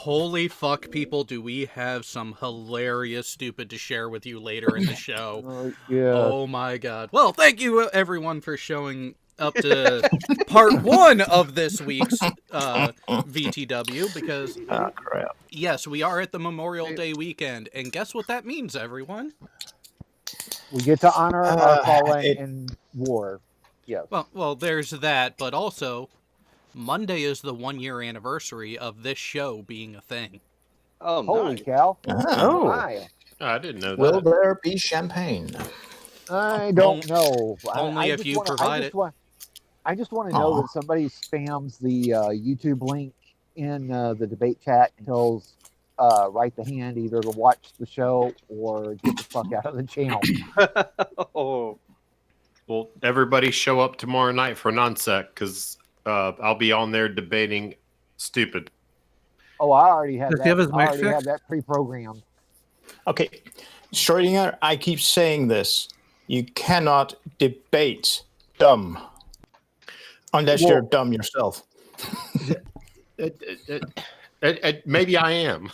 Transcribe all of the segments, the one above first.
holy fuck, people, do we have some hilarious stupid to share with you later in the show. Yeah. Oh my god. Well, thank you everyone for showing up to part 1 of this week's VTW, because crap. yes, we are at the Memorial Day weekend, and guess what that means, everyone? We get to honor our fallen in war. Yes. Well, there's that, but also Monday is the 1-year anniversary of this show being a thing. Oh, Holy nice. cow. Oh. My. I didn't know Will that. there be champagne? I don't know. Only if you provide it. I just want to know that somebody spams the YouTube link in the debate chat and tells right the hand either to watch the show or get the fuck out of the channel. Oh. Well, everybody show up tomorrow night for NonSeq, because I'll be on there debating stupid. Oh, I already have Does that. he have his I mic already fixed? have that pre-programmed. Okay, Schrodinger, I keep saying this. You cannot debate dumb unless you're dumb yourself. Maybe I am.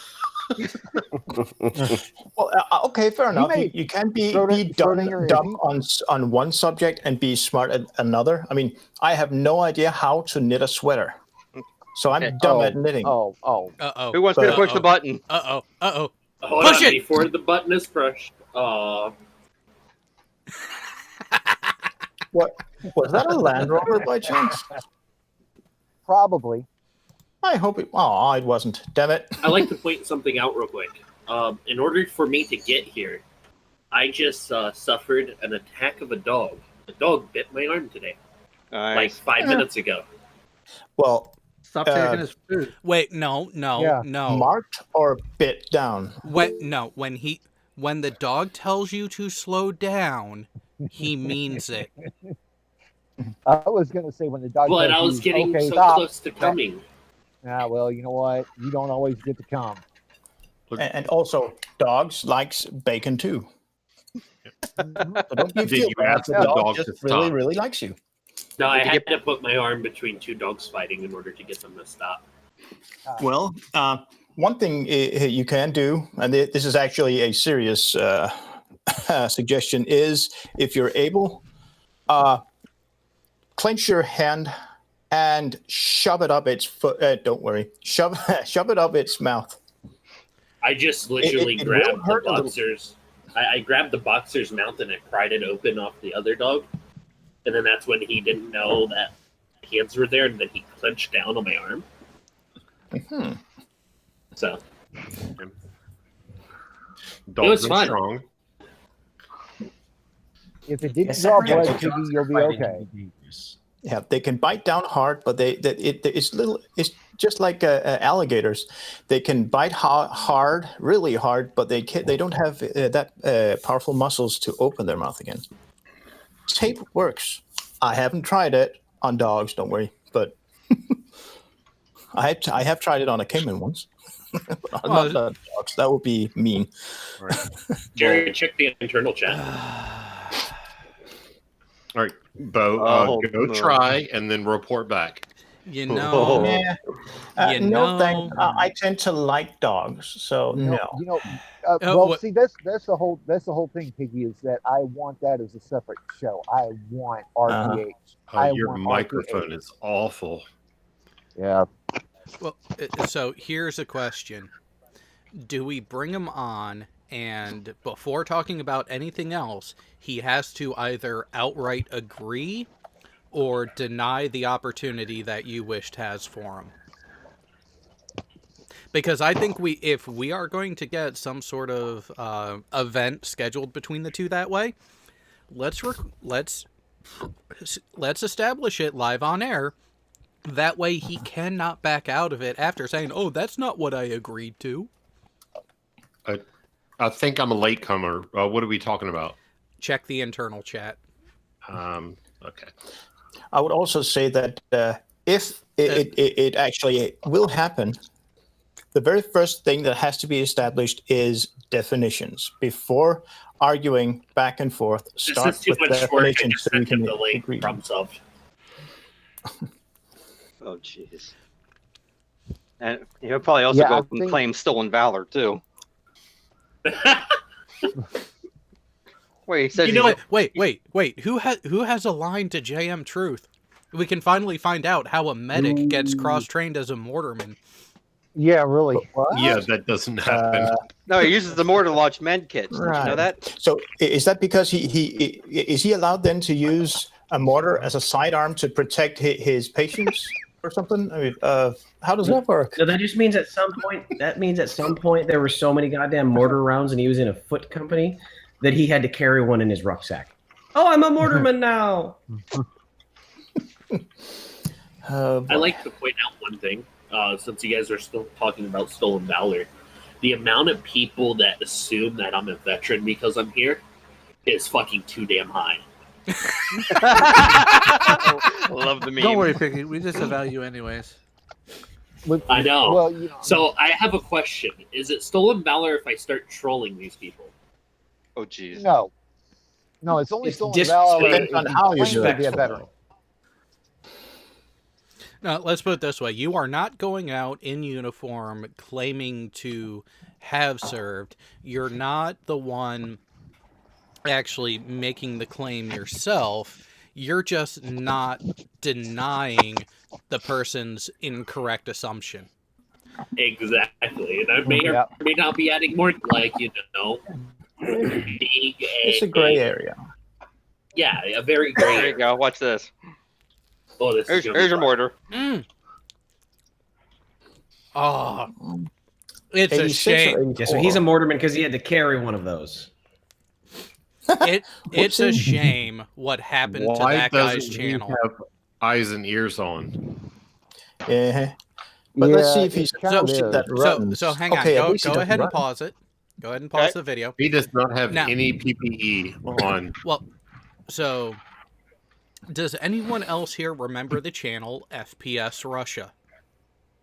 Well, okay, fair enough. You can be dumb on one subject and be smart at another. I mean, I have no idea how to knit a sweater, so I'm dumb at knitting. Oh. Uh-oh. Who wants me to push the button? Uh-oh. Hold Push on, it! before the button is pushed. What was that? A Land Rover by chance? Probably. I hope it. Oh, it wasn't. Damn it! I'd like to point something out real quick. In order for me to get here, I just suffered an attack of a dog. A dog bit my arm today, like 5 minutes ago. Well, Stop taking his food. Wait, no. marked or bit down. When the dog tells you to slow down, he means it. I was going to say when the dog. But I was getting so close to coming. Well, you know what? You don't always get to come. And also, dogs likes bacon too. So don't you feel bad. The dog just really likes you. No, I had to put my arm between two dogs fighting in order to get them to stop. Well, one thing you can do, and this is actually a serious suggestion, is if you're able, clench your hand and shove it up its foot. Don't worry, shove it up its mouth. I just literally grabbed the boxer's. I grabbed the boxer's mouth and I pried it open off the other dog, and then that's when he didn't know that hands were there, and then he clenched down on my arm. Mm-hmm. So Dogs it was are fun. strong. If it didn't draw blood, Piggy, you'll be okay. Yeah, they can bite down hard, but it's just like alligators. They can bite hard, really hard, but they don't have that powerful muscles to open their mouth again. Tape works. I haven't tried it on dogs, don't worry, but I have tried it on a caiman once. Not dogs. That would be mean. Right. Jerry, check the internal chat. All right, Bo, go try and then report back. You know. No, thanks. I tend to like dogs, so no. See, that's the whole thing, Piggy, is that I want that as a separate show. I want RPH. Your microphone is awful. Yeah. Well, so here's a question: do we bring him on, and before talking about anything else, he has to either outright agree or deny the opportunity that you wished has for him? Because I think if we are going to get some sort of event scheduled between the two that way, let's establish it live on air. That way he cannot back out of it after saying, "Oh, that's not what I agreed to." I think I'm a latecomer. What are we talking about? Check the internal chat. Okay. I would also say that if it actually will happen, the very first thing that has to be established is definitions. Before arguing back and forth, start with definitions so we can agree. Problem solved. Oh, jeez. And he'll probably also Yeah, go I and think- claim stolen valor too. Wait, he says You know- Wait. Who has a line to JM Truth? We can finally find out how a medic gets cross-trained as a mortarman. Yeah, really. What? Yeah, that doesn't happen. no, he uses the mortar to launch med kits. Did you know Right. that? So is that because is he allowed then to use a mortar as a sidearm to protect his patients or something? I mean, how does that work? No, that just means at some point. That means at some point there were so many goddamn mortar rounds, and he was in a foot company that he had to carry one in his rucksack. Oh, I'm a mortarman now. I like to point out one thing, since you guys are still talking about stolen valor. The amount of people that assume that I'm a veteran because I'm here is fucking too damn high. Love the meme. Don't worry, Piggy. We just evaluate you anyways. I know. Well, you know, So I have a question. Is it stolen valor if I start trolling these people? Oh, jeez. no. No, it's only It's stolen dis- valor depends if on you how you claim do to it. be a veteran. Now, let's put it this way. You are not going out in uniform claiming to have served. You're not the one actually making the claim yourself. You're just not denying the person's incorrect assumption. Exactly. And I may or Yep. may not be adding more, like, being It's a gray area. Yeah, a very gray There you go. Watch this. Oh, this is Here's your mortar. Oh, it's a 86 or shame. Yeah, so he's a mortarman because he had to carry one of those. It's a Whoopsie. shame what happened to Why that guy's doesn't he channel. have eyes and ears on? Yeah. But let's see if he's it kind of So- is. that runs. So hang on. Okay, at least he Go doesn't ahead and run. pause it. Go ahead and pause Okay. the video. He does not have Now- any PPE on. Well, so does anyone else here remember the channel FPS Russia?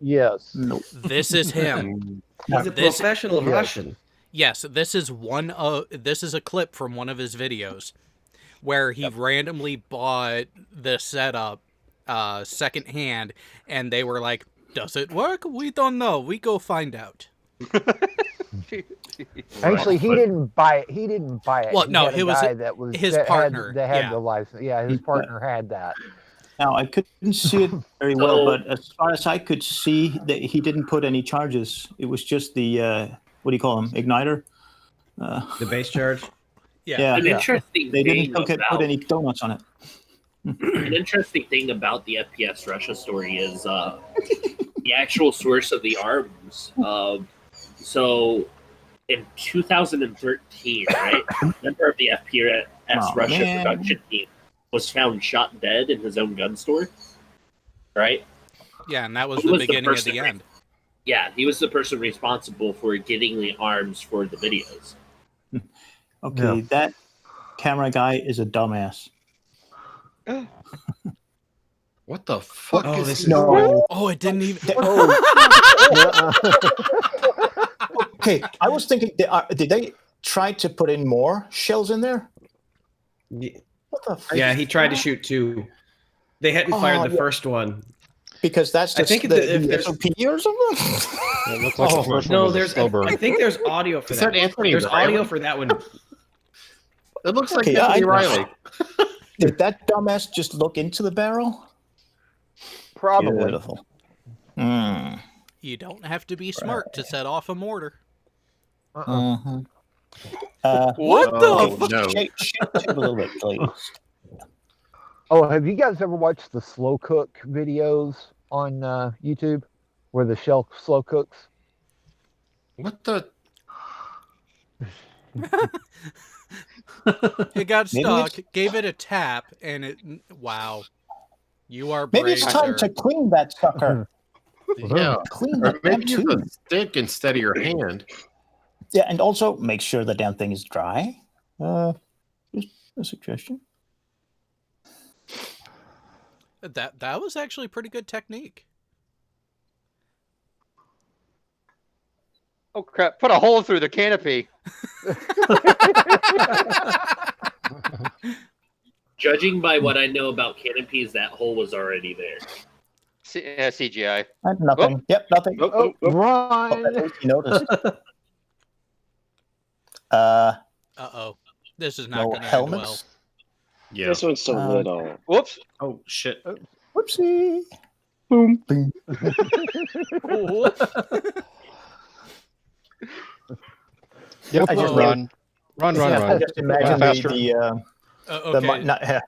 Yes. Nope. This is him. He's a This- professional yes. Russian. Yes, this is a clip from one of his videos where he randomly bought the setup secondhand, and they were like, "Does it work? We don't know. We go find out." Actually, he But- didn't buy it. He didn't buy it. Well, He no, had a it was guy that was his that partner, Had, that had yeah. the license. Yeah, his partner had that. Now I couldn't see it very well, So- but as far as I could see, that he didn't put any charges. It was just the what do you call them? Igniter. The base charge. Yeah. An interesting They thing didn't put about any donuts on it. an interesting thing about the FPS Russia story is the actual source of the arms. So in 2013, right, a member of the FPS Oh, Russia man. production team was found shot dead in his own gun store. Right? Yeah, and that was He the was the beginning of person the end. Yeah, he was the person responsible for getting the arms for the videos. Okay, that camera guy is a dumbass. What the fuck Oh, is this he is- No. Oh, it didn't even. Okay, I was thinking, did they try to put in more shells in there? What the fuck? Yeah, he tried to shoot two. They hadn't fired the yeah. first one. Because that's I just think the if there's- SOP or something? It looked like the first one No, was a there's. slow burn. I think there's audio for Is that. that Anthony There's Riley? audio for that one. It looks like Okay, yeah, Anthony I- Riley. Did that dumbass just look into the barrel? Probably. Beautiful. Mm. You don't have to be smart to set off a mortar. Uh-huh. What Oh, the? no. Shake it a little bit, please. Oh, have you guys ever watched the slow cook videos on YouTube, where the shell slow cooks? What the? It got Maybe stuck, gave it a tap, and it. Wow. You are brave. Maybe it's time sir. to clean that sucker. Yeah. Clean Or that damn maybe use tube. a stick instead of your hand. Yeah, and also make sure the damn thing is dry. Just a suggestion. That was actually pretty good technique. Oh crap! Put a hole through the canopy. Judging by what I know about canopies, that hole was already there. CGI. Nothing. Yep, nothing. Oh, At run! least you noticed. Uh-oh. This is not No going to end well. helmets. Yeah. This one's so little. Whoops. Oh shit. Whoopsie. Boom. Boom. Yep, I just run. I Run. just imagine Faster. the Okay.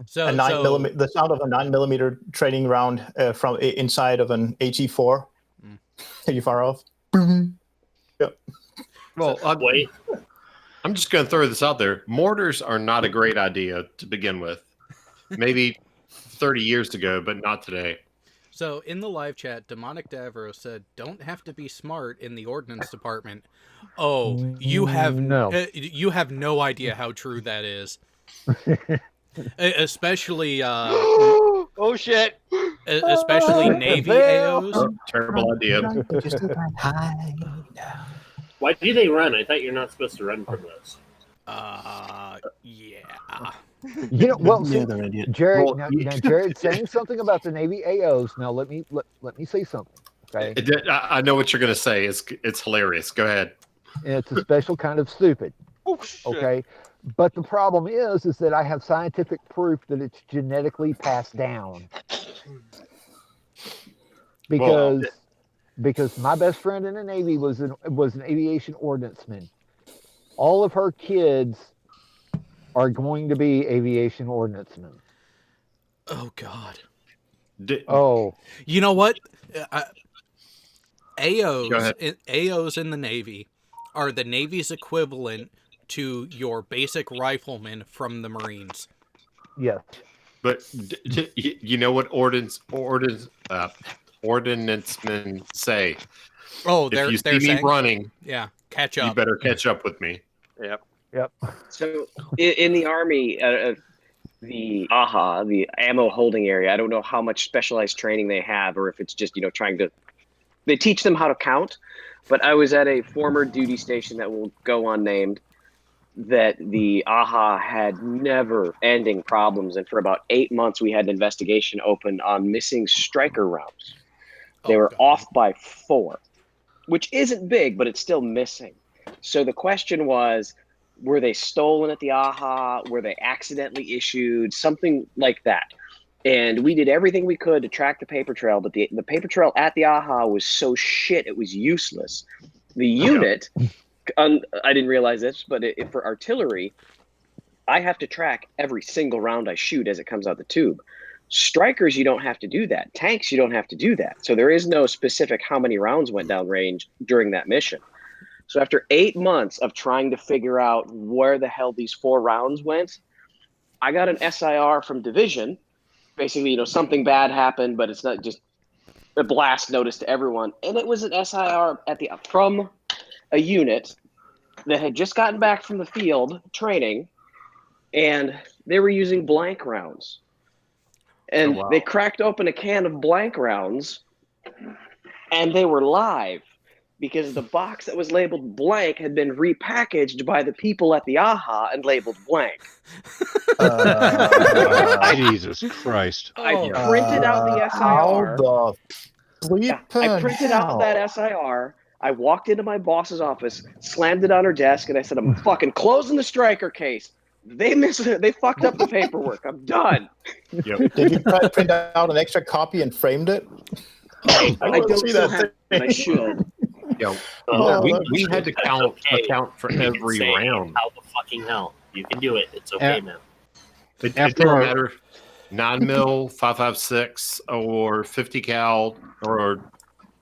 So, a 9mm, the sound of a 9mm training round from inside of an AG4. Are you far off? Boom. Yep. Well, Wait, I'm just going to throw this out there. Mortars are not a great idea to begin with. Maybe 30 years ago, but not today. So in the live chat, Demonic Davros said, "Don't have to be smart in the ordnance department." Oh, you have no idea how true that is. Especially, Oh shit! especially Navy AOs. Oh, terrible idea. why do they run? I thought you're not supposed to run from those. Yeah. You know, well, see, they're idiot. Jared, Well, now Jared's saying something about the Navy AOs. Now let me say something. Okay, I know what you're going to say. It's hilarious. Go ahead. it's a special kind of stupid. Oh, shit. Okay, but the problem is that I have scientific proof that it's genetically passed down. Because my best friend in the Navy was an aviation ordnanceman. All of her kids are going to be aviation ordnancemen. Oh God. Oh, You know what? Go ahead. AOs in the Navy are the Navy's equivalent to your basic rifleman from the Marines. yes. But you know what ordnancemen say? Oh, If they're you see me saying, running, yeah, catch you up. better catch up with me. Yep. Yep. So in the Army, the AHA, the ammo holding area, I don't know how much specialized training they have, or if it's just, they teach them how to count. But I was at a former duty station that will go unnamed, that the AHA had never-ending problems, and for about 8 months we had an investigation open on missing striker rounds. They were off by 4, which isn't big, but it's still missing. So the question was, were they stolen at the AHA? Were they accidentally issued? Something like that. And we did everything we could to track the paper trail, but the paper trail at the AHA was so shit, it was useless. The unit, I didn't realize this, but for artillery, I have to track every single round I shoot as it comes out the tube. Strikers, you don't have to do that. Tanks, you don't have to do that. So there is no specific how many rounds went down range during that mission. So after 8 months of trying to figure out where the hell these 4 rounds went, I got an SIR from Division. Basically, something bad happened, but it's not just a blast notice to everyone. And it was an SIR from a unit that had just gotten back from the field training, and they were using blank rounds. And they cracked open a can of blank rounds, and they were live, because the box that was labeled blank had been repackaged by the people at the AHA and labeled blank. Jesus Christ. I printed out the SIR. I printed out that SIR. I walked into my boss's office, slammed it on her desk, and I said, "I'm fucking closing the striker case. They missed it. They fucked up the paperwork. I'm done." Yep. Did you try to print out an extra copy and framed it? I don't still have it, but I should. Yeah. Oh, we had to account for You can every say, round. How the fucking hell? You can do it. It's okay, man. It After didn't our- matter. 9mm, 5.56, or 50 cal, or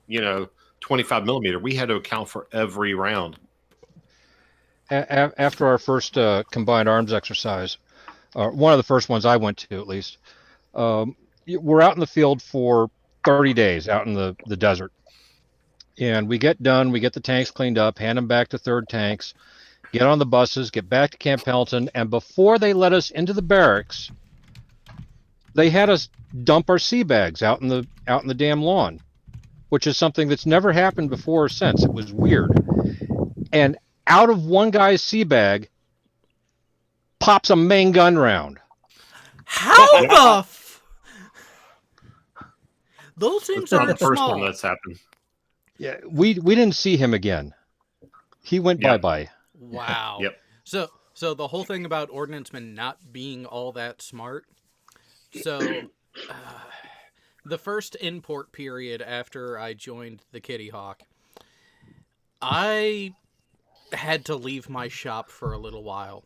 25mm. We had to account for every round. After our first combined arms exercise, one of the first ones I went to at least, we're out in the field for 30 days out in the desert. And we get done, we get the tanks cleaned up, hand them back to third tanks, get on the buses, get back to Camp Pendleton, and before they let us into the barracks, they had us dump our sea bags out in the damn lawn, which is something that's never happened before or since. It was weird. And out of one guy's sea bag pops a main gun round. How the Those things It's not the aren't first small. one that's happened. Yeah, we didn't see him again. He went Yeah. bye-bye. Wow. Yep. So the whole thing about ordnancemen not being all that smart. So the first import period after I joined the Kitty Hawk, I had to leave my shop for a little while.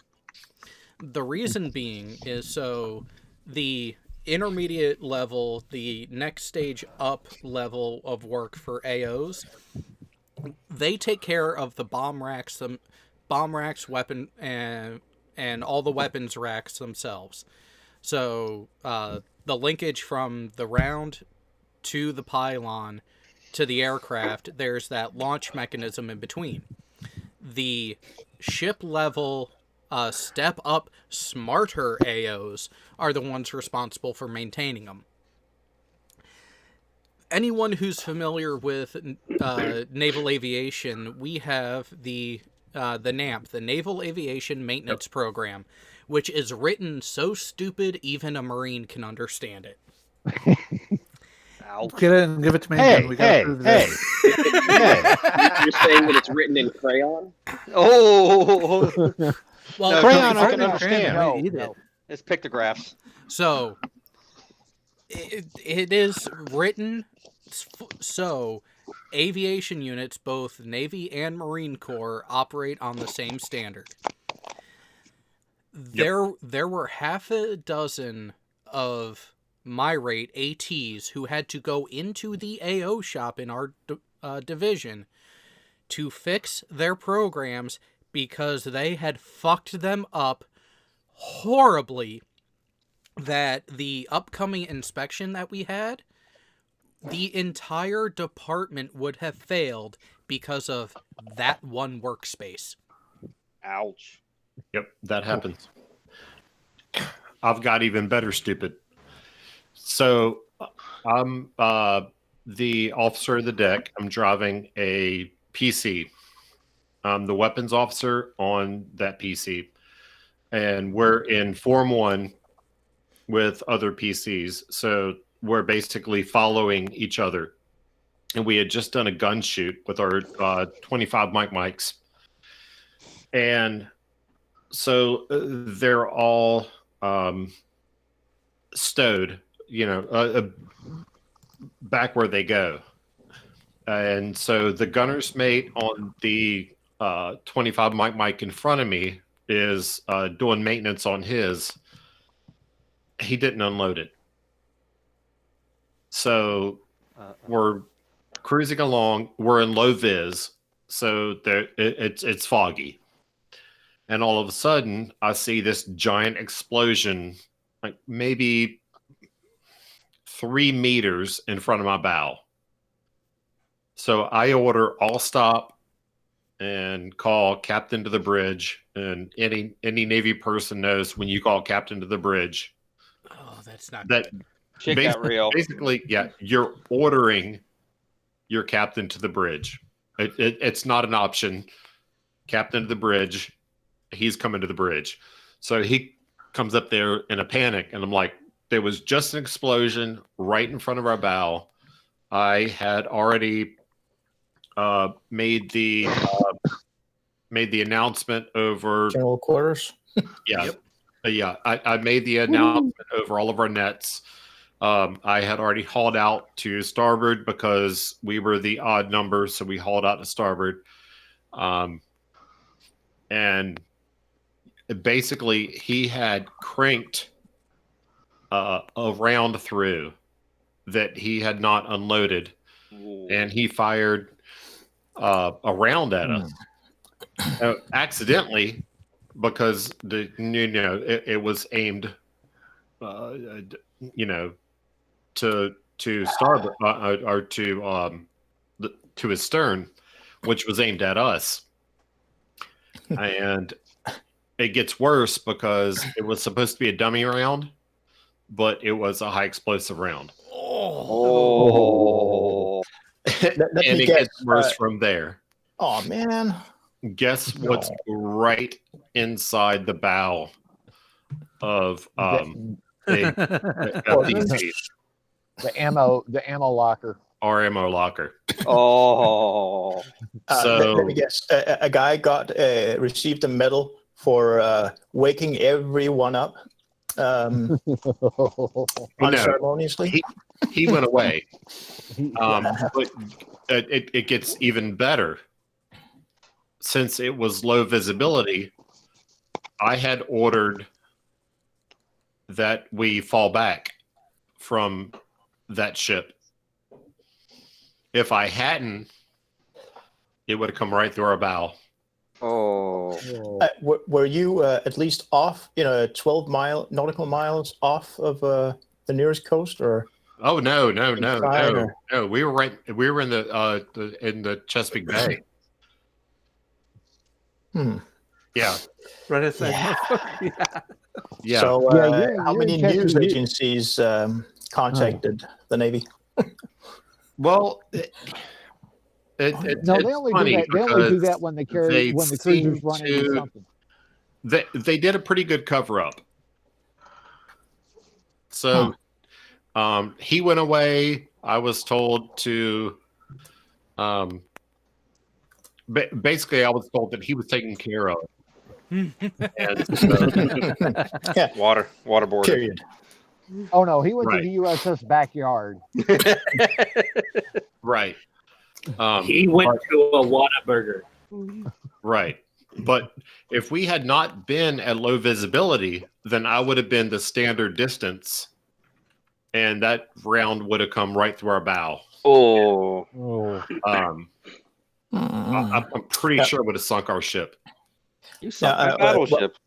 The reason being is so the intermediate level, the next stage up level of work for AOs, they take care of the bomb racks, weapon, and all the weapons racks themselves. So the linkage from the round to the pylon to the aircraft, there's that launch mechanism in between. The ship level step up smarter AOs are the ones responsible for maintaining them. Anyone who's familiar with naval aviation, we have the NAMP, the Naval Aviation Maintenance Program, which is written so stupid even a Marine can understand it. Get it and give it to me. Hey, and we gotta hey, prove hey. that. You're saying that it's written in crayon? Oh, Well, No, Crayon I it's can understand. No. it's pictographs. So it is written so aviation units, both Navy and Marine Corps, operate on the same standard. There were half a dozen of my rate ATs who had to go into the AO shop in our division to fix their programs because they had fucked them up horribly, that the upcoming inspection that we had, the entire department would have failed because of that one workspace. Ouch. Yep, that happens. I've got even better stupid. So I'm the officer of the deck. I'm driving a PC. I'm the weapons officer on that PC. And we're in Form 1 with other PCs. So we're basically following each other. And we had just done a gun shoot with our 25 mics. And so they're all stowed, back where they go. And so the gunner's mate on the 25 mic in front of me is doing maintenance on his. He didn't unload it. So we're cruising along. We're in low vis, so it's foggy. And all of a sudden, I see this giant explosion, like maybe 3 meters in front of my bow. So I order all stop and call captain to the bridge. And any Navy person knows when you call captain to the bridge. Oh, that's not that. good. Shit got real. Basically, yeah, you're ordering your captain to the bridge. It's not an option. Captain to the bridge. He's coming to the bridge. So he comes up there in a panic, and I'm like, there was just an explosion right in front of our bow. I had already made the announcement over General quarters. Yeah. Yep. Yeah. I made the announcement over all of our nets. I had already hauled out to starboard because we were the odd number, so we hauled out to starboard. And basically, he had cranked a round through that he had not unloaded, and he fired a round at us accidentally because it was aimed, to starboard or to his stern, which was aimed at us. And it gets worse because it was supposed to be a dummy round, but it was a high explosive round. Oh. And it gets worse from there. Oh man. Guess what's right inside the bow of DC? The ammo locker. Our ammo locker. Oh. So let me guess. A guy received a medal for waking everyone up unceremoniously. He went away. But it gets even better. Since it was low visibility, I had ordered that we fall back from that ship. If I hadn't, it would have come right through our bow. Oh. Were you at least off, 12 nautical miles off of the nearest coast, or? Oh no! Inside, or- No! We were in the Chesapeake Bay. Yeah. Right outside. Yeah. So, how you're many in news Chesapeake. agencies contacted the Navy? Well, No, it's they only do funny that. They only do because that when the cruiser's seem running into to- something. They did a pretty good cover up. So, he went away. I was told to, basically, I was told that he was taken care of. And Waterboard. Period. Oh no, he went Right. to the USS Backyard. Right. He went to a Whataburger. Right. But if we had not been at low visibility, then I would have been the standard distance, and that round would have come right through our bow. Oh. I'm pretty sure it would have sunk our ship. You sunk my battleship.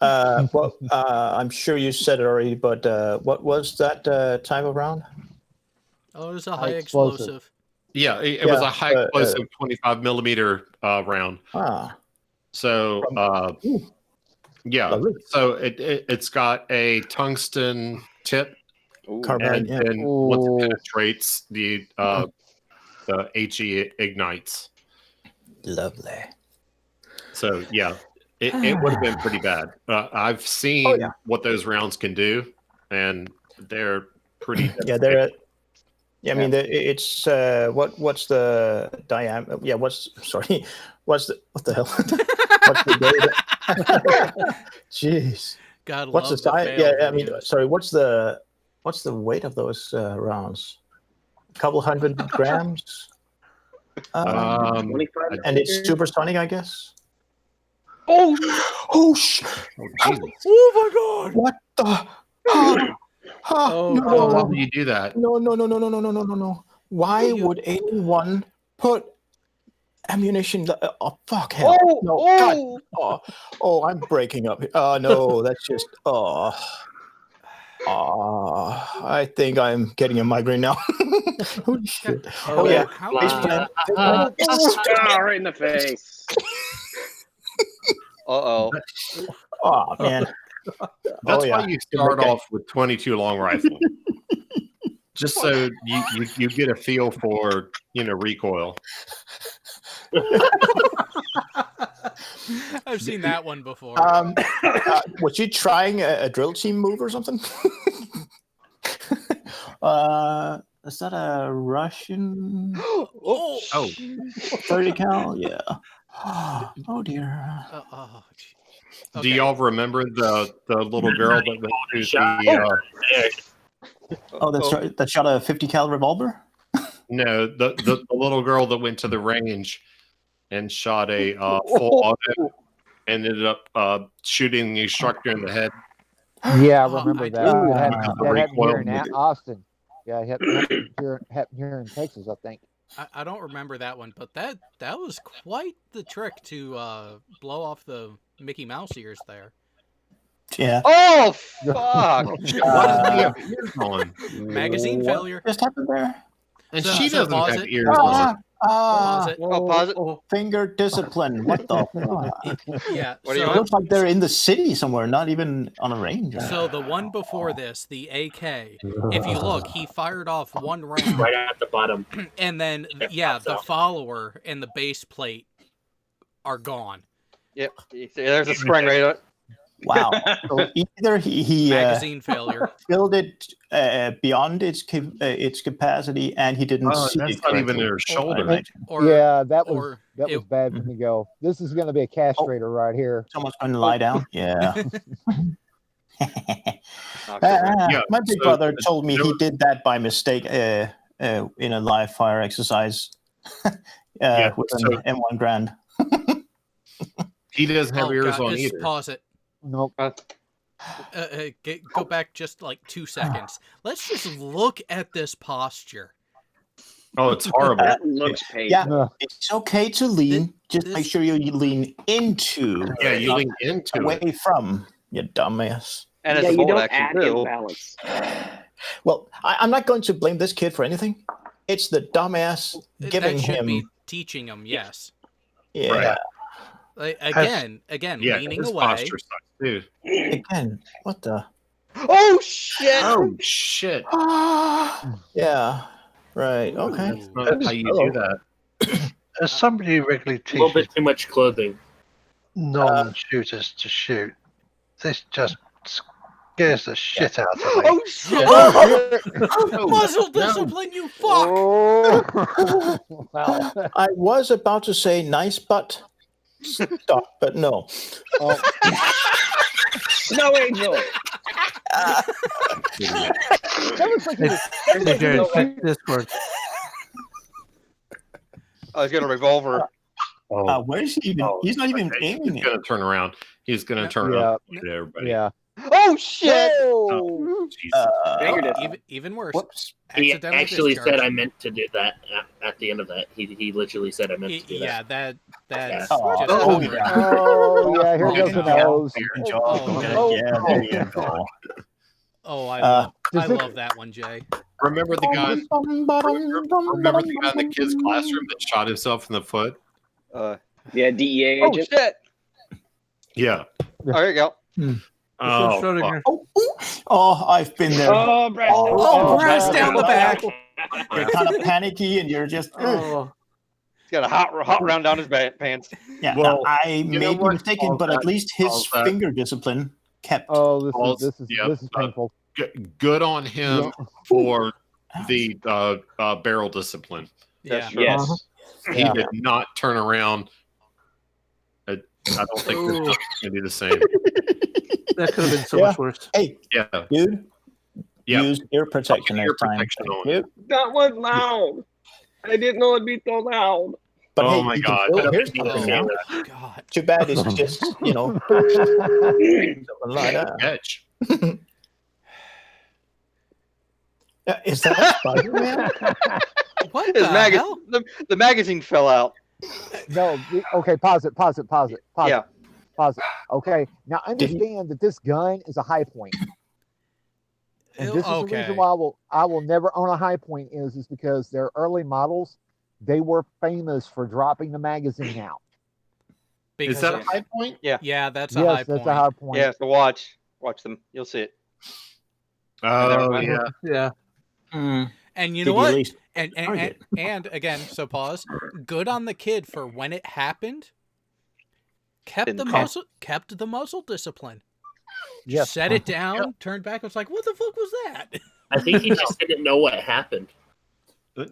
I'm sure you said it already, but what was that type of round? Oh, it was a high explosive. explosive. Yeah, it was a high explosive 25 millimeter round. So, yeah. Lovely. So it's got a tungsten tip, Carbide, and then once it penetrates, the HE ignites. Lovely. So yeah, it would have been pretty bad. I've seen what those rounds can do, and they're pretty. Yeah, they're. Yeah, I mean, it's what's the diameter? Yeah, what's the what the hell? What's the data? Jeez. God, What's the size? Yeah, I mean, sorry. What's the weight of those rounds? A couple hundred grams. 25 and it's supersonic, I guess. Oh shit! Jesus. Oh my God! What the? No. How do you do that? No. Why would anyone put ammunition? Oh, fuck hell. I'm breaking up. No, that's just. I think I'm getting a migraine now. Holy shit. Yeah. Right in the face. Oh, man. That's why you start off with 22 long rifle, just so you get a feel for recoil. I've seen that one before. Was you trying a drill team move or something? Is that a Russian? 30 cal? Yeah. Oh dear. Do y'all remember the little girl that went to the? That shot a 50 cal revolver? No, the little girl that went to the range and shot a full auto and ended up shooting the instructor in the head. Yeah, I remember that. That happened recoil. here in Austin. Yeah, it happened here in Texas, I think. I don't remember that one, but that was quite the trick to blow off the Mickey Mouse ears there. Yeah. Oh fuck! Why does he have ears on? Magazine failure. Just happened there? And So- she so doesn't pause have it. ears Pause on. it. Pause it. Pause it. Finger discipline. What the fuck? Yeah. What do you It looks like they're in the city somewhere, not even on a range. So the one before this, the AK, if you look, he fired off one round, Right at the bottom. and then the follower and the base plate are gone. Yep. There's a spring right on it. Wow. So either he Magazine failure. filled it beyond its capacity, and he didn't Oh, see that's it not even correctly. their shoulder. Right. Or yeah, that or was bad from the go. This is going to be a castrator right here. Someone's going to lie down. Yeah. Yeah, My big so brother told me there he was- did that by mistake in a live fire exercise Yeah, with so- an M1 Grand. He doesn't have ears God, on just either. pause it. Nope. Go back just like 2 seconds. Let's just look at this posture. Oh, it's horrible. That looks painful. Yeah, No. it's okay to lean. Just This- make sure you lean into, Yeah, you not lean into away it. from, you dumbass. And it's Yeah, a you bolt don't action add too. imbalance. Well, I'm not going to blame this kid for anything. It's the dumbass giving That should him. be teaching him. Yes. Yeah. Right. Like, again, Yeah, leaning his away. posture sucks too. Again, what the? Oh shit! Oh shit! Yeah. Right. Okay. Ooh. That's not how you do that. As somebody who regularly A little teaches bit too much clothing. non-shooters to shoot, this just scares the shit out of me. Oh shit! Muzzle discipline, you fuck! Oh. Wow. I was about to say nice, but stop. But no. Oh, Snow Angel. that looks like Hey, Jared, check Discord. Oh, he's got a revolver. Oh, Where is he even? He's not even aiming he's it. gonna turn around. He's gonna turn Yeah. up to everybody. yeah. Oh shit! Oh. Jesus. Figured it. Even worse. Whoops. He Accidental actually discharge. said I meant to do that at the end of that. He literally said I meant to do Yeah, that. that's Oh, just oh, humor. yeah. Oh, yeah, here goes the nose. Good Oh, job. Yeah, there you go. Oh, I Uh, love that one, Jay. Remember the guy? Remember the guy in the kid's classroom that shot himself in the foot? Yeah, DEA Oh agent. shit! Yeah. Oh, there you go. Oh, Schrodinger. Oh, I've been there. Oh, Brad. Oh, brass down the back. You're kind of panicky, and you're just. Oh, He's got a hot round down his pants. Yeah, Well, I you know may be what? mistaken, All but at that- least all his that- finger discipline kept. Oh, this is Yeah, this is painful. good on him for the barrel discipline. Yeah. Yes. He Yeah. did not turn around. I don't think this is going to be the same. that could have been so Yeah. much worse. Hey, Yeah. dude, Yeah. use ear protection Ear next time. protection on. Dude. That was loud. I didn't know it'd be so loud. But Oh hey, my you can God. still I hear don't something know. now. God. Too bad it's just, something like that. Catch. Is that Spider-Man? What His the hell? the magazine fell out. No, okay, pause it. Yeah. Pause it. Okay, now Did he- understand that this gun is a high point. And this is the Okay. reason why I will never own a high point is because their early models, they were famous for dropping the magazine out. Is that a high point? Yeah, that's a Yes, high that's point. a high point. Yeah, so watch them. You'll see it. Oh, yeah. Yeah. And you Did know you at what? least And target? and again, so pause. Good on the kid for when it happened. Kept Didn't the call. muzzle discipline. Yes. Set it down, turned back, was like, what the fuck was that? I think he just didn't know what happened.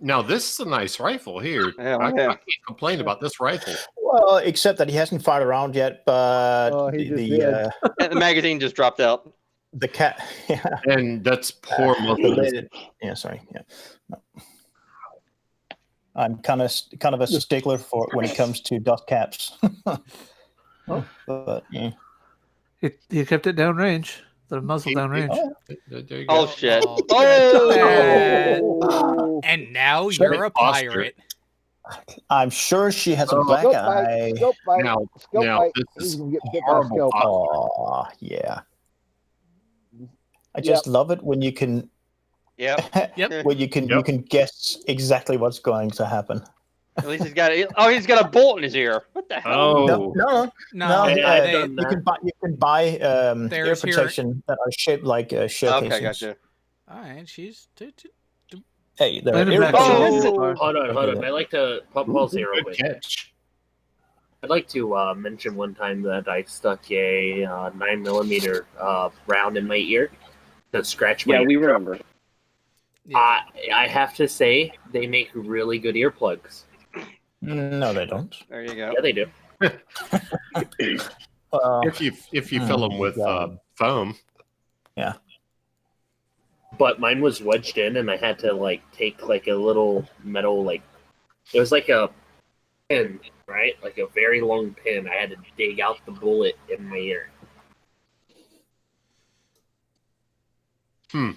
Now, this is a nice rifle here. Yeah, I yeah. can't complain about this rifle. Well, except that he hasn't fired around yet, but Oh, he just the did. And the magazine just dropped out. the cat. Yeah. And that's poor The muzzle. lid- yeah, sorry. Yeah. No. I'm kind of a stickler for when it comes to dust caps. But yeah. He kept it down range. The muzzle down range. There you Oh go. shit! Oh, Oh! And now Shut you're it, a posture. pirate. I'm sure she has a Oh, black Scope eye. bite, scope bite, Now, scope now bite. this He's is gonna get bit by a horrible. scope. Oh, yeah. I just love it when you can Yep. Yep. when you can guess exactly what's going to happen. At least he's got he's got a bolt in his ear. What the hell? Oh, No, No, yeah, they, you can buy ear There's here- protection that are shaped like showcases. Okay, gotcha. all right, she's Hey, they're Landed ear back. protection. Oh! Hold on. I like to pause here real good quick. catch. I'd like to mention one time that I stuck a 9mm round in my ear to scratch my Yeah, we eardrum. remember. I have to say, they make really good earplugs. No, they don't. There you go. Yeah, they do. If you fill them with foam. Yeah. But mine was wedged in, and I had to take a little metal it was like a pin, right? Like a very long pin. I had to dig out the bullet in my ear. Yep.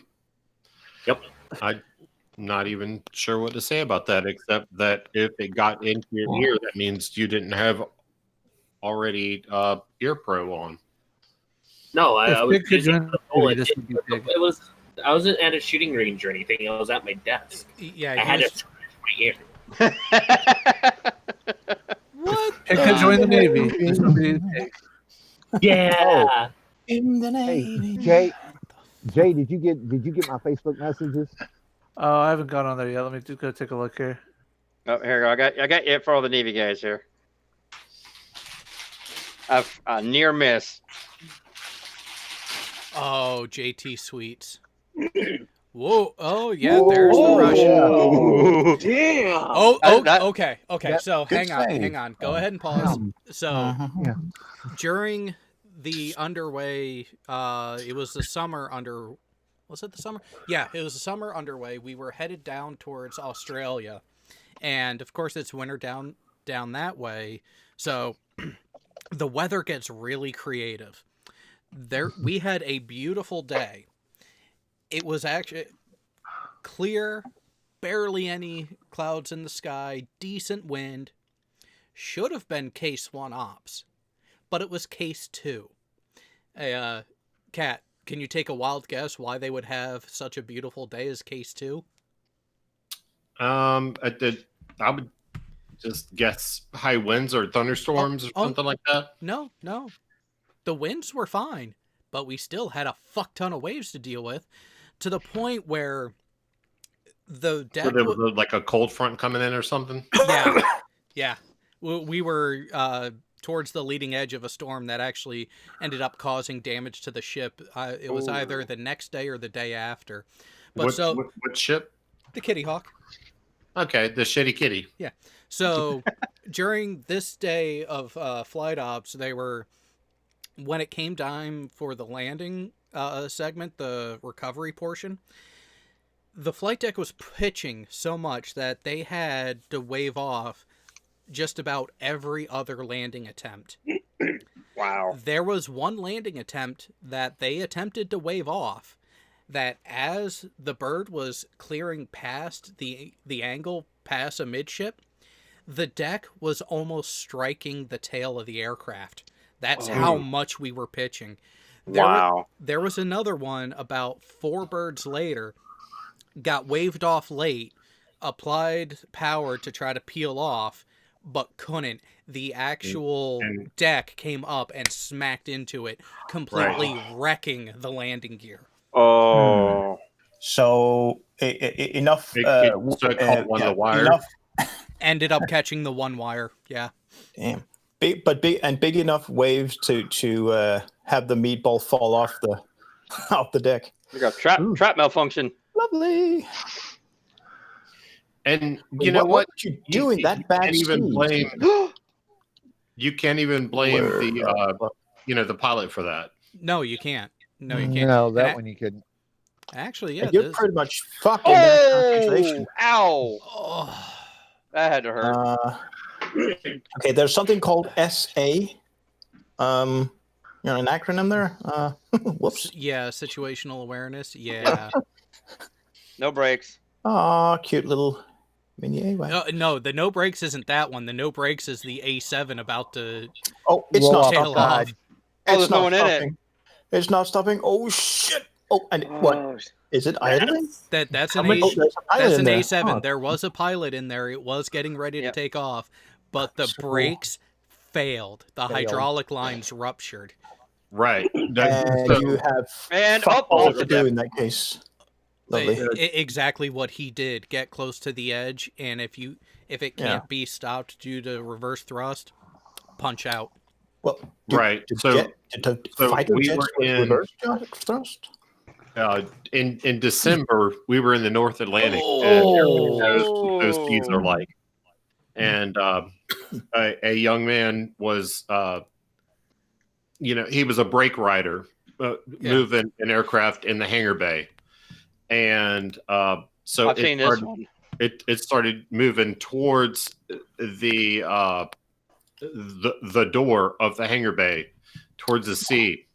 I'm not even sure what to say about that, except that if it got into your ear, that means you didn't have already ear pro on. No, I was Pig could using join the the bullet. this would be Pig. I wasn't at a shooting range or anything. I was at my desk. Yeah, I had to scratch my ear. What? Pig could join the Navy. This would be Pig. Yeah. In the Hey, Navy. Jay, did you get my Facebook messages? Oh, I haven't gone on there yet. Let me just go take a look here. Oh, here we go. I got it for all the Navy guys here. A near miss. Oh, JT Sweets. Whoa! Oh yeah, there's the Russian. Oh, damn. Okay. Yep, So good hang on. Go ahead and pause. So Yeah. during the underway, it was the summer under. Was it the summer? Yeah, it was the summer underway. We were headed down towards Australia, and of course it's winter down that way. So the weather gets really creative. We had a beautiful day. It was actually clear, barely any clouds in the sky, decent wind. Should have been case 1 ops, but it was case 2. Hey, Kat, can you take a wild guess why they would have such a beautiful day as case 2? I would just guess high winds or thunderstorms or something like that. No. The winds were fine, but we still had a fuck ton of waves to deal with, to the point where the deck... So there was like a cold front coming in or something? Yeah. We were towards the leading edge of a storm that actually ended up causing damage to the ship. It was either the next day or the day after. But what ship? The Kitty Hawk. Okay, the shitty kitty. Yeah. So during this day of flight ops, they were... When it came time for the landing segment, the recovery portion, the flight deck was pitching so much that they had to wave off just about every other landing attempt. Wow. There was one landing attempt that they attempted to wave off, that as the bird was clearing past the angle past amidship, the deck was almost striking the tail of the aircraft. That's how much we were pitching. There was another one about 4 birds later, got waved off late, applied power to try to peel off, but couldn't. The actual deck came up and smacked into it, completely wrecking the landing gear. Oh. So enough. Caught one of the wire. Ended up catching the one wire. Yeah. Damn. Big enough waves to have the meatball fall off the deck. We got trap malfunction. Lovely. And you know what? You doing that bad? You can't even blame the pilot for that. No, you can't. No, you can't. No, that one you couldn't. Actually, yeah. You're pretty much fucking that concentration. Ow! Oh. That had to hurt. Okay, there's something called SA. An acronym there. Whoops. Yeah, situational awareness. Yeah. No brakes. Aw, cute little mini A. No, the no brakes isn't that one. The no brakes is the A7 about to. Oh, it's not tail off. There's no one in it. It's not stopping. Oh shit! Oh, and what is it? Idling? That's an A7. Oh. There was a pilot in there. It was getting ready to take off, but the brakes failed. The hydraulic lines ruptured. Right. You have all to do in that case. Exactly what he did. Get close to the edge, and if it can't be stopped due to reverse thrust, punch out. Well, Right. To So fighter we jets were with in reverse thrust. in December. We were in the North Atlantic. Oh. Those seas are like, and a young man was, he was a brake rider, moving an aircraft in the hangar bay, and so I've seen this one. It started moving towards the door of the hangar bay, towards the sea,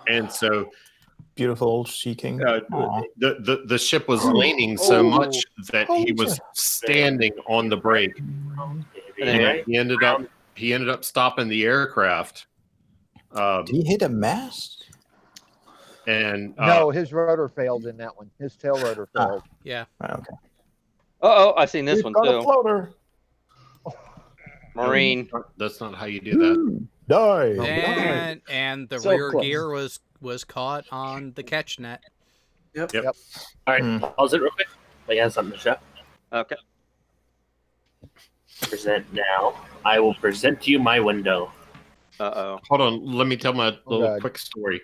and so beautiful old Sea King. The ship was leaning so much that he was standing on the brake, and he ended up stopping the aircraft. Did he hit a mast? And no, his rotor failed in that one. His tail rotor failed. Yeah. Okay. I've seen this one got too. A floater. Marine. That's not how you do that. Die. And the So rear close. gear was caught on the catch net. Yep. All right, pause it real quick. I have something to show. Okay. Present now. I will present to you my window. Hold on. Let me tell my little quick story.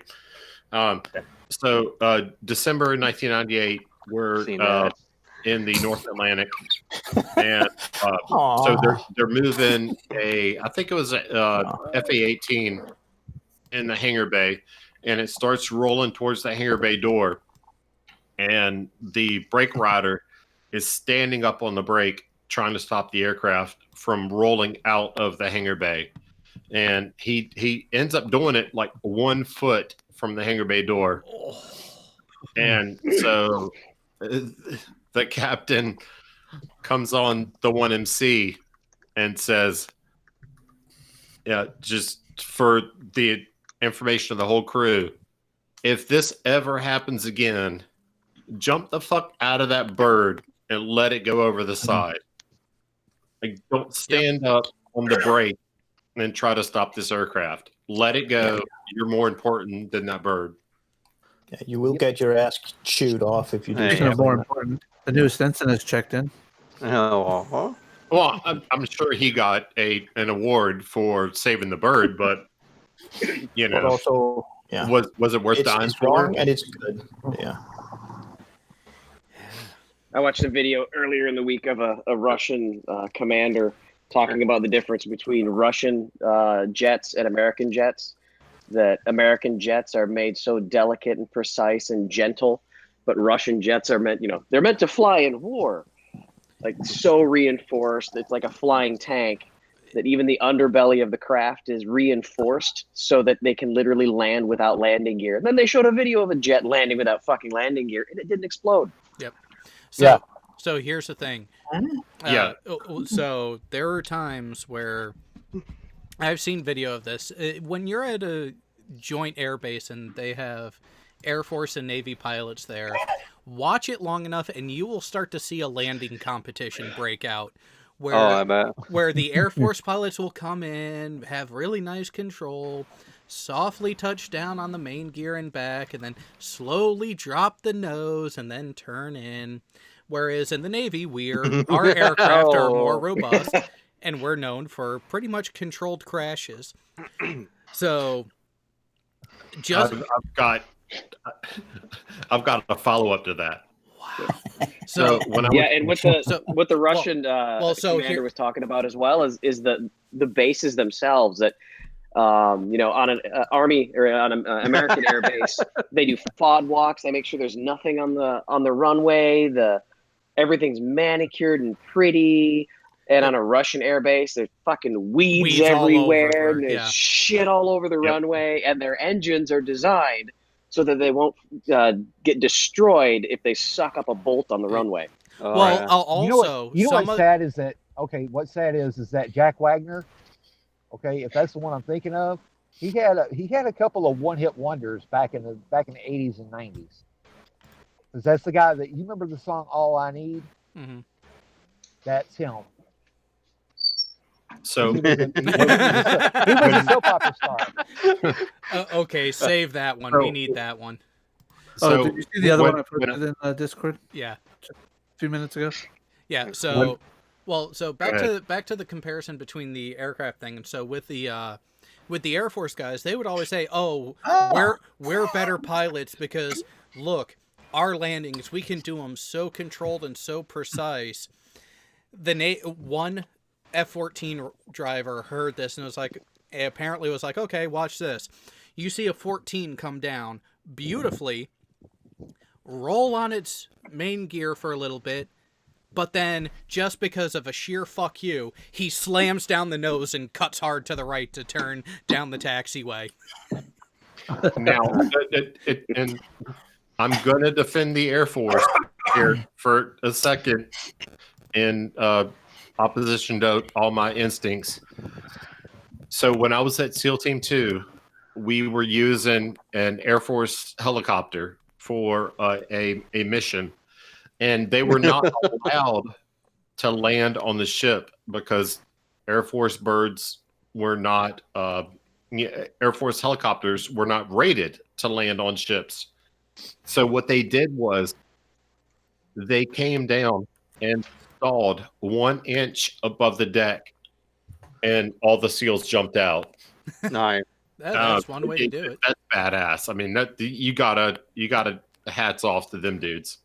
So December 1998, we're in the North Atlantic, and so they're moving I think it was a FA-18 in the hangar bay, and it starts rolling towards the hangar bay door, and the brake rider is standing up on the brake trying to stop the aircraft from rolling out of the hangar bay, and he ends up doing it like 1 foot from the hangar bay door, and so the captain comes on the 1MC and says, "Yeah, just for the information of the whole crew, if this ever happens again, jump the fuck out of that bird and let it go over the side. Like, don't stand up on the brake and try to stop this aircraft. Let it go. You're more important than that bird." Yeah, you will get your ass chewed off if you do. Speaking of more important, the new Stinson is checked in. Well, I'm sure he got an award for saving the bird, but But also, yeah, was it worth dying it's for? wrong and it's good. Yeah. I watched a video earlier in the week of a Russian commander talking about the difference between Russian jets and American jets. That American jets are made so delicate and precise and gentle, but Russian jets are meant, they're meant to fly in war. Like so reinforced, it's like a flying tank, that even the underbelly of the craft is reinforced so that they can literally land without landing gear. And then they showed a video of a jet landing without fucking landing gear, and it didn't explode. Yep. So here's the thing. So there are times where I've seen video of this. When you're at a joint air base and they have Air Force and Navy pilots there, watch it long enough and you will start to see a landing competition break out. Where, I bet. Where the Air Force pilots will come in, have really nice control, softly touch down on the main gear and back, and then slowly drop the nose and then turn in. Whereas in the Navy, our aircraft are more robust, and we're known for pretty much controlled crashes. So, I've got a follow up to that. Wow. And what the Russian commander was talking about as well is the bases themselves that on an Army or on an American air base, they do FOD walks. They make sure there's nothing on the runway. Everything's manicured and pretty. And on a Russian air base, there's fucking weeds everywhere. And there's shit all over the runway, and their engines are designed so that they won't get destroyed if they suck up a bolt on the runway. Also, what's sad is that what's sad is that Jack Wagner, if that's the one I'm thinking of, he had a couple of one-hit wonders back in the 80s and 90s. Because that's the guy that you remember the song "All I Need." Mm-hmm. That's him. So he was a soap opera star. Okay, save that one. We need that one. So, did you see the other one I posted in Discord? Yeah, a few minutes ago. Yeah. So Well, so back to the comparison between the aircraft thing, and so with the Air Force guys, they would always say, "Oh, we're better pilots because look, our landings, we can do them so controlled and so precise." One F-14 driver heard this and apparently was like, "Okay, watch this. You see a 14 come down beautifully, roll on its main gear for a little bit, but then just because of a sheer fuck you, he slams down the nose and cuts hard to the right to turn down the taxiway." Now, and I'm going to defend the Air Force here for a second in opposition to all my instincts. So when I was at SEAL Team 2, we were using an Air Force helicopter for a mission, and they were not allowed to land on the ship because Air Force birds were not Air Force helicopters were not rated to land on ships. So what they did was they came down and stalled 1 inch above the deck, and all the SEALs jumped out. Nice. That's one way to do it. That's badass. I mean, that you gotta hats off to them dudes.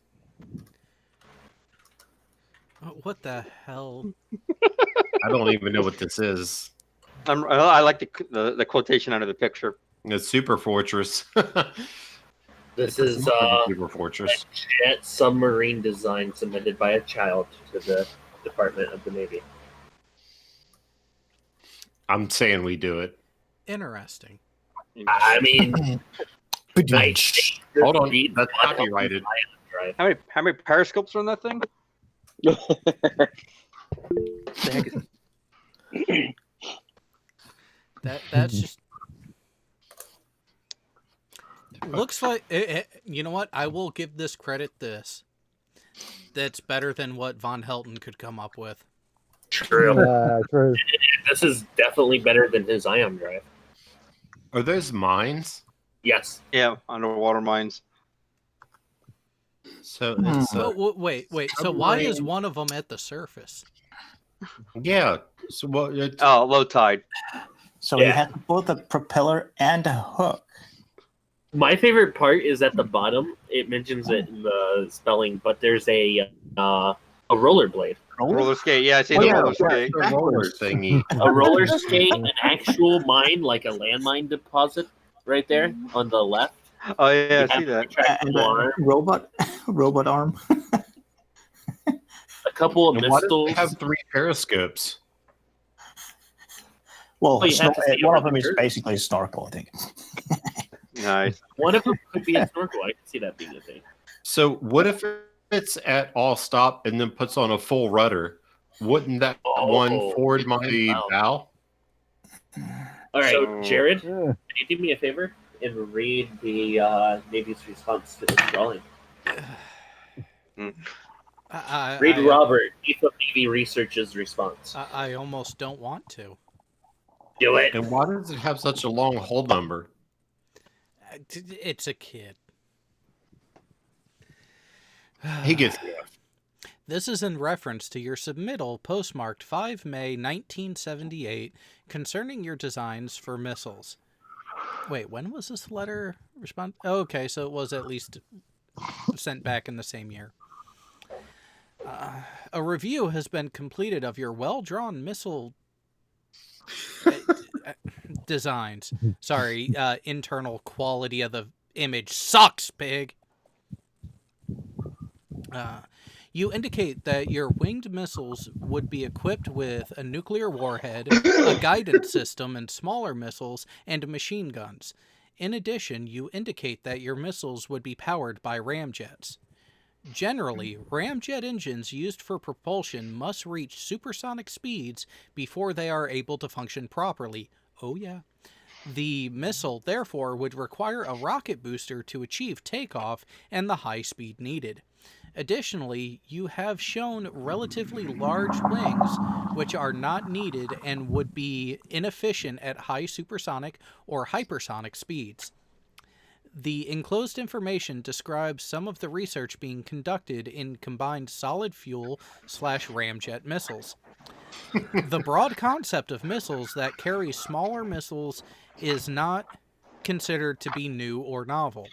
What the hell? I don't even know what this is. I like the quotation under the picture. It's Super Fortress. This is Super Fortress. a jet submarine design submitted by a child to the Department of the Navy. I'm saying we do it. Interesting. I mean, nice. Hold on, that's copyrighted. How many periscopes are on that thing? That's just looks like you know what? I will give this credit. That's better than what Von Helton could come up with. True. True. This is definitely better than his ion drive. Are those mines? Yes. Yeah, underwater mines. So it's wait. So why is one of them at the surface? yeah. So low tide. So you have both a propeller and a hook. My favorite part is at the bottom. It mentions it in the spelling, but there's a rollerblade. Roller skate. Yeah, I see the roller skate. The roller thingy. A roller skate, an actual mine, like a landmine deposit, right there on the left. Oh yeah, I see that. And a robot arm. A couple of And why do missiles. they have 3 periscopes? Well, you have to see one it of them is first. basically a snorkel, I think. Nice. One of them could be a snorkel. I can see that being a thing. So what if it's at all stop and then puts on a full rudder? Wouldn't that one forward the bow? All right, So- Jared, can you do me a favor and read the Navy's response to this drawing? Read Robert, Chief of Navy Research's response. I almost don't want to. Do it. And why does it have such a long hold number? It's a kid. He gets This is in reference to your submittal postmarked 5 May 1978 concerning your designs for missiles. Wait, when was this letter respond? Oh, okay, so it was at least sent back in the same year. A review has been completed of your well-drawn missile designs. Sorry, internal quality of the image sucks, pig. You indicate that your winged missiles would be equipped with a nuclear warhead, a guidance system, and smaller missiles and machine guns. In addition, you indicate that your missiles would be powered by ramjets. Generally, ramjet engines used for propulsion must reach supersonic speeds before they are able to function properly. Oh yeah. The missile, therefore, would require a rocket booster to achieve takeoff and the high speed needed. Additionally, you have shown relatively large wings, which are not needed and would be inefficient at high supersonic or hypersonic speeds. The enclosed information describes some of the research being conducted in combined solid fuel / ramjet missiles. The broad concept of missiles that carry smaller missiles is not considered to be new or novel.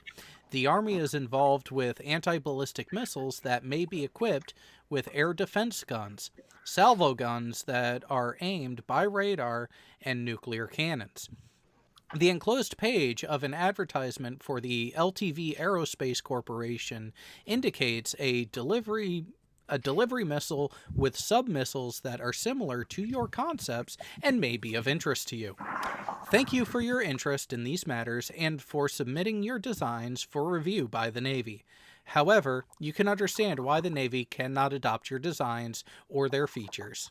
The Army is involved with anti-ballistic missiles that may be equipped with air defense guns, salvo guns that are aimed by radar, and nuclear cannons. The enclosed page of an advertisement for the LTV Aerospace Corporation indicates a delivery missile with sub-missiles that are similar to your concepts and may be of interest to you. Thank you for your interest in these matters and for submitting your designs for review by the Navy. However, you can understand why the Navy cannot adopt your designs or their features.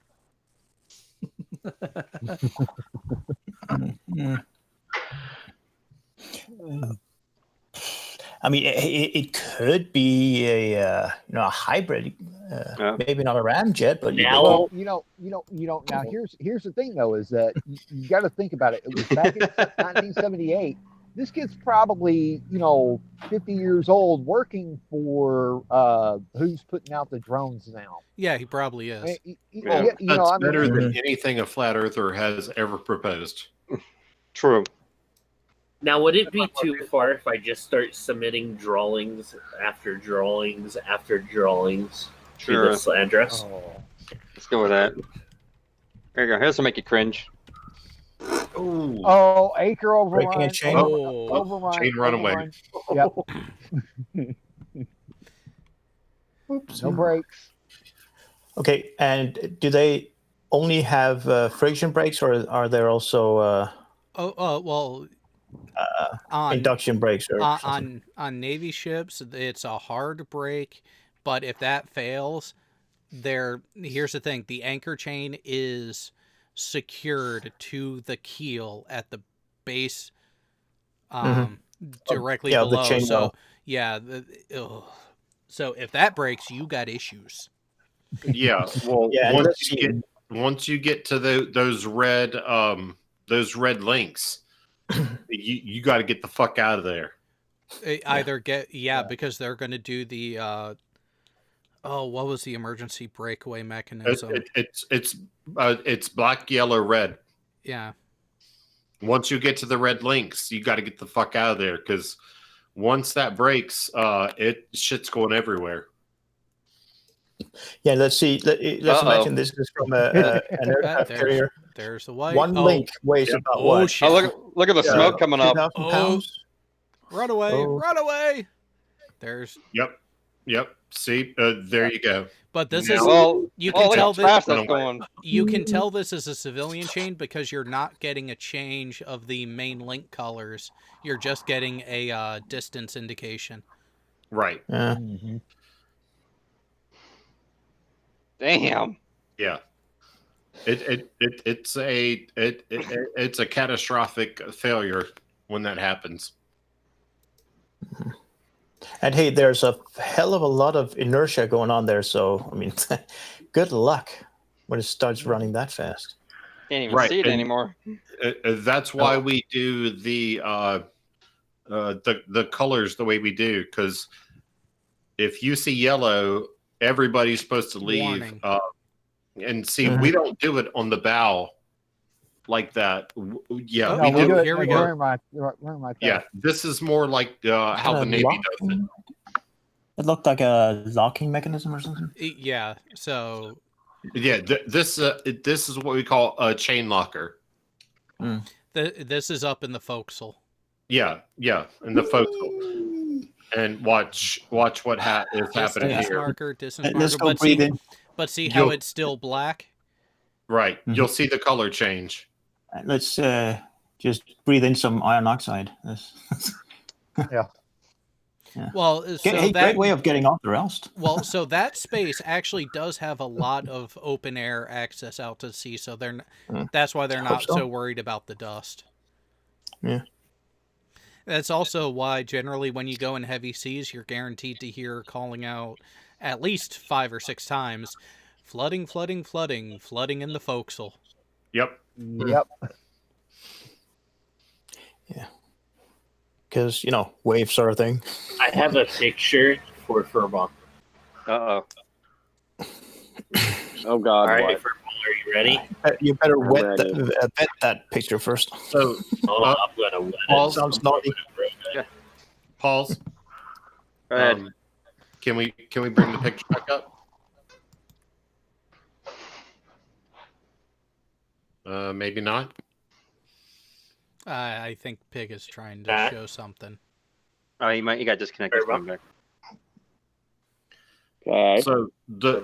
I mean, it could be a a hybrid, maybe not a ramjet, but Well, now here's the thing though, is that you got to think about it. It was back in 1978. This kid's probably 50 years old, working for who's putting out the drones now. Yeah, he probably is. That's better than anything a flat earther has ever proposed. True. Now, would it be too far if I just start submitting drawings after drawings after drawings Sure. to this address? Let's go with that. There you go. Here's to make you cringe. Ooh. Oh, acre overrun. Breaking a chain. Overrun. Chain runaway. Yep. No brakes. Okay, and do they only have friction brakes, or are there also Well, on induction brakes? Or on Navy ships, it's a hard brake, but if that fails, here's the thing: the anchor chain is secured to the keel at the base, directly below. The chain so well. yeah, so if that breaks, you got issues. Yeah. Well, Yeah, once you get to those red links, you got to get the fuck out of there. Either because they're going to do the what was the emergency breakaway mechanism? It's black, yellow, red. Yeah. Once you get to the red links, you got to get the fuck out of there, because once that breaks, shit's going everywhere. Yeah, let's see. Let's imagine this is from an aircraft carrier. There's the white. One link weighs about Oh, what? shit. Look at the smoke coming up. 2,000 pounds? Run away! Oh. Run away! There's. Yep. See, there you go. But this Now- is Well, you can look tell how this. fast that's going. You can tell this is a civilian chain because you're not getting a change of the main link colors. You're just getting a distance indication. Right. Yeah. Damn. Yeah. It's a catastrophic failure when that happens. And hey, there's a hell of a lot of inertia going on there. So, I mean, good luck when it starts running that fast. Can't even see it anymore. That's why we do the colors the way we do, because if you see yellow, everybody's supposed to leave. Warning. And see, we don't do it on the bow like that. Yeah, No, we do. Here we go. Wearing my Yeah, this is more like how the Navy does it. It looked like a locking mechanism or something. Yeah. So. Yeah, this is what we call a chain locker. This is up in the forecastle. Yeah, in the forecastle. And watch what is happening Distance here. marker, distance Let's marker. go breathe in. But see how it's still black? Right. You'll see the color change. Let's just breathe in some iron oxide. Yeah. Well, so great way of getting off the rust. Well, so that space actually does have a lot of open air access out to sea, so that's why they're not so worried about the dust. Yeah. That's also why generally when you go in heavy seas, you're guaranteed to hear calling out at least 5 or 6 times, flooding, flooding, flooding, flooding in the forecastle. Yep. Yep. Yeah. because waves are a thing. I have a picture for Furball. Uh-oh. Oh God! All right, What? Furball, are you ready? You better I'm vet ready. that picture first. So, I'm gonna wet Paul it. sounds naughty. Pauls, Go ahead. can we bring the picture back up? Maybe not. I think Pig is trying to Back. show something. Oh, he got disconnected. Very well. Coming back. Okay. So the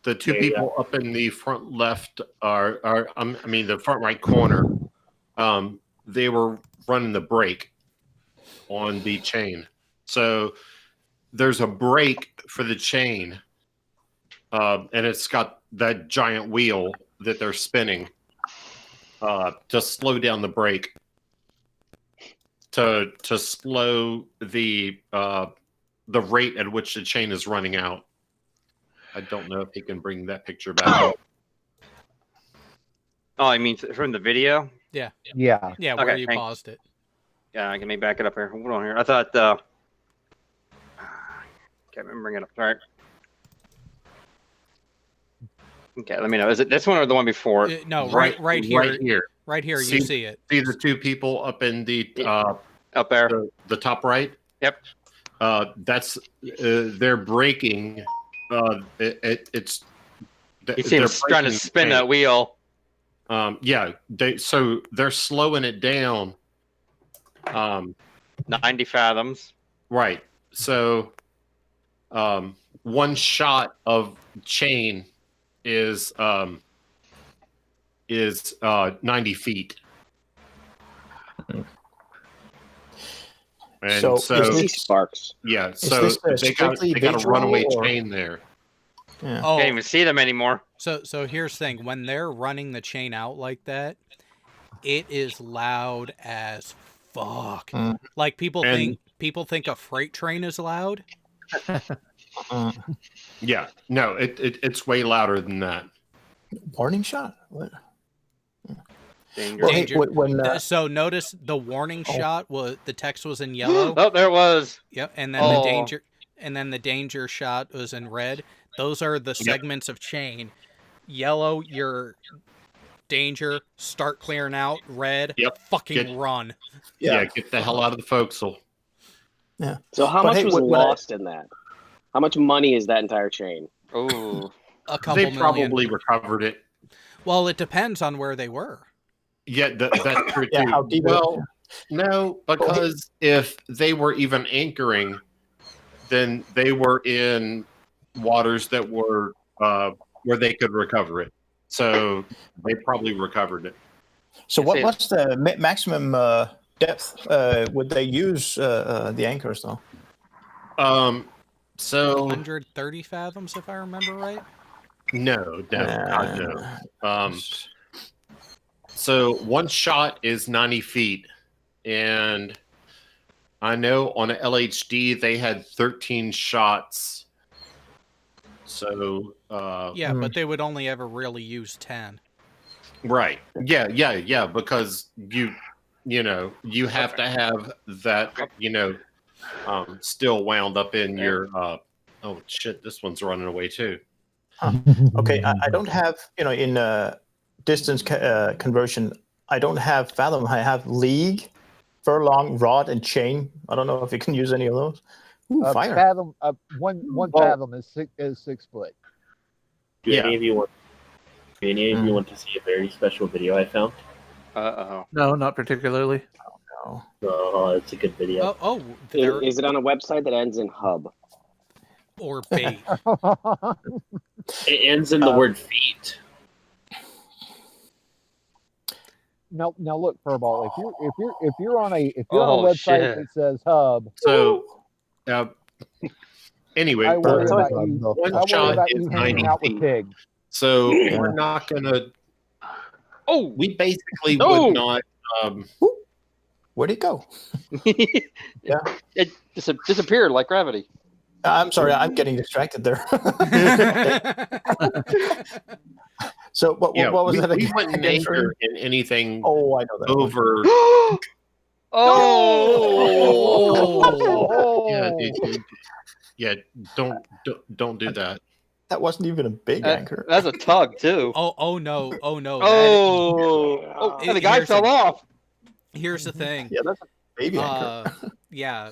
two There you people up in the front left are the front right corner. They were running the brake on the chain. So there's a brake for the chain, and it's got that giant wheel that they're spinning to slow down the brake, to slow the rate at which the chain is running out. I don't know if he can bring that picture back up. Oh, I mean from the video. Yeah. Yeah. Yeah, where Okay, you thank- paused it. Yeah, I can maybe back it up here. Hold on here. I thought. Can't remember bringing it up. All right. Okay, let me know. Is it this one or the one before? No, right here. Right here. Right here, you see it. See the two people up in the up there, the top right. Yep. That's they're braking. It's. He seems trying to spin that wheel. Yeah. So they're slowing it down. 90 fathoms. Right. So, one shot of chain is 90 feet. And So so, is this- sparks. yeah. Is So this, they got strictly a visual runaway or- chain there. Yeah. Oh, Can't even see them anymore. so here's the thing. When they're running the chain out like that, it is loud as fuck. Like people think a freight train is loud. Yeah. No, it's way louder than that. Warning shot. What? Danger. Well, hey, Danger. when So notice the warning shot was the text was in yellow. Oh, there it was. Yep, and then the danger shot was in red. Those are the segments of chain. Yellow, your danger, start clearing out. Red, fucking run. Yeah, get the hell out of the forecastle. Yeah. So how But much hey, was when lost in that? How much money is that entire chain? Oh, A couple They million. probably recovered it. Well, it depends on where they were. Yeah, that's true Yeah, too. how deep Well, no, because if they were even anchoring, then they were in waters that were where they could recover it. So they probably recovered it. So what's the maximum depth would they use the anchors though? So 130 fathoms, if I remember right. no, God, no. So one shot is 90 feet, and I know on a LHD they had 13 shots. So Yeah, but they would only ever really use 10. right, yeah, because you have to have that still wound up in your oh shit, this one's running away too. Okay, I don't have in distance conversion. I don't have fathom. I have league, furlong, rod, and chain. I don't know if you can use any of those. Ooh, fire. Fathom. One fathom is 6 foot. Do any of you want to see a very special video I found? No, not particularly. Oh, it's a good video. Is it on a website that ends in hub? Or bait? It ends in the word feet. Now look, Furball. If you're on a website shit. that says hub, So anyway, I worry about one shot is you 90 hanging out with feet. pigs. So we're not gonna. Oh, we basically would not. Where'd it go? Yeah, it disappeared like gravity. I'm sorry, I'm getting distracted there. So what was that we again? wouldn't anchor in anything Oh, I know that. over Yeah, don't do that. That wasn't even a big anchor. That's a tug too. Oh no! Oh no! And the guy fell off. Here's the thing. Yeah, that's a baby anchor. Yeah,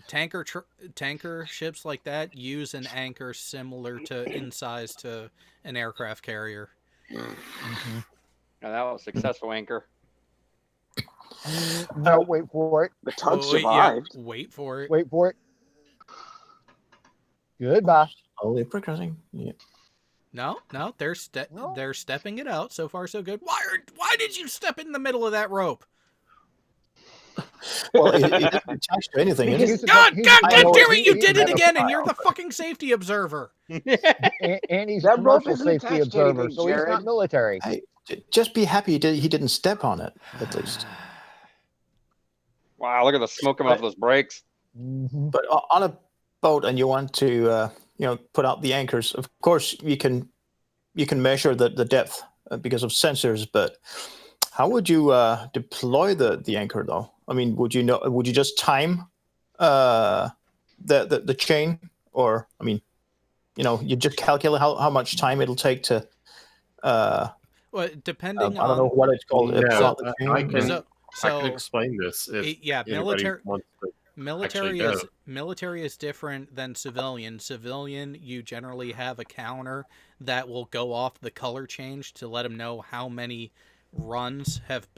tanker ships like that use an anchor similar in size to an aircraft carrier. Mm-hmm. Now, that was a successful anchor. No, wait for it. The tug survived. Yeah, wait for it. Wait for it. Goodbye. Slowly progressing. Yeah. No, they're stepping it out. So far, so good. Why did you step in the middle of that rope? Well, it isn't attached to anything. God damn it! You did it again, and you're the fucking safety observer. And he's a That rope commercial isn't safety attached to observer, anything, so he's Jared. not military. Hey, just be happy he didn't step on it, at least. Wow, look at the smoke coming off those brakes. Mm-hmm. But on a boat, and you want to put out the anchors. Of course, you can measure the depth because of sensors. But how would you deploy the anchor, though? I mean, would you just time the chain, or I mean, you just calculate how much time it'll take to. Well, depending on I don't know what it's called. I can explain this. Military is different than civilian. Civilian, you generally have a counter that will go off the color change to let them know how many runs have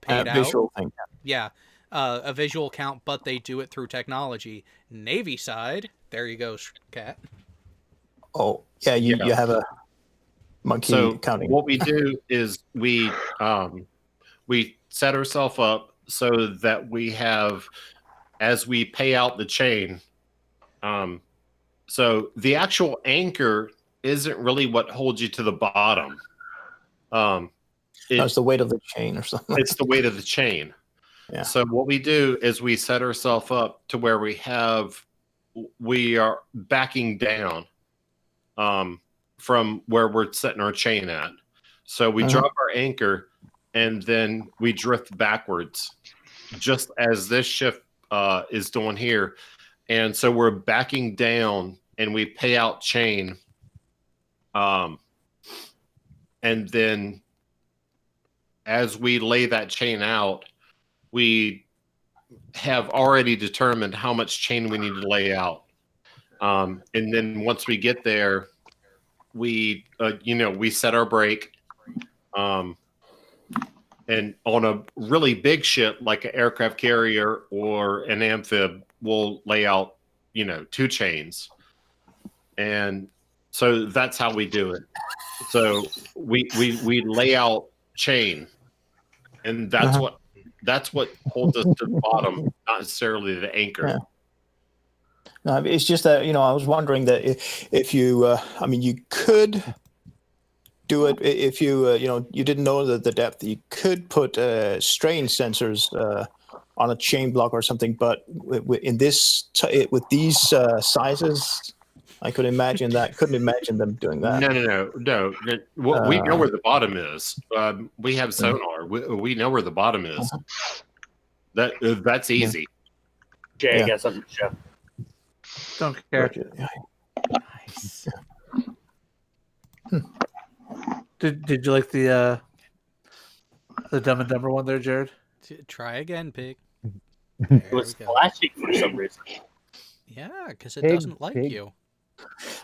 paid out. Visual thing. Yeah, a visual count, but they do it through technology. Navy side, there you go, Cat. Oh yeah, you have a monkey counting. What we do is we set ourselves up so that we have, as we pay out the chain. So the actual anchor isn't really what holds you to the bottom. It's the weight of the chain or something. It's the weight of the chain. Yeah. So what we do is we set ourselves up to where we are backing down from where we're setting our chain at. So we drop our anchor and then we drift backwards, just as this ship is doing here. And so we're backing down and we pay out chain. And then as we lay that chain out, we have already determined how much chain we need to lay out. And then once we get there, we set our brake. And on a really big ship like an aircraft carrier or an amphib, we'll lay out, 2 chains. And so that's how we do it. So we lay out chain, and that's what holds us to the bottom, not necessarily the anchor. Yeah. No, it's just that I was wondering that if you, you could do it if you you didn't know the depth. You could put strain sensors on a chain block or something, but in this with these sizes, I couldn't imagine them doing that. No. We know where the bottom is. We have sonar. We know where the bottom is. That's easy. Jay, I got something to show. Don't care. Nice. Did you like the Dumb and Dumber one there, Jared? Try again, Pig. It was flashing for some reason. Yeah, because it doesn't like you.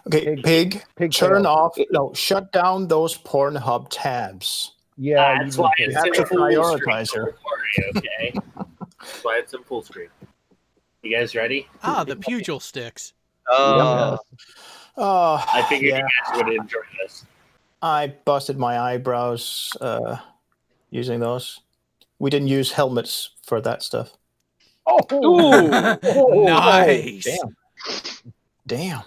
Okay, Pig turn off. No, shut down those Pornhub tabs. Yeah, that's why it's have in to full prioritize screen. her. Don't worry, okay? That's why it's in full screen. You guys ready? The pugil sticks. I figured you guys would enjoy this. I busted my eyebrows using those. We didn't use helmets for that stuff. Nice. Damn.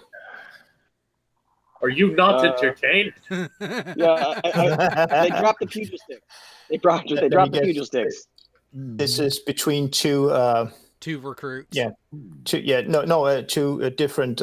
Are you not entertained? Yeah, they dropped the pugil stick. They dropped the pugil sticks. This is between two recruits. Yeah, two different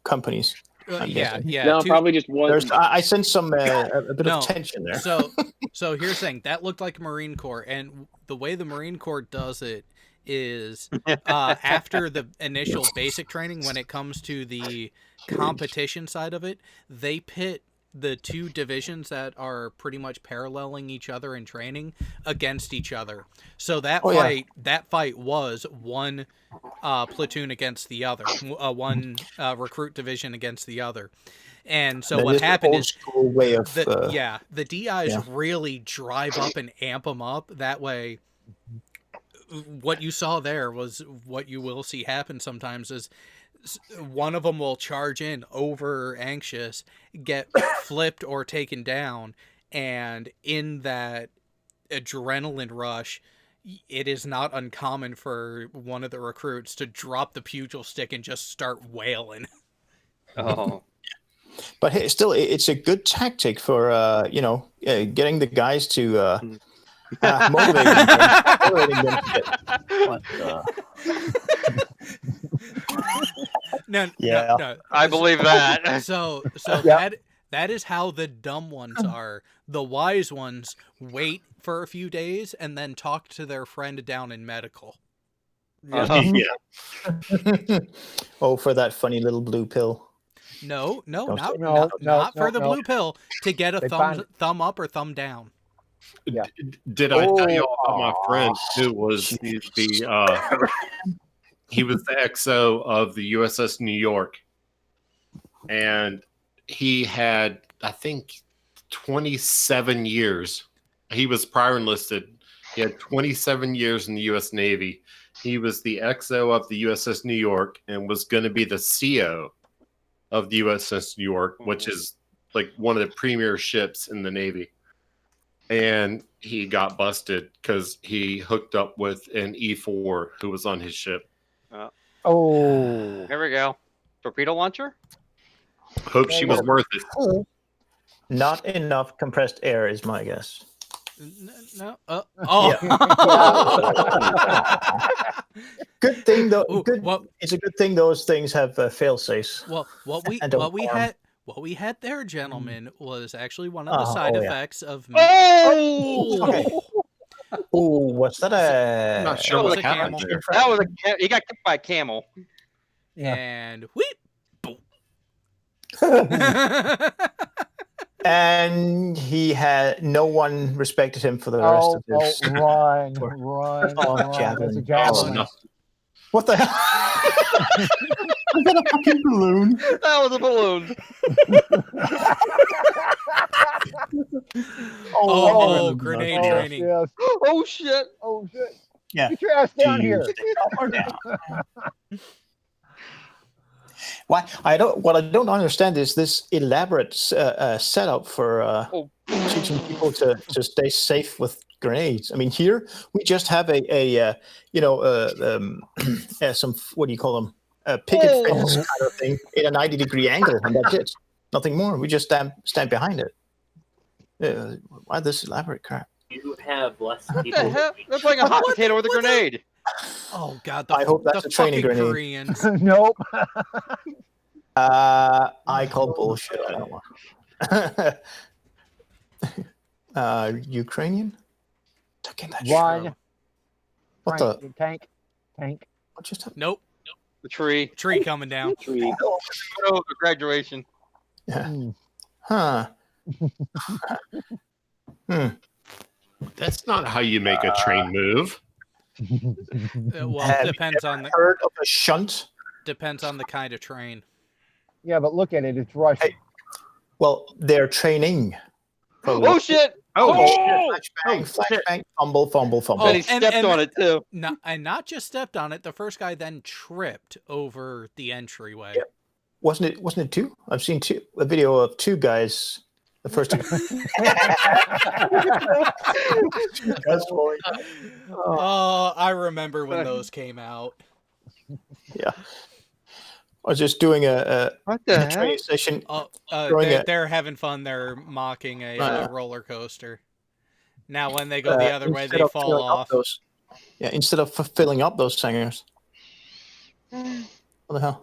companies. No, probably just one. I sense some a bit of tension there. So here's the thing. That looked like Marine Corps, and the way the Marine Corps does it is after the initial basic training, when it comes to the competition side of it, they pit the two divisions that are pretty much paralleling each other in training against each other. So that fight was one platoon against the other, one recruit division against the other. And so what happened is the DIs really drive up and amp them up. That way, what you saw there was what you will see happen sometimes is one of them will charge in over anxious, get flipped or taken down, and in that adrenaline rush, it is not uncommon for one of the recruits to drop the pugil stick and just start wailing. Oh. But hey, still, it's a good tactic for getting the guys to motivating them to get. No, I believe that. So that is how the dumb ones are. The wise ones wait for a few days and then talk to their friend down in medical. Oh, for that funny little blue pill. No, not for the blue pill, to get a thumb up or thumb down. Yeah. Did I tell you all about my friend who was he was the XO of the USS New York, and he had, I think, 27 years. He was prior enlisted. He had 27 years in the U.S. Navy. He was the XO of the USS New York and was going to be the CO of the USS New York, which is like one of the premier ships in the Navy. And he got busted because he hooked up with an E4 who was on his ship. Here we go. Torpedo launcher? Hope she was worth it. Not enough compressed air is my guess. No. Good thing though. It's a good thing those things have fail safes. Well, what we had there, gentlemen, was actually one of the side effects of. Oh, what's that? I'm not sure what happened there. That was he got kicked by a camel. Yeah. And wheep, boom. And he had no one respected him for the rest of his. Run. There's a javelin. What the hell? Was that a fucking balloon? That was a balloon. Grenade training. Yes. Oh shit. Yeah. Get your ass down here. What I don't understand is this elaborate setup for teaching people to stay safe with grenades. I mean, here we just have some, what do you call them? A picket fence kind of thing in a 90-degree angle, and that's it. Nothing more. We just stand behind it. Why this elaborate crap? You have less What people. the hell? They're playing a hot potato with a grenade. Oh God! I hope that's a training grenade. Koreans. Nope. I call bullshit. I don't want. Ukrainian? Taking that Run. What the? Tank. What just happened? Nope. The tree coming down. Oh, the graduation. Yeah. Huh. That's not how you make a train move. Well, depends on the heard of a shunt. Depends on the kind of train. Yeah, but look at it. It's Russian. Hey, well, they're training. Oh shit! Flashbang, fumble. And he stepped on it too. Not just stepped on it. The first guy then tripped over the entryway. Yep. Wasn't it two? I've seen a video of two guys. The first two. I remember when those came out. Yeah. I was just doing a training session. They're having fun. They're mocking a roller coaster. Now, when they go the other way, they fall off. Instead of filling up those singers. What the hell?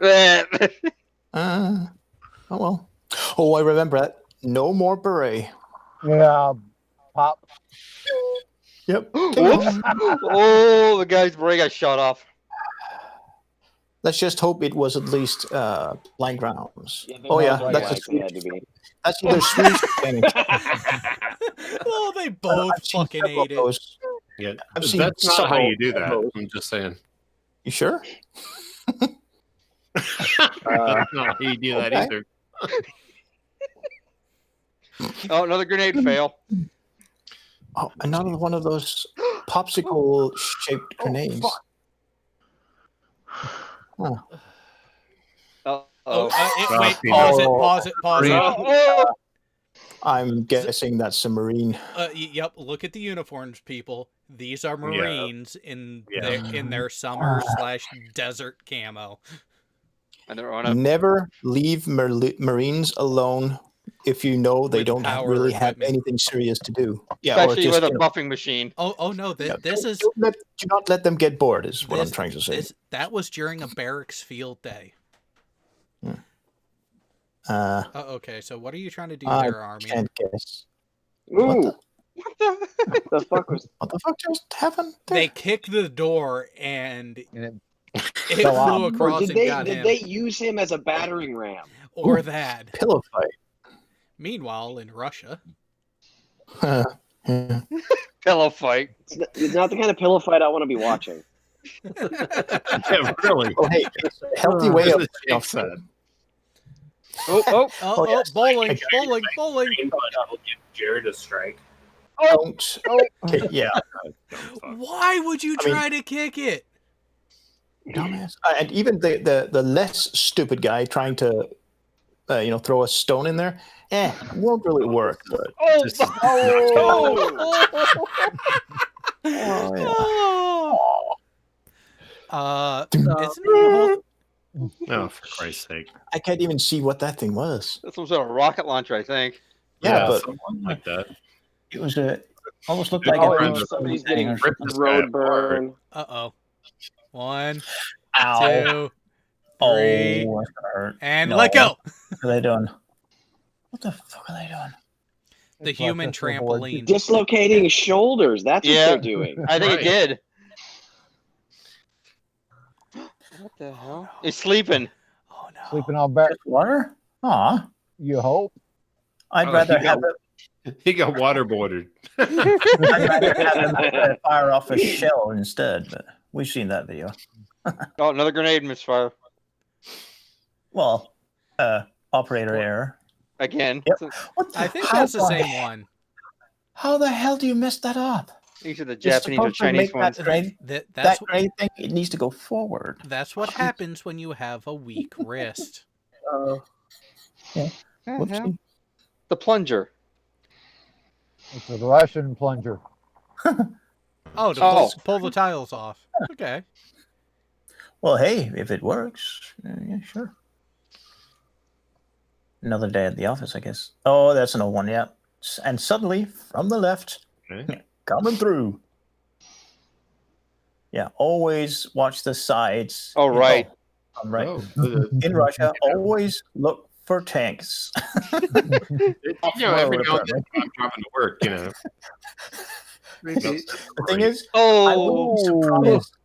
Oh well. Oh, I remember that. No more beret. Yeah, pop. Yep. Oh, the guy's brain got shot off. Let's just hope it was at least blank rounds. Yeah, Oh yeah, right, that's like, a they had to be. That's either Swedish or Spanish. Oh, they both fucking ate it. Those. Yeah, I've seen that's not how several you do of that. those. I'm just saying. You sure? That's not how you do that okay. either. Oh, another grenade fail. Oh, another one of those popsicle-shaped grenades. Oh, Wait, pause it. Oh, I'm guessing that's a Marine. Yep. Look at the uniforms, people. These are Marines in Yeah. their summer / desert camo. and they're on a Never leave Marines alone if you know they With don't power really have equipment. anything serious to do. Yeah, especially or just, with a you know, buffing machine. Oh no! This is do not let them get bored. Is what I'm trying to say. That was during a barracks field day. Okay, so what are you trying to do there, Army? I can't guess. Ooh. The fuck was? What the fuck just happened? They kicked the door and it fell out. flew across Did and they got did him. they use him as a battering ram? Or that. Pillow fight. Meanwhile, in Russia, Pillow fight. It's not the kind of pillow fight I want to be watching. Yeah, really. Oh, hey, it's a healthy way of Jake said. yes. bowling. I'll give Jared a strike. Don't. Okay, yeah. Why would you try to kick it? Dumbass. And even the less stupid guy trying to, throw a stone in there, won't really work. But Isn't it Oh, for Christ's sake. I can't even see what that thing was. That's some sort of rocket launcher, I think. Yeah, but something like that. It was almost looked Good like friends a with Somebody's thing getting or Rip something. this guy road apart. burn. 1, Ow. 2, 3, Oh, that's gonna hurt. and No. let go. What are they doing? What the fuck are they doing? The human trampoline. Dislocating shoulders. That's what Yeah. they're doing. I think Right. it did. What the hell? He's sleeping. Oh no. Sleeping on back. Just water? Aw. You hope. I'd Oh, rather he have got- it. He got waterboarded. I'd rather have him fire off a shell instead, but we've seen that video. Oh, another grenade misfire. Well, operator error. Again. Yep. What the, I think how that's the the same he- one. How the hell do you mess that up? These are the You're Japanese or supposed to Chinese make ones. that grade, That's that grade thing, it needs to go forward. that's what happens when you have a weak wrist. Yeah. Yeah, Whoopsie. the plunger. It's a Russian plunger. Oh, to pull the tiles off. Okay. Well, hey, if it works, yeah, sure. Another day at the office, I guess. Oh, that's another one, yeah. And suddenly, from the left, Okay. coming through. Yeah, always watch the sides. Oh, right. I'm right. Oh, In Russia, always look for tanks. every now and then I'm driving to work, The thing is, I wouldn't be Oh, surprised.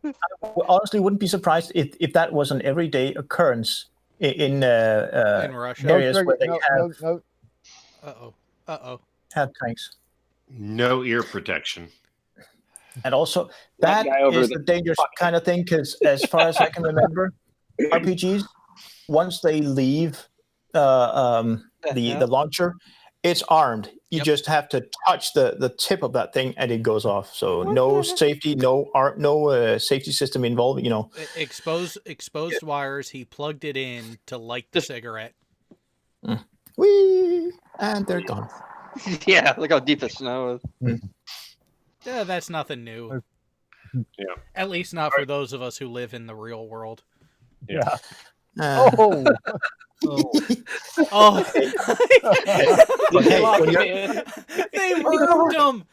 I honestly wouldn't be surprised if that was an everyday occurrence in Russia. areas No, where they no. have tanks. no ear protection. And also, That that guy over is the the dangerous kind of thing, because as far as I can remember, RPGs, once they leave the launcher, it's armed. You just have to touch the tip of that thing, and it goes off. So no safety, no safety system involved. Exposed wires. He plugged it in to light the cigarette. Whee! And they're gone. yeah, look how deep the snow is. Yeah, that's nothing new. Yeah. At least not for those of us who live in the real world. Yeah. Oh. Oh. Hey, when you're- They murdered him.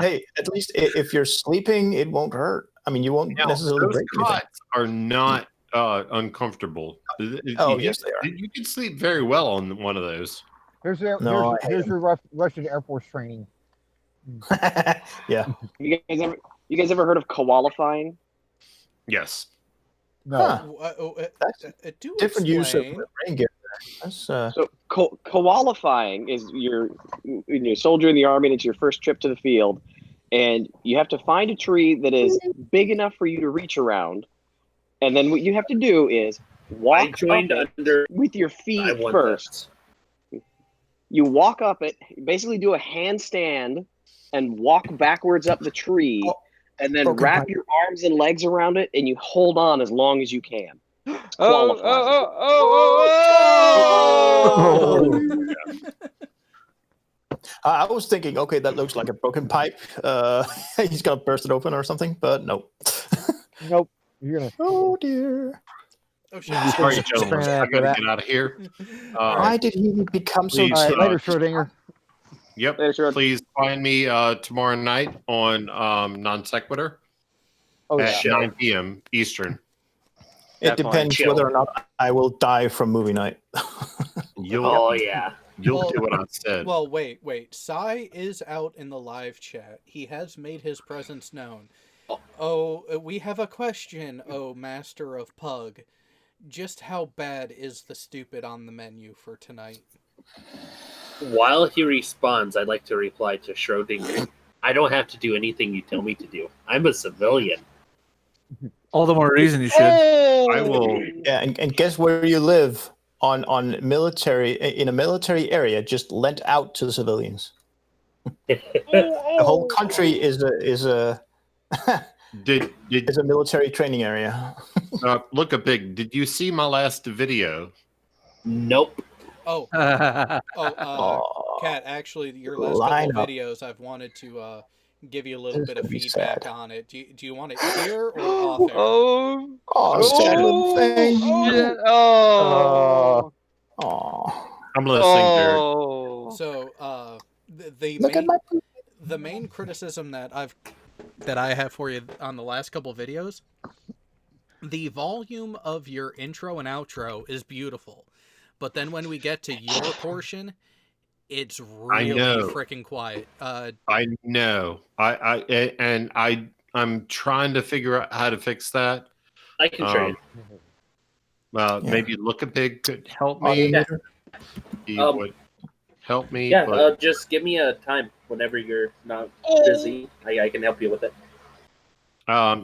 hey, at least if you're sleeping, it won't hurt. I mean, you won't necessarily Those break anything. cots are not uncomfortable. Oh, yes, they are. You can sleep very well on one of those. Here's No, I hate your Russian Air Force training. Yeah. You guys ever heard of koalifying? Yes. No. That's do different use of explain. rain gear. That's So koalifying is you're a soldier in the army and it's your first trip to the field, and you have to find a tree that is big enough for you to reach around, and then what you have to do is walk I joined up it under with your I feet won first. You walk up it, basically do a handstand and walk backwards up the tree, and then broken wrap pipe. your arms and legs around it, and you hold on as long as you can. Oh, I was thinking, okay, that looks like a broken pipe. He's gonna burst it open or something, but no. Nope. You're gonna. Oh dear. Oh shit! You Sorry, think gentlemen. Fran I after gotta that? get out of here. Why did he become so? Please, All right, timid? later, Schrodinger. Yep. Later, Sherrod. Please find me tomorrow night on Non-Sequitur Oh at yeah. 9 p.m. Eastern. It Definitely. depends Chill. whether or not I will die from movie night. Oh yeah. You'll do what I said. Well, wait. Sai is out in the live chat. He has made his presence known. Oh, we have a question, oh Master of Pug. Just how bad is the stupid on the menu for tonight? While he responds, I'd like to reply to Schrodinger. I don't have to do anything you tell me to do. I'm a civilian. All the more reason you should. I will. Yeah, and guess where you live on military in a military area, just lent out to the civilians. The whole country is a Did is a military training area. look a big? Did you see my last video? Nope. Oh, Kat, actually, your last Line couple up. videos, I've wanted to give you a little This bit of would be feedback sad. on it. Do you want it here or off air? Oh, sad little thing. Yeah. Oh. Oh, I'm listening, Jared. Oh. So, the look at main my. the main criticism that I have for you on the last couple videos, the volume of your intro and outro is beautiful, but then when we get to your portion, it's really freaking quiet. I know. I'm trying to figure out how to fix that. I can trade. Maybe Look a Pig could help me. He would help me. Yeah, but just give me a time whenever you're not busy. I can help you with it.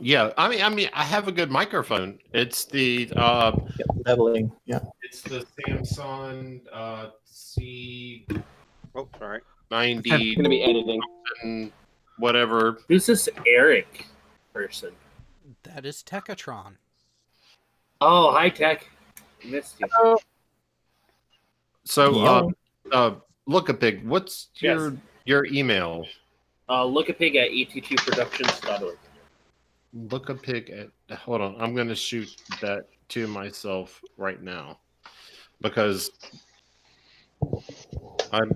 yeah. I mean, I have a good microphone. It's the leveling. Yeah. It's the Samsung C. Oh, sorry. 90. Gonna be editing. Whatever. Who's this Eric person? That is Techatron. Oh, hi Tech. Missed you. So, Look a Pig. What's your email? Lookapig at et2productions.org. Look a Pig at. Hold on, I'm going to shoot that to myself right now because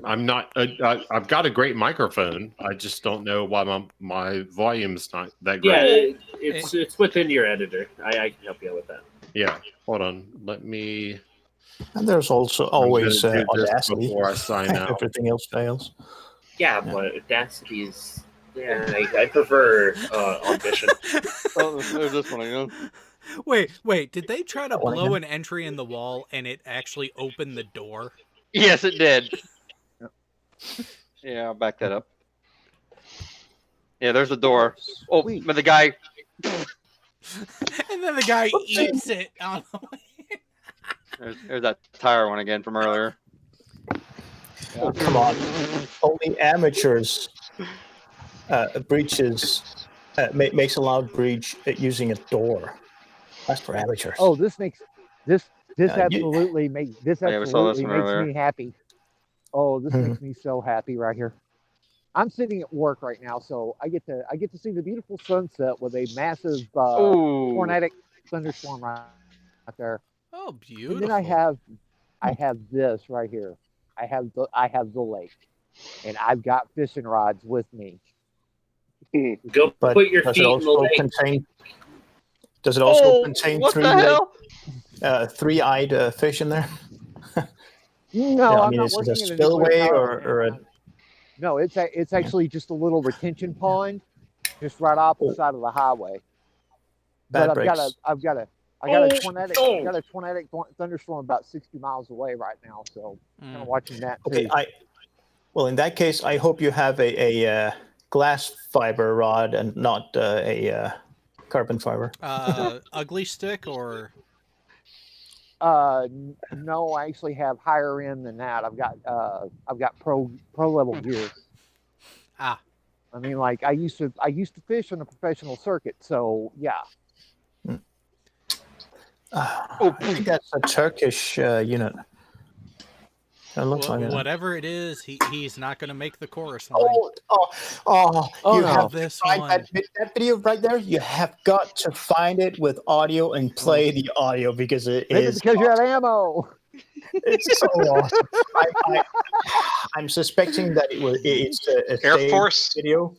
I'm not. I've got a great microphone. I just don't know why my volume's not that great. Yeah, it's within your editor. I can help you out with that. Yeah, hold on. Let me. And there's also always do this Audacity. before I sign out. Everything else fails. Yeah, but Audacity is. Yeah, I prefer Audition. Oh, there's this one again. Wait, did they try to blow an entry in the wall and it actually opened the door? Yes, it did. Yeah, I'll back that up. Yeah, there's the door. Oh, but the guy. And then the guy eats it on the way. There's that tire one again from earlier. Oh, come on. Only amateurs makes a loud breach using a door. That's for amateurs. Oh, this makes this you- absolutely makes Yeah, we saw this one makes earlier. me happy. Oh, this makes me so happy right here. I'm sitting at work right now, so I get to see the beautiful sunset with a massive tornadic thunderstorm right there. Oh, beautiful. And then I have this right here. I have the lake, and I've got fishing rods with me. Go But put your does feet it in the also lake. contain? Does it also contain what the hell? three-eyed fish in there? No, I I'm mean, not is it working a in a nuclear spillway power or a? No, it's actually just a little retention pond, just right off the side of the highway. Bad But brakes. I've got a tornadic thunderstorm about 60 miles away right now, so kind of watching that too. Okay, well, in that case, I hope you have a glass fiber rod and not a carbon fiber. Ugly stick or? No, I actually have higher end than that. I've got pro level gear. Ah. I mean, like I used to fish on a professional circuit, so yeah. I think that's a Turkish unit. It looks like it. Whatever it is, he's not going to make the chorus line. You have this to find one. that video right there. You have got to find it with audio and play the audio because it Maybe is. because you're out of ammo. It's so awesome. I'm suspecting that it's a Air saved Force video.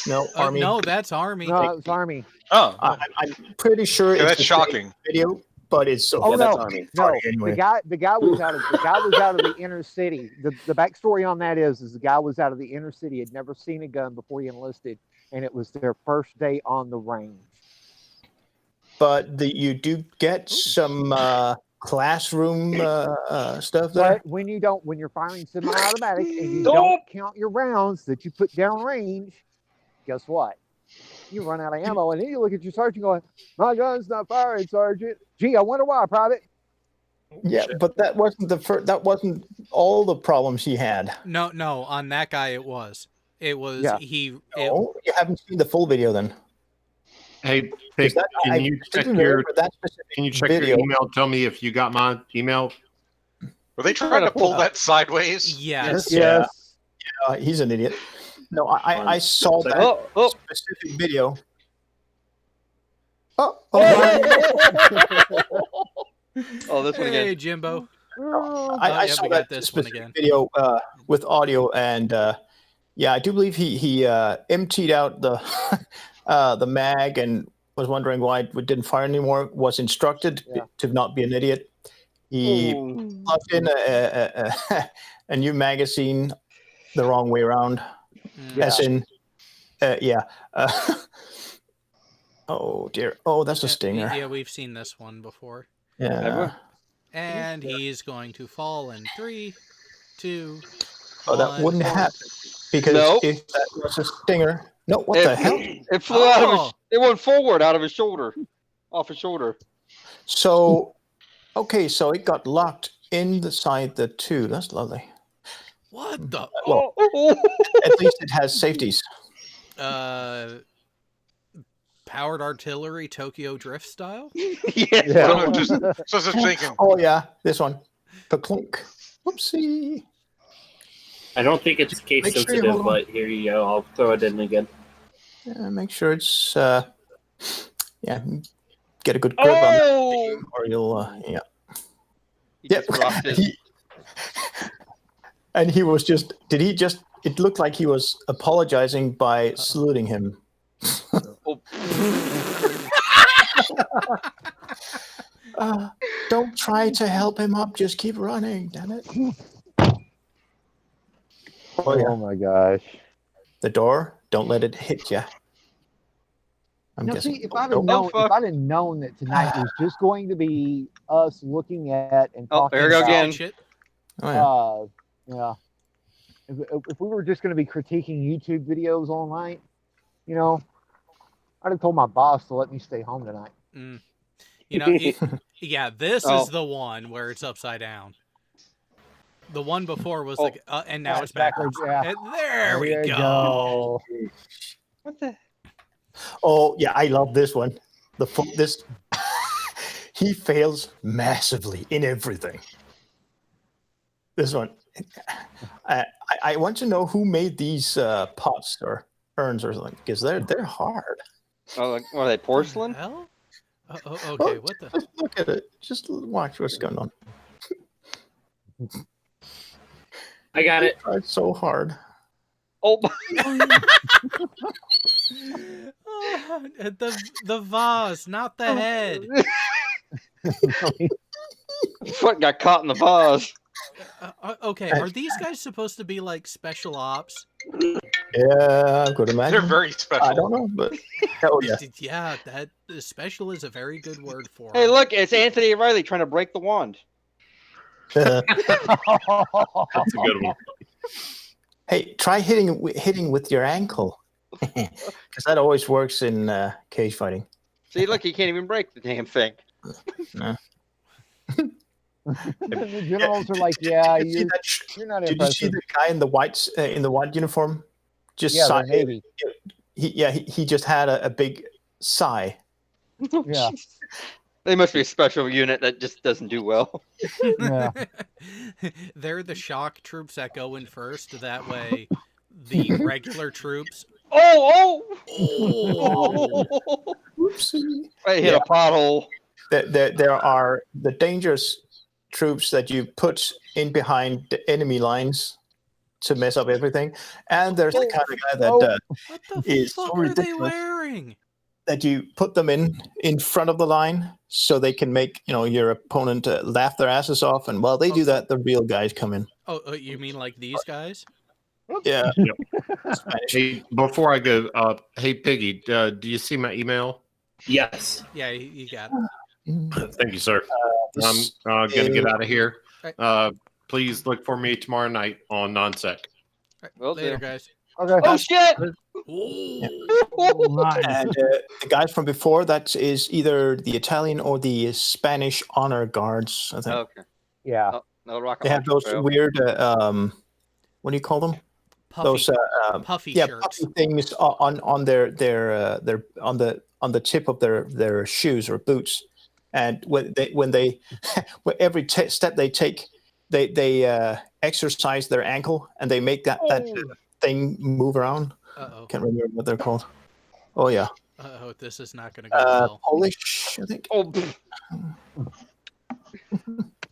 No, Army. No, that's Army. No, it's Army. Oh, I'm pretty sure yeah, it's that's a shocking. saved video, but it's so. Oh Yeah, no, that's Army. no. Anyway. The guy was out of the inner city. The backstory on that is the guy was out of the inner city, had never seen a gun before he enlisted, and it was their first day on the range. But you do get some classroom stuff there. But when you're firing semi-automatic and you don't count your rounds that you put down range, guess what? You run out of ammo, and then you look at your sergeant going, "My gun's not firing, Sergeant. Gee, I wonder why, Private." Yeah, but that wasn't That wasn't all the problems he had. No, on that guy it was. It was you haven't seen the full video then. Hey, Pig, can you check your email? Tell me if you got my email. Were they trying to pull that sideways? Yes. Yeah, he's an idiot. No, I saw that specific video. Oh, this one again. Hey, Jimbo. I saw that specific video with audio, and I do believe he emptied out the the mag and was wondering why it didn't fire anymore. Was instructed to not be an idiot. He plugged in a new magazine the wrong way around. As in, oh dear. Oh, that's a stinger. Yeah, we've seen this one before. Yeah. And he's going to fall in 3, 2. Oh, that wouldn't happen because if that was a stinger. No, what the hell? It flew out of his. It went forward out of his shoulder, off his shoulder. So, okay, so it got locked inside the two. That's lovely. What the? Well, at least it has safeties. Powered artillery, Tokyo Drift style. Yeah. Just thinking. Oh yeah, this one. Clunk. Whoopsie. I don't think it's case sensitive, but here you go. I'll throw it in again. Yeah, make sure it's get a good grip on that thing, or you'll and he was just. Did he just? It looked like he was apologizing by saluting him. Don't try to help him up. Just keep running. Damn it. Oh my gosh. The door. Don't let it hit you. I'm guessing. See, if I'd have known that tonight was just going to be us looking at and talking there we go about, again. Oh, yeah. If we were just going to be critiquing YouTube videos all night, I'd have told my boss to let me stay home tonight. This is the one where it's upside down. The one before was like, and now it's backwards. And there we go. What the? Oh yeah, I love this one. This he fails massively in everything. This one, I want to know who made these pots or urns or something because they're hard. Oh, are they porcelain? Hell? Okay, what the? Just look at it. Just watch what's going on. I got it. It's so hard. Oh, the vase, not the head. Foot got caught in the vase. Okay, are these guys supposed to be like special ops? Yeah, I could imagine. They're very special. I don't know, but hell yeah. Yeah, that special is a very good word for Hey, it. look, it's Anthony Riley trying to break the wand. That's a good one. Hey, try hitting with your ankle, because that always works in cage fighting. See, look, he can't even break the damn thing. No. The generals are like, yeah, you're not Did you see impressive. the guy in the white uniform? Just Yeah, sigh. the Navy. He just had a big sigh. Yeah. They must be a special unit that just doesn't do well. Yeah. They're the shock troops that go in first. That way, the regular troops. Oh! Oopsie. I hit a pothole. There are the dangerous troops that you put in behind the enemy lines to mess up everything, and there's the kind of guy that What the is fuck so are they ridiculous wearing? that you put them in front of the line so they can make your opponent laugh their asses off, and while they do that, the real guys come in. Oh, you mean like these guys? Yeah. Hey, before I go, hey Piggy, do you see my email? Yes. Yeah, you got it. Thank you, sir. I'm gonna get out of here. Please look for me tomorrow night on NonSeq. Later, guys. Okay. Oh shit! And the guys from before, that is either the Italian or the Spanish honor guards, I think. Okay. Yeah. Oh, no rocket They have launcher those fail. weird, what do you call them? Puffy, Those puffy yeah, shirts. puffy things on their on the tip of their shoes or boots, and when they every step they take, they exercise their ankle and they make that thing move around. Uh-oh. Can't remember what they're called. Oh yeah. Uh-oh, this is not going to go well. Polish, I think. Oh.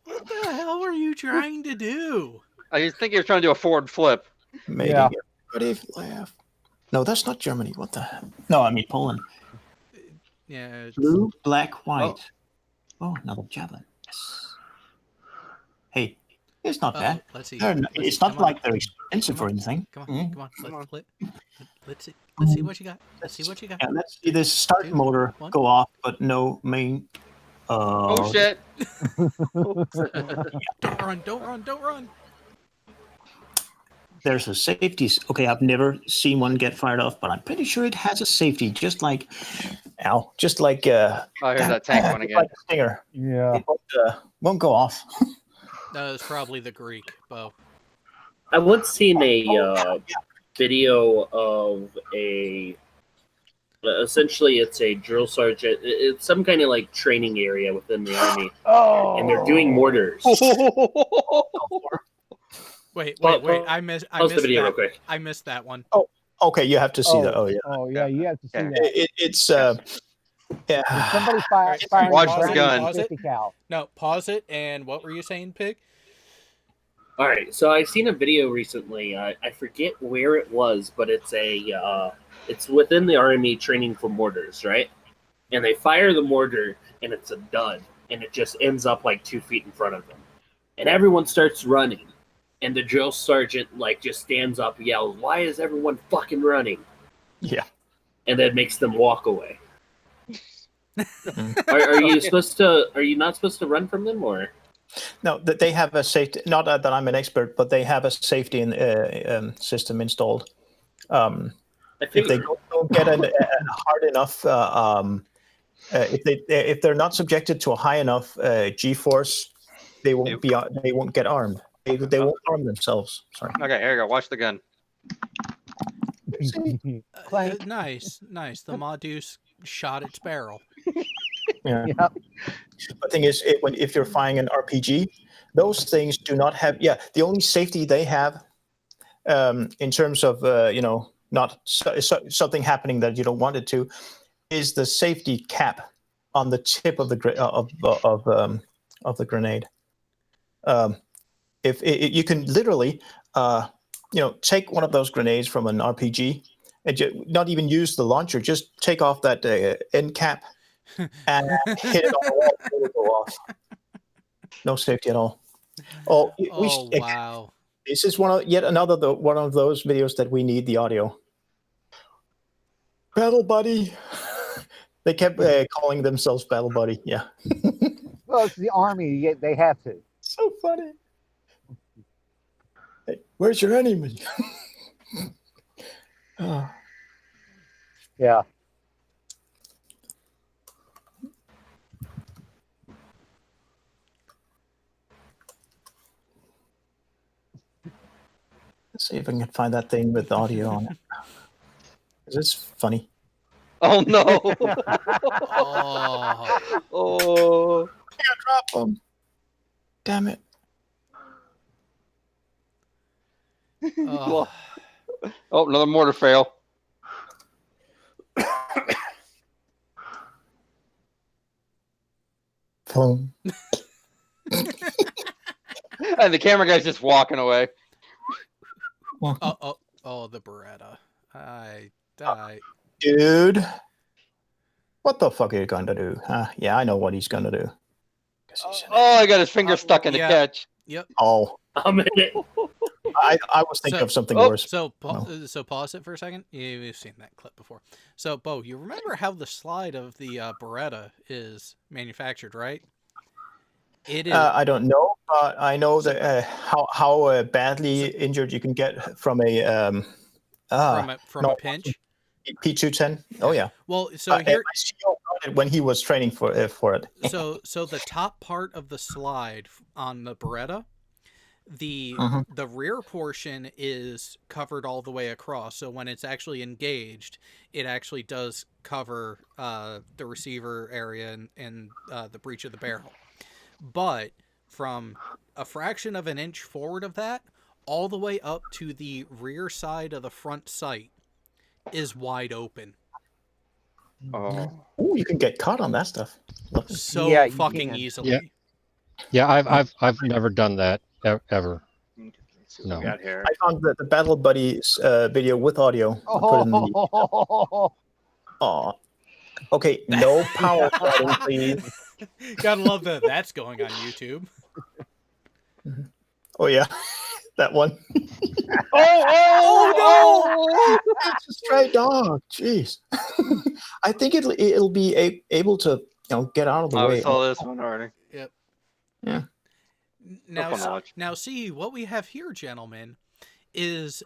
What the hell are you trying to do? I think he was trying to do a forward flip. Making everybody laugh. No, that's not Germany. What the hell? No, I mean Poland. Yeah. Blue, black, white. Oh, another javelin. Yes. Hey, it's not bad. Let's see. It's not like they're expensive or anything. Come on. Let's see. Let's see what you got. Let's see what you got. Yeah, let's see this start motor go off, but no main. Oh shit! Don't run! There's a safety. Okay, I've never seen one get fired off, but I'm pretty sure it has a safety, just like Oh, here's that tank one again. Like a stinger. Yeah. It won't go off. That was probably the Greek, Bo. I once seen a video of essentially it's a drill sergeant. It's some kind of like training area within the army, and they're doing mortars. Wait! I missed the video that. real quick. I missed that one. Oh, okay. You have to see that. Oh yeah. Oh yeah, you have to see that. It's yeah. If somebody firing Watch a the brand gun. new Pause it. 50 cal. No, pause it. And what were you saying, Pig? All right, so I seen a video recently. I forget where it was, but it's it's within the army training for mortars, right? And they fire the mortar, and it's a dud, and it just ends up like 2 feet in front of them, and everyone starts running, and the drill sergeant just stands up, and yells, "Why is everyone fucking running?" Yeah, and then makes them walk away. Are you supposed to? Are you not supposed to run from them, or? No, that they have a safety. Not that I'm an expert, but they have a safety system installed. If they don't get a hard enough, if they're not subjected to a high enough G-force, they won't get armed. They won't harm themselves. Sorry. Okay, here you go. Watch the gun. Nice. The Modus shot its barrel. Yeah. The thing is, if you're firing an RPG, those things do not have. Yeah, the only safety they have, in terms of not something happening that you don't want it to, is the safety cap on the tip of the grenade. If you can literally, take one of those grenades from an RPG, and not even use the launcher, just take off that end cap and hit it on the wall, it will go off. No safety at all. Oh, wow. This is yet another one of those videos that we need the audio. Battle Buddy. They kept calling themselves Battle Buddy. Yeah. Well, it's the army. They have to. So funny. Hey, where's your enemy? Oh. Yeah. Let's see if I can find that thing with the audio on it. Is this funny? Oh no! Oh. I can't drop them. Damn it. Oh, another mortar fail. Boom. And the camera guy's just walking away. Oh, the Beretta. Dude. What the fuck are you going to do? Yeah, I know what he's going to do. Oh, I got his finger stuck in the catch. Yep. Oh. I'm in it. I was thinking of something worse. So pause it for a second. You've seen that clip before. So, Bo, you remember how the slide of the Beretta is manufactured, right? It is. I don't know, but I know that how badly injured you can get from a a pinch. P210. Oh yeah. Well, so here my CEO got it when he was training for it. So the top part of the slide on the Beretta, the rear portion is covered all the way across. So when it's actually engaged, it actually does cover the receiver area and the breech of the barrel. But from a fraction of an inch forward of that, all the way up to the rear side of the front sight is wide open. Oh, you can get caught on that stuff. So fucking easily. Yeah, I've never done that ever. No. I found the Battle Buddies video with audio. Put in the... Oh. Okay, no power cutting, please. Gotta love that that's going on YouTube. Oh yeah, that one. Oh no! It's a stray dog. Jeez. I think it'll be able to get out of the way. I saw this one already. Yep. Yeah. Now see what we have here, gentlemen, is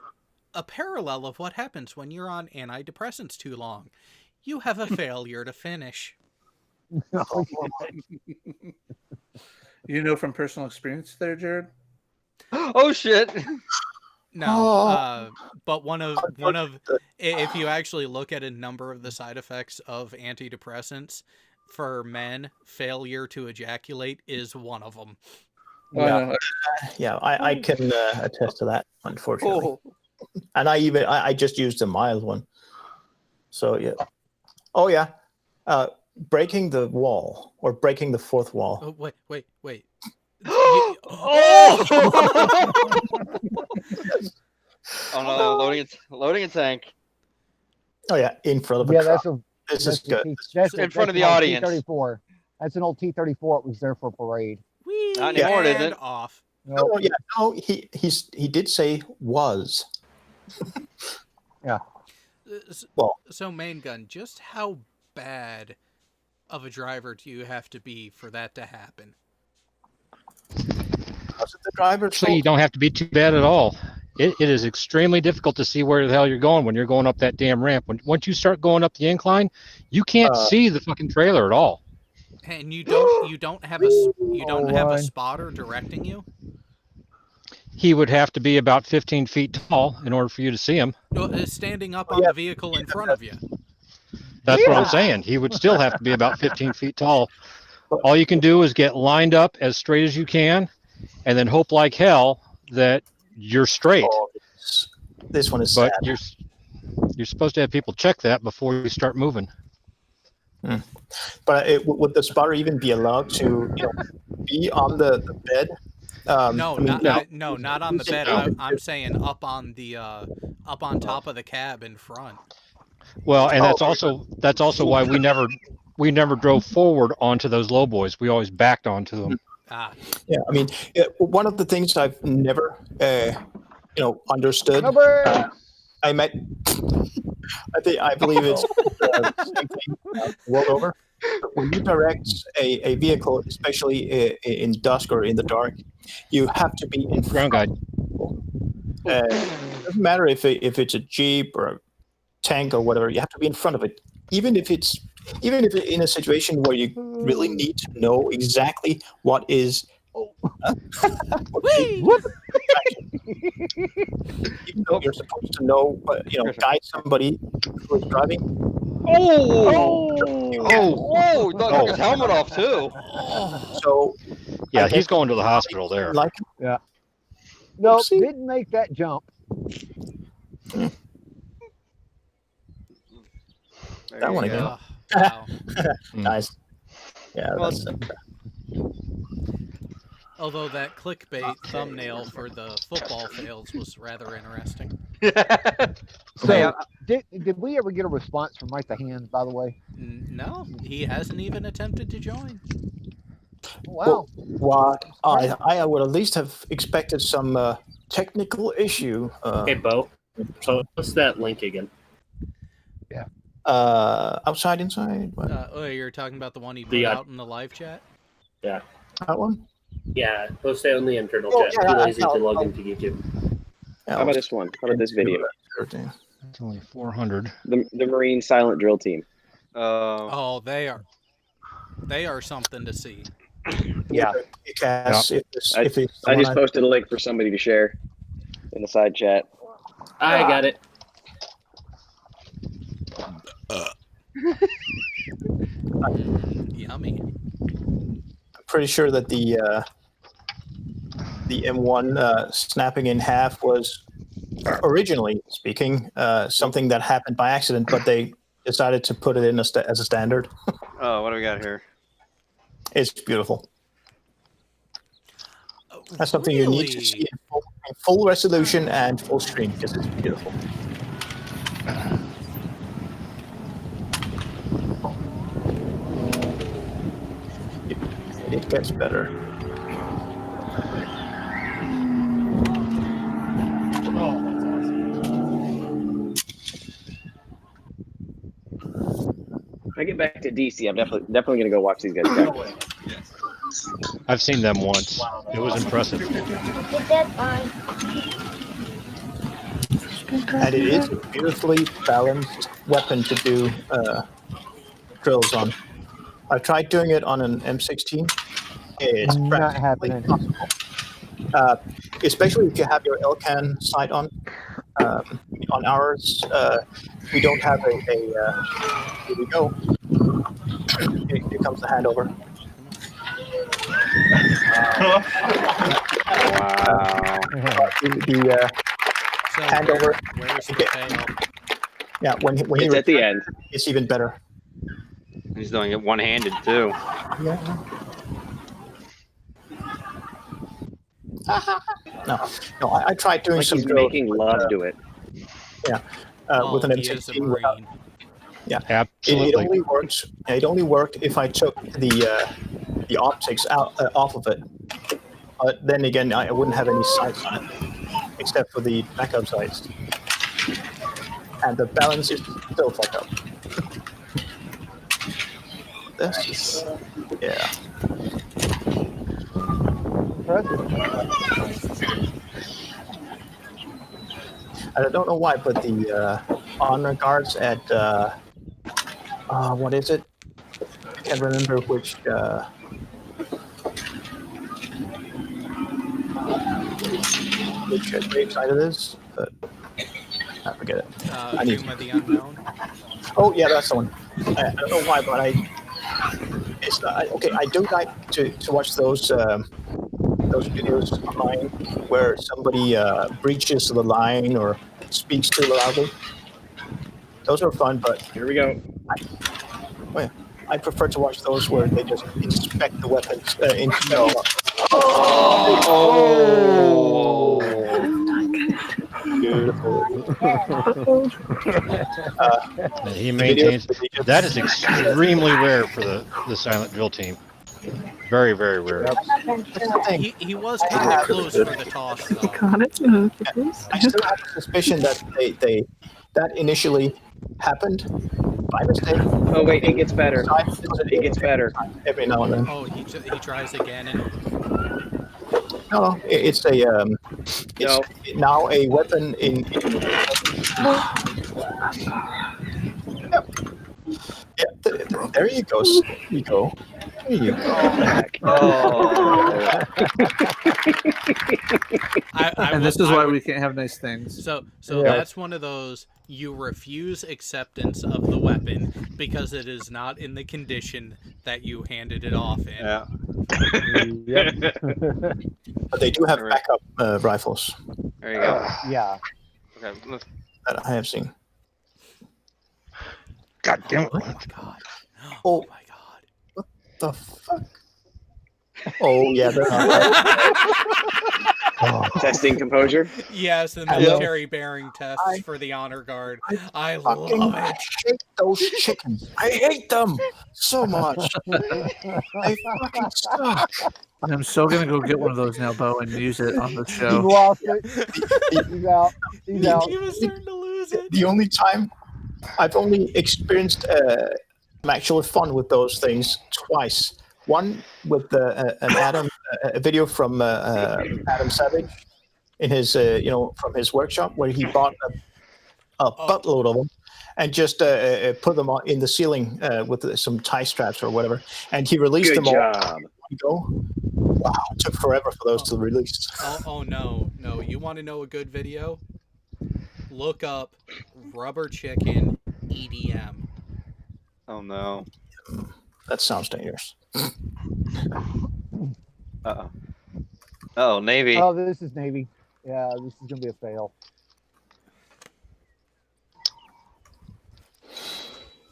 a parallel of what happens when you're on antidepressants too long. You have a failure to finish. You know from personal experience there, Jared? Oh shit. No, but one of if you actually look at a number of the side effects of antidepressants for men, failure to ejaculate is one of them. Yeah, I can attest to that, unfortunately. And I just used a mild one. So yeah. Oh yeah. Breaking the wall or breaking the fourth wall. Oh, wait. Oh no, loading a tank. Oh yeah, in front of a crowd. This is good. In front of the audience. T-34. That's an old T-34. It was there for parade. Not anymore, is it? Off. No, yeah, no. He did say was. Yeah. So main gun, just how bad of a driver do you have to be for that to happen? The driver. So you don't have to be too bad at all. It is extremely difficult to see where the hell you're going when you're going up that damn ramp. Once you start going up the incline, you can't see the fucking trailer at all. And you don't have a spotter directing you? He would have to be about 15 feet tall in order for you to see him. Standing up on the vehicle in front of you. That's what I'm saying. He would still have to be about 15 feet tall. All you can do is get lined up as straight as you can, and then hope like hell that you're straight. Oh, this one is but sad. You're supposed to have people check that before you start moving. But would the spotter even be allowed to be on the bed? No, not on the bed. I'm saying up on top of the cab in front. Well, and that's also why we never drove forward onto those low boys. We always backed onto them. Ah. Yeah, I mean, one of the things I've never, understood. I met. I believe it's the same thing world over. When you direct a vehicle, especially in dusk or in the dark, you have to be in ground guide. It doesn't matter if it's a Jeep or a tank or whatever. You have to be in front of it, even if it's in a situation where you really need to know exactly what is. Even though you're supposed to know, guide somebody who is driving. Whoa! Dog took his helmet off too. So yeah, he's going to the hospital there. Yeah. No, didn't make that jump. That one again. Wow. Nice. Yeah. That's, although that clickbait thumbnail for the football fails was rather interesting. So, did we ever get a response from Mike the Hand, by the way? No, he hasn't even attempted to join. Wow. Well, I would at least have expected some technical issue. Hey, Bo. So what's that link again? Yeah. Outside, inside. What? You're talking about the one he put out in the live chat? Yeah. That one? Yeah, post it on the internal chat. Yeah, Too lazy to log into YouTube. How about this one? How about this video? It's only 400. The Marine Silent Drill Team. Oh, they are something to see. Yeah. I just posted a link for somebody to share in the side chat. I got it. Yummy. I'm pretty sure that the M1 snapping in half was, originally speaking, something that happened by accident, but they decided to put it in as a standard. Oh, what do we got here? It's beautiful. That's something you need to see in full resolution and full screen because it's beautiful. It gets better. When I get back to DC, I'm definitely gonna go watch these guys practice. I've seen them once. It was impressive. And it is a beautifully balanced weapon to do drills on. I tried doing it on an M16. It's not happening. Especially if you have your LCAN sight on. On ours, we don't have a here we go. Here comes the handover. Wow. The handover. Where's the fail? Yeah, when It's at the end. It's even better. He's doing it one-handed too. Yeah. No, I tried doing Like some he's drills, making love to it. Yeah, with an M16 without. Yeah, absolutely. It only works. It only worked if I took the optics off of it. But then again, I wouldn't have any sights on it, except for the backup sights, and the balance is still fucked up. This is, yeah. I don't know why, but the honor guards at what is it? I can't remember which grave site it is, but I forget it. I need Doom of the Unknown. Oh yeah, that's the one. I don't know why, but it's not, okay. I do like to watch those videos online where somebody breaches the line or speaks too loudly. Those are fun, but here we go. I prefer to watch those where they just inspect the weapons. Beautiful. He maintains that is extremely rare for the silent drill team. Very, very rare. He was kind of close for the toss, though. I still have a suspicion that that initially happened by mistake. Oh wait, it gets better. It gets better. Every now and then. Oh, he tries again and. No, it's now a weapon in. There you go. There you go. There you go. And this is why we can't have nice things. So that's one of those, you refuse acceptance of the weapon because it is not in the condition that you handed it off in. Yeah. But they do have backup rifles. There you go. Yeah. Okay. That I have seen. God damn it. Oh my god. Oh my god. What the fuck? Oh yeah. Testing composure. Yes, the military bearing tests for the honor guard. I love it. I hate those chickens. I hate them so much. They fucking suck. I'm so gonna go get one of those now, Bo, and use it on the He show. lost it. He's out. He's out. He was starting to lose it. The only time I've only experienced actual fun with those things twice. One with a video from Adam Savage in his from his workshop where he bought a buttload of them and just put them in the ceiling with some tie straps or whatever, and he released them all. Wow, it took forever for those to release. Oh no, you want to know a good video? Look up rubber chicken EDM. Oh no. That sounds dangerous. Uh-oh. Oh, Navy. Oh, this is Navy. Yeah, this is gonna be a fail.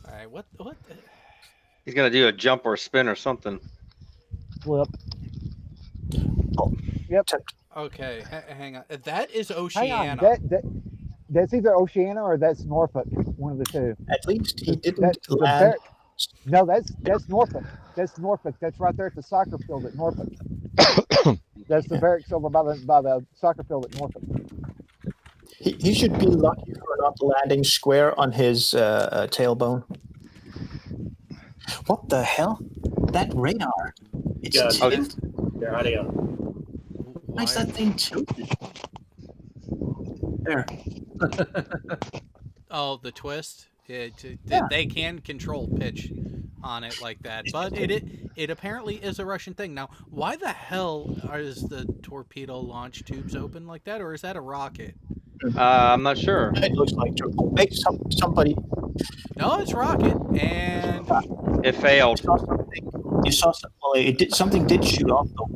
All right, what? He's gonna do a jump or a spin or something. Flip. Oh, yep. Okay, hang on. That is Hang Oceania. on. That's either Oceania or that's Norfolk. One of the two. At least he didn't land. No, that's Norfolk. That's Norfolk. That's right there at the soccer field at Norfolk. That's the barracks over by the soccer field at Norfolk. He should be lucky for not landing square on his tailbone. What the hell? That radar. It's tilted. Your audio. Why is that thing tilted? There. Oh, the twist. They can control pitch on it like that, but it apparently is a Russian thing. Now, why the hell is the torpedo launch tubes open like that, or is that a rocket? I'm not sure. It looks like somebody. No, it's rocket, and it failed. You saw something. Well, something did shoot off though.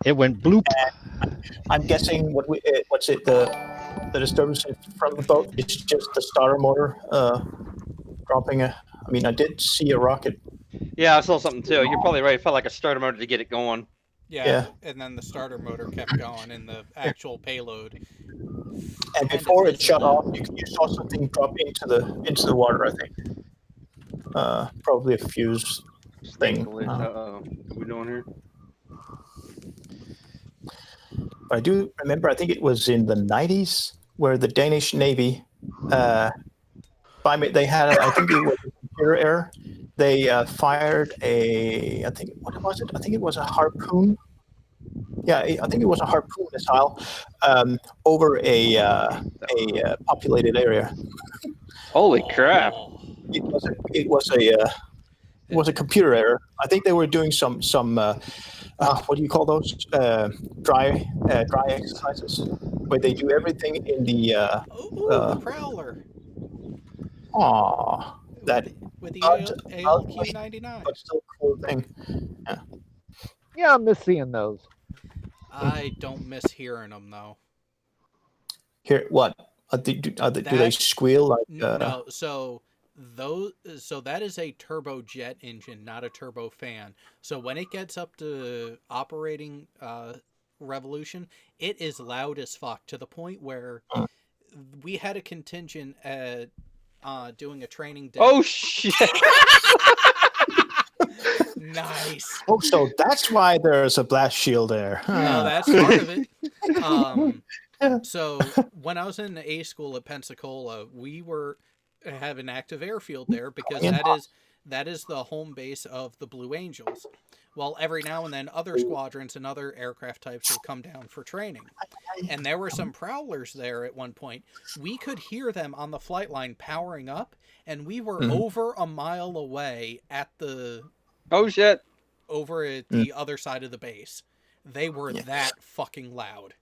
It went bloop. I'm guessing what's it the disturbance from the boat? It's just the starter motor dropping I mean, I did see a rocket. Yeah, I saw something too. You're probably right. It felt like a starter motor to get it going. yeah, and then the starter motor kept going in the actual payload. And before it shut off, you saw something drop into the water. I think probably a fuse thing. What are we doing here? I do remember. I think it was in the 90s where the Danish Navy, they had. I think it was a computer error. They fired I think what was it? I think it was a harpoon. Yeah, I think it was a harpoon missile over a populated area. Holy crap! It was a computer error. I think they were doing some what do you call those dry exercises where they do everything in the the Prowler. Aw, that with the ALQ-99. but still cool thing. Yeah, I miss seeing those. I don't miss hearing them though. Here, what? Do they squeal like? No, so that is a turbojet engine, not a turbofan. So when it gets up to operating revolution, it is loud as fuck to the point where we had a contingent at doing a training day. Oh shit! Nice. Nice. Oh, so that's why there's a blast shield there. No, that's part of it. So when I was in the A school at Pensacola, we have an active airfield there because that is the home base of the Blue Angels. Well, every now and then other squadrons and other aircraft types will come down for training. And there were some prowlers there at one point. We could hear them on the flight line powering up, and we were over a mile away at the... Oh, shit. Over at the other side of the base. They were that fucking loud.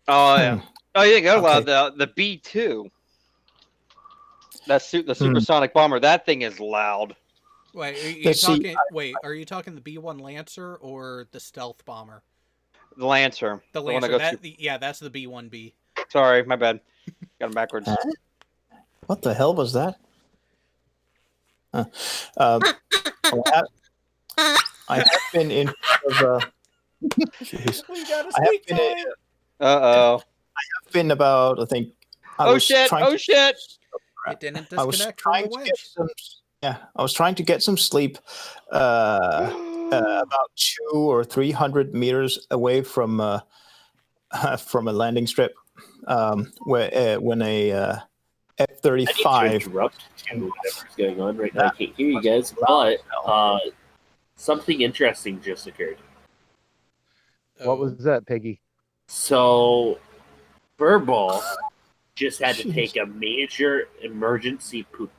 Oh, yeah. Oh, you got loud. The B-2. The supersonic bomber. That thing is loud. Wait, are you talking the B-1 Lancer or the stealth bomber? The Lancer. The Lancer. That's the B-1B. Sorry, my bad. Got them backwards. What the hell was that? I have been in front of. Jeez. We got a sneak time. Uh-oh. I have been about, I think. Shit! It didn't disconnect from the wedge. I was trying to get some sleep about 200 or 300 meters away from a landing strip when a F-35. I need to interrupt whatever's going on right now. I can't hear you guys, but something interesting just occurred. What was that, Piggy? So, Furball just had to take a major emergency poop.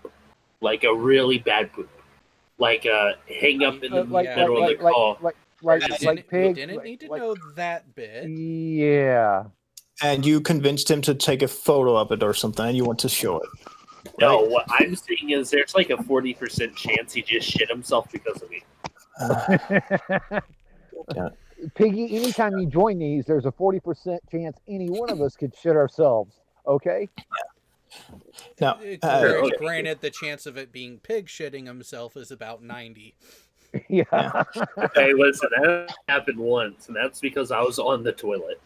Like a really bad poop. Like a hang up in the middle of the call. Like Pig. You didn't need to know that bit. Yeah. And you convinced him to take a photo of it or something, and you want to show it. No, what I'm saying is there's like a 40% chance he just shit himself because of me. Piggy, anytime you join these, there's a 40% chance any one of us could shit ourselves. Okay? Now, granted, the chance of it being Pig shitting himself is about 90. Yeah. Hey, listen, that happened once, and that's because I was on the toilet.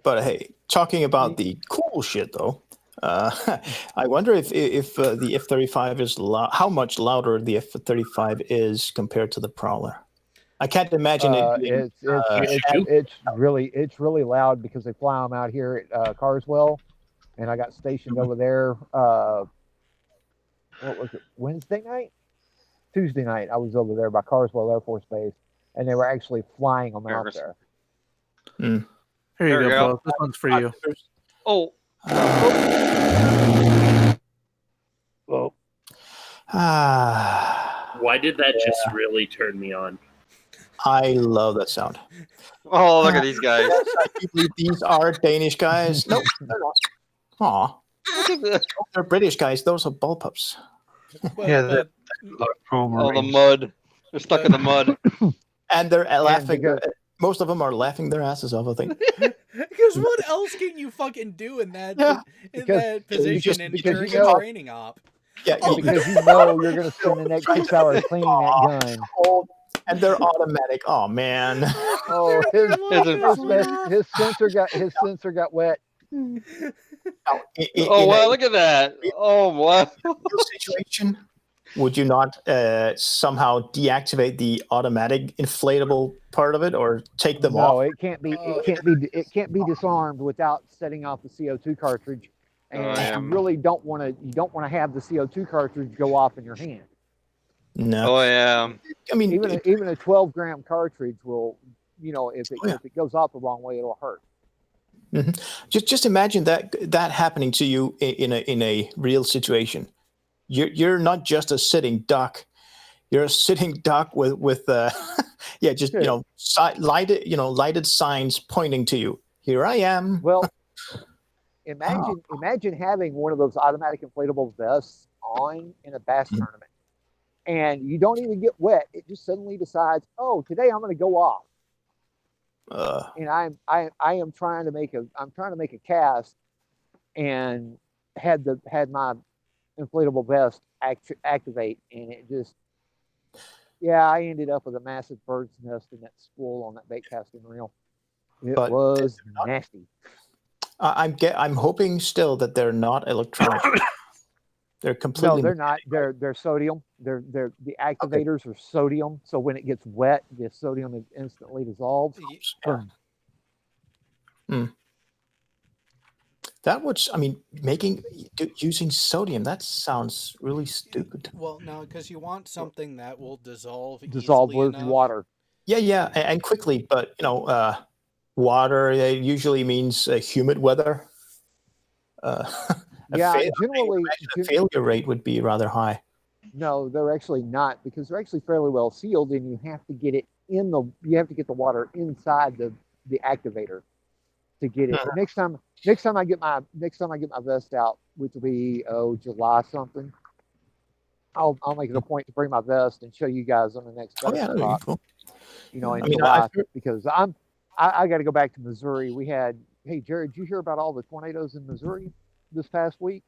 But hey, talking about the cool shit though, I wonder if the F-35 is how much louder the F-35 is compared to the Prowler. I can't imagine it. It's really loud because they fly them out here at Carswell, and I got stationed over there. What was it? Wednesday night, Tuesday night. I was over there by Carswell Air Force Base, and they were actually flying them out there. Here you go, Bo. This one's for you. Oh. Well. Why did that just really turn me on? I love that sound. Oh, look at these guys. These are Danish guys. Nope, they're not. Aw. They're British guys. Those are ball pups. The mud. They're stuck in the mud. And they're laughing. Most of them are laughing their asses off, I think. Because what else can you fucking do in that position during a training op? Yeah, because you know you're going to spend the next 6 hours cleaning that gun. And they're automatic. Oh man. Oh, his sensor got wet. Wow! Look at that. Oh wow. Situation. Would you not somehow deactivate the automatic inflatable part of it, or take them off? No, it can't be disarmed without setting off the CO2 cartridge, and you really don't want to have the CO2 cartridge go off in your hand. No. Oh yeah. I mean, even a 12-gram cartridge will, if it goes off the wrong way, it'll hurt. Mm-hmm. Just imagine that happening to you in a real situation. You're not just a sitting duck. You're a sitting duck with lighted signs pointing to you. Here I am. Well, imagine having one of those automatic inflatable vests on in a bass tournament, and you don't even get wet. It just suddenly decides, oh, today I'm going to go off. And I am trying to make a cast, and had my inflatable vest activate, and it just, I ended up with a massive bird's nest in that spool on that bait casting reel. It was nasty. I'm hoping still that they're not electronic. They're completely. No, they're not. They're sodium. They're the activators are sodium. So when it gets wet, the sodium is instantly dissolved. Boom. That would, I mean, using sodium. That sounds really stupid. Well, no, because you want something that will dissolve with enough. water. Yeah, and quickly. But water usually means humid weather. Generally, the failure rate would be rather high. No, they're actually not, because they're actually fairly well sealed, and you have to get it you have to get the water inside the activator to get it. Next time I get my vest out, which will be July something, I'll make it a point to bring my vest and show you guys on the next vest talk. Cool. In July, because I got to go back to Missouri. Hey Jared, did you hear about all the tornadoes in Missouri this past week?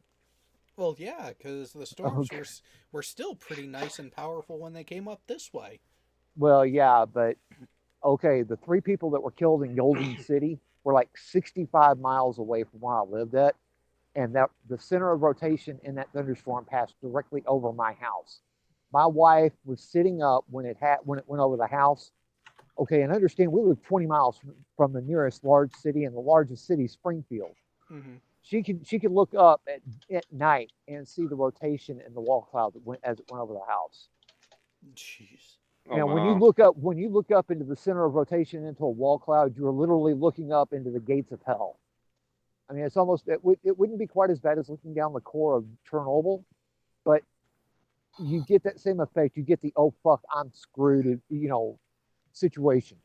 Well, yeah, because the storms were still pretty nice and powerful when they came up this way. Well, yeah, but the 3 people that were killed in Golden City were like 65 miles away from where I lived at, and that the center of rotation in that thunderstorm passed directly over my house. My wife was sitting up when it went over the house. Okay, and understand, we live 20 miles from the nearest large city, and the largest city is Springfield. Mm-hmm. She could look up at night and see the rotation in the wall cloud as it went over the house. Jeez. Now, when you look up into the center of rotation into a wall cloud, you're literally looking up into the gates of hell. I mean, it's almost it wouldn't be quite as bad as looking down the core of Chernobyl, but you get that same effect. You get the "oh fuck, I'm screwed," situation.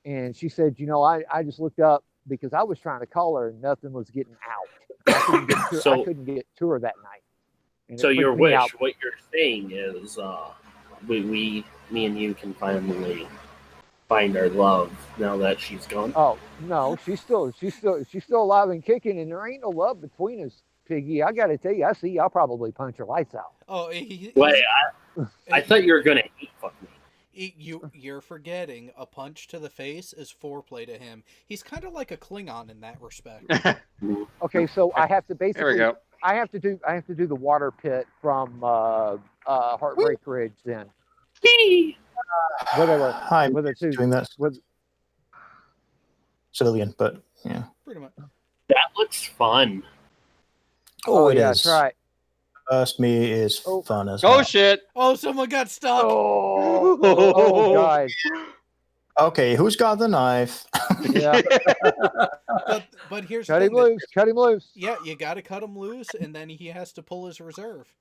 And she said, I just looked up because I was trying to call her and nothing was getting out. I couldn't get to her that night. And so your wish, what you're saying is, me and you can finally find our love now that she's gone. Oh no, she's still alive and kicking, and there ain't no love between us, Piggy. I got to tell you, I see. I'll probably punch her lights out. Oh, wait, I thought you were gonna hate fuck me. You're forgetting a punch to the face is foreplay to him. He's kind of like a Klingon in that respect. Okay, so I have to basically. There we go. I have to do the water pit from Heartbreak Ridge then. Whatever. I'm doing that. Civilian, but yeah. Pretty much. That looks fun. Oh, it yeah, is. That's right. Trust me, is fun as well. Oh shit! Oh, someone got stuck. Oh God. Okay, who's got the knife? Yeah. but here's cut him loose. Cut him loose. Yeah, you got to cut him loose, and then he has to pull his reserve.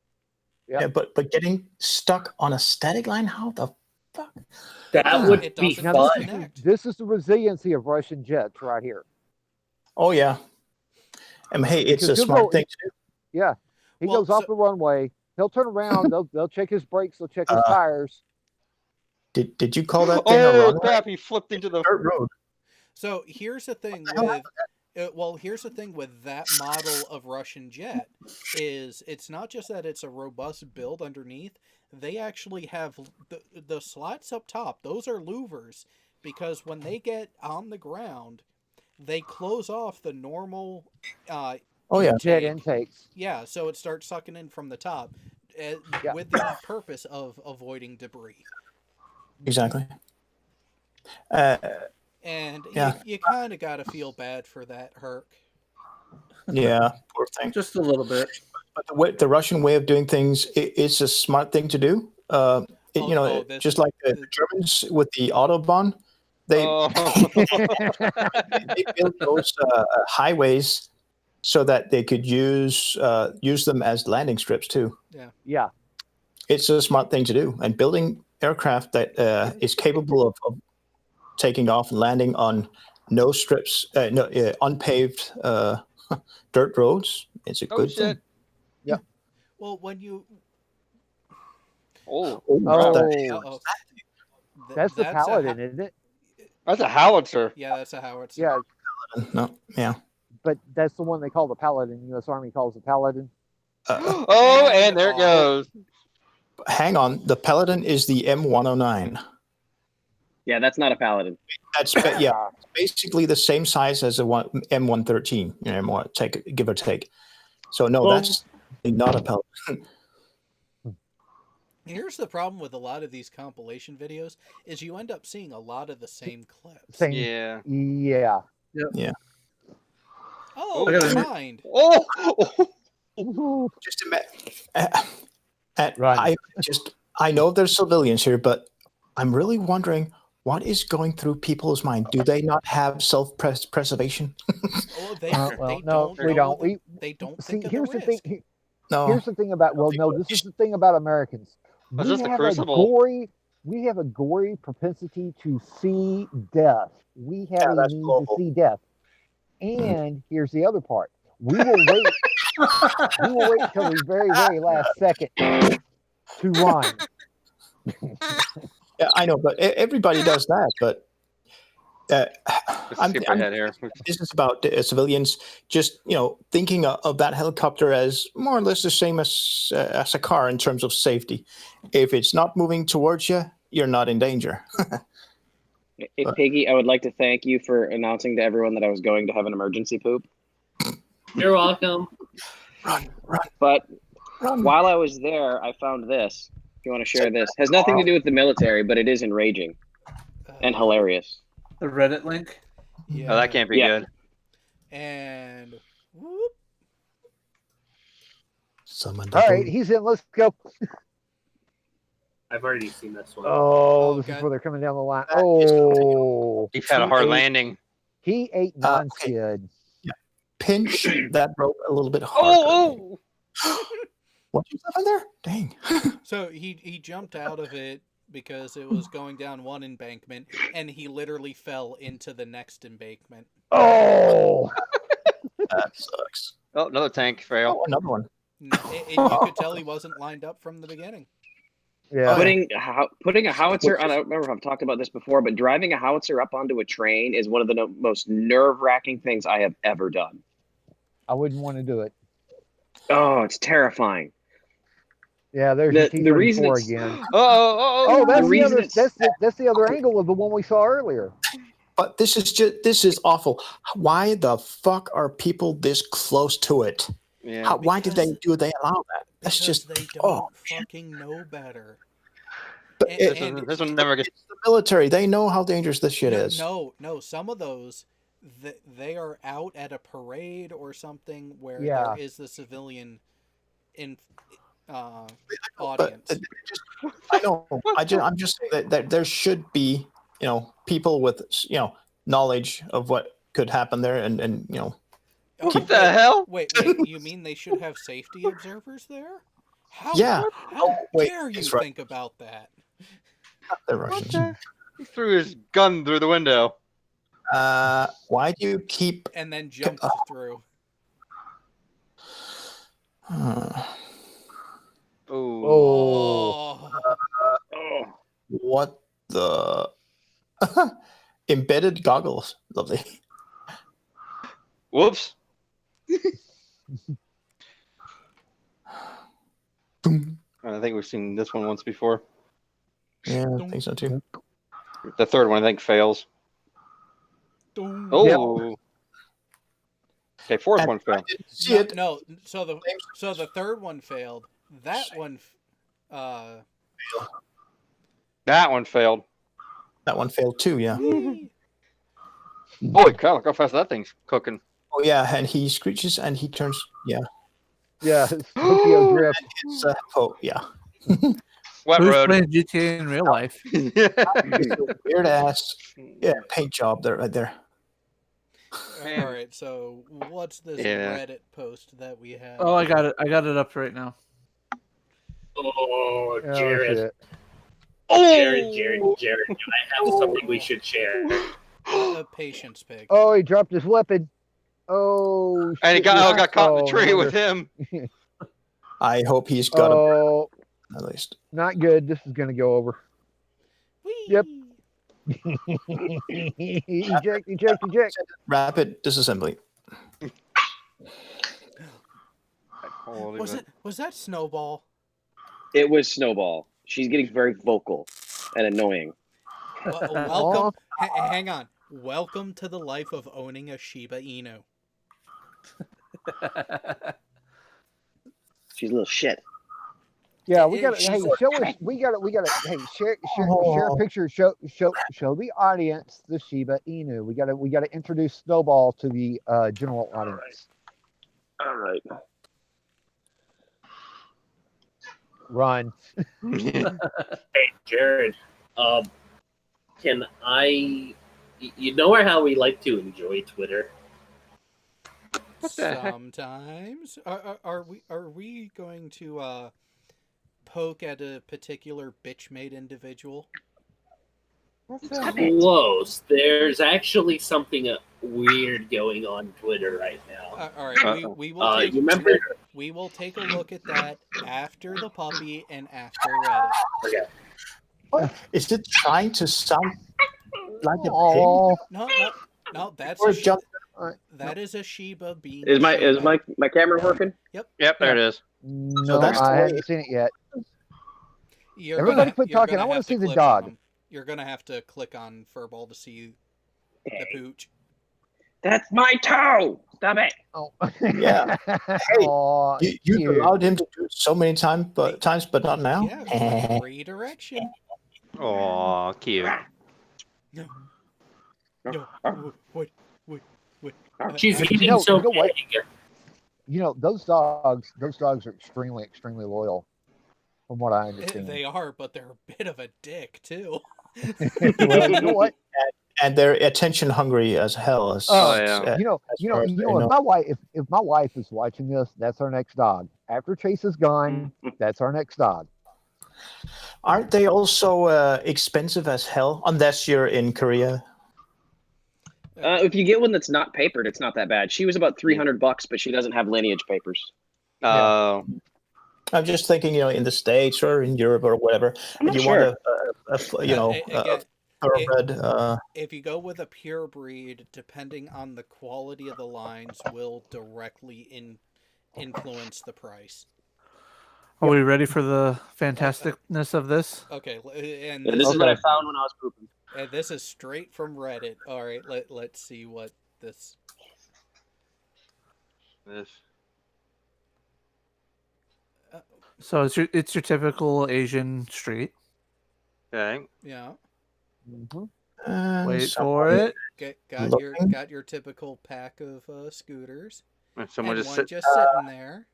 Yeah, but getting stuck on a static line, how the fuck? That would be fun. This is the resiliency of Russian jets right here. Oh yeah. And hey, it's a smart thing to do. Yeah. He goes off the runway. He'll turn around. They'll check his brakes. They'll check his tires. Did you call that thing a runway? Oh crap! He flipped into the dirt road. So here's the thing with that model of Russian jet is it's not just that it's a robust build underneath. They actually have the slats up top. Those are louvers because when they get on the ground, they close off the normal. Jet intakes. Yeah, so it starts sucking in from the top with the purpose of avoiding debris. Exactly. And you kind of got to feel bad for that Herc. Yeah, poor thing. Just a little bit. But the Russian way of doing things is a smart thing to do. Just like the Germans with the Autobahn, they built those highways so that they could use them as landing strips too. Yeah. It's a smart thing to do, and building aircraft that is capable of taking off and landing on unpaved dirt roads. It's a good thing. Yeah. Well, when you that's the Paladin, isn't it? That's a howitzer. Yeah, that's a howitzer. Yeah. No, yeah. But that's the one they call the Paladin. U.S. Army calls the Paladin. And there it goes. Hang on, the Paladin is the M109. Yeah, that's not a Paladin. That's basically the same size as a M113. Give or take. So no, Well- that's not a pelican. Here's the problem with a lot of these compilation videos is you end up seeing a lot of the same clips. Same. Yeah. Yeah. Yeah. Oh, I gotta never admit- mind. Just imagine. Run. I know there's civilians here, but I'm really wondering what is going through people's mind. Do they not have self-preservation? Oh, they no, don't. we know don't. they don't See, think of here's the the risk. thing. No. Here's the thing about this is the thing about Americans. Was We this the have a Crucible? gory propensity to see death. We have a that's need global. to see death. And here's the other part. We will wait. We will wait till the very, very last second to run. Yeah, I know, but everybody does that. But Let's skip ahead here. this is about civilians just thinking of that helicopter as more or less the same as a car in terms of safety. If it's not moving towards you, you're not in danger. Hey, Piggy, I would like to thank you for announcing to everyone that I was going to have an emergency poop. You're welcome. But while I was there, I found this. If you want to share this, has nothing to do with the military, but it is enraging and hilarious. The Reddit link. Yeah. Oh, that can't be good. And whoop. All right, he's in. Let's go. I've already seen this one. Oh, this is where they're coming down the line. Oh, He had a hard landing. he ate non-skid. Pinch that rope a little bit harder. What just happened there? Dang. So he jumped out of it because it was going down one embankment, and he literally fell into the next embankment. Oh, that sucks. Oh, another tank fail. Oh, another one. And you could tell he wasn't lined up from the beginning. Yeah. Putting a howitzer on. I don't remember if I've talked about this before, but driving a howitzer up onto a train is one of the most nerve-wracking things I have ever done. I wouldn't want to do it. Oh, it's terrifying. Yeah, there's The reason T-34 it's again. oh, that's the the reason other. it's That's the other angle of the one we saw earlier. But this is awful. Why the fuck are people this close to it? Yeah. Why did they allow that? That's just They don't fucking know better. This one never gets. It's the military. They know how dangerous this shit is. No. Some of those, they are out at a parade or something where Yeah. there is the civilian audience. I know. I'm just saying that there should be people with knowledge of what could happen there, and What the hell? Wait, you mean they should have safety observers there? How, Yeah. How wait, dare you that's right. think about that? The Russians. He threw his gun through the window. Why do you keep? And then jumped through. Oh. What the? Embedded goggles. Lovely. Whoops. I think we've seen this one once before. Yeah, I think so too. The third one, I think, fails. Oh. Okay, fourth one failed. See it. No, so the third one failed. That one That one failed. That one failed too. Yeah. Holy cow! Look how fast that thing's cooking. Oh yeah, and he screeches and he turns. Yeah. Yeah, it's Tokyo Drift. It's, oh yeah. Wet Who's road. playing GTA in real life? Weird ass. Yeah, paint job there, right there. All right, so what's this Reddit post that we have? Oh, I got it. I got it up right now. Oh, Oh, Jared. shit. Jared. I have something we should share. Patience, pig. Oh, he dropped his weapon. Oh, And he shit, got caught in the oh, tree no with wonder. him. I hope he's got a at least. Not good. This is gonna go over. Yep. Eject. Rapid disassembly. Was that Snowball? It was Snowball. She's getting very vocal and annoying. Welcome. Hang on. Welcome to the life of owning a Shiba Inu. She's a little shit. Yeah, we got to. Hey, show us. We got to. Hey, share a picture. Show the audience the Shiba Inu. We got to introduce Snowball to the general audience. All right. Run. Hey, Jared. Can I? You know how we like to enjoy Twitter. Sometimes. Are we going to poke at a particular bitch-made individual? Close. There's actually something weird going on Twitter right now. All right, we will take. You remember? We will take a look at that after the puppy and after Reddit. Okay. What? Is it trying to sound like a pig? No, that's Or a jump- that is a Shiba being. Is Shiba. my camera working? Yep. Yep, there it is. No, that's I the way haven't seen it yet. You're Everybody quit talking. gonna I want have to see the click dog. on 'em. You're gonna have to click on Furball to see the pooch. That's my toe. Stop it. Oh, Yeah. Hey, you've allowed him to do it so many times, but not now. Yeah, redirection. Oh, cute. No. Wait. She's But eating you know so what? big. You know those dogs are extremely loyal, from what I understand. They are, but they're a bit of a dick too. Well, you know what? And they're attention hungry as hell. You know, if my wife is watching this, that's our next dog. After Chase is gone, that's our next dog. Aren't they also expensive as hell? Unless you're in Korea. If you get one that's not papered, it's not that bad. She was about $300, but she doesn't have lineage papers. I'm just thinking, in the States or in Europe or whatever, I'm not you sure. want thoroughbred. If you go with a pure breed, depending on the quality of the lines, will directly influence the price. Are we ready for the fantasticness of this? Okay, and This is what I found when I was pooping. And this is straight from Reddit. All right, let's see what this. So it's your typical Asian street. Okay. Yeah. Wait for it. Got your typical pack of scooters. And someone and just one sit- just sitting there.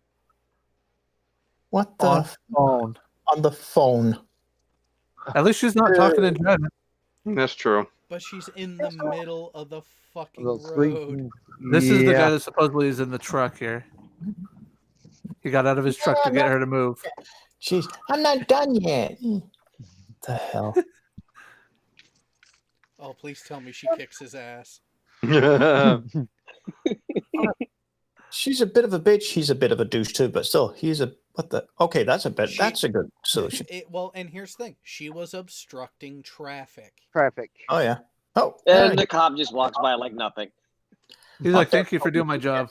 What the On phone. On the phone. At least she's not talking to Jen. That's true. But she's in the middle of the fucking Those road. This is the guy that supposedly is in the truck here. He got out of his truck to get her to move. I'm not done yet. The hell? Oh, please tell me she kicks his ass. She's a bit of a bitch. He's a bit of a douche too, but still, okay, that's a good solution. Well, and here's the thing. She was obstructing traffic. Oh, yeah. Oh. And the cop just walks by like nothing. He's like, thank you for doing my job.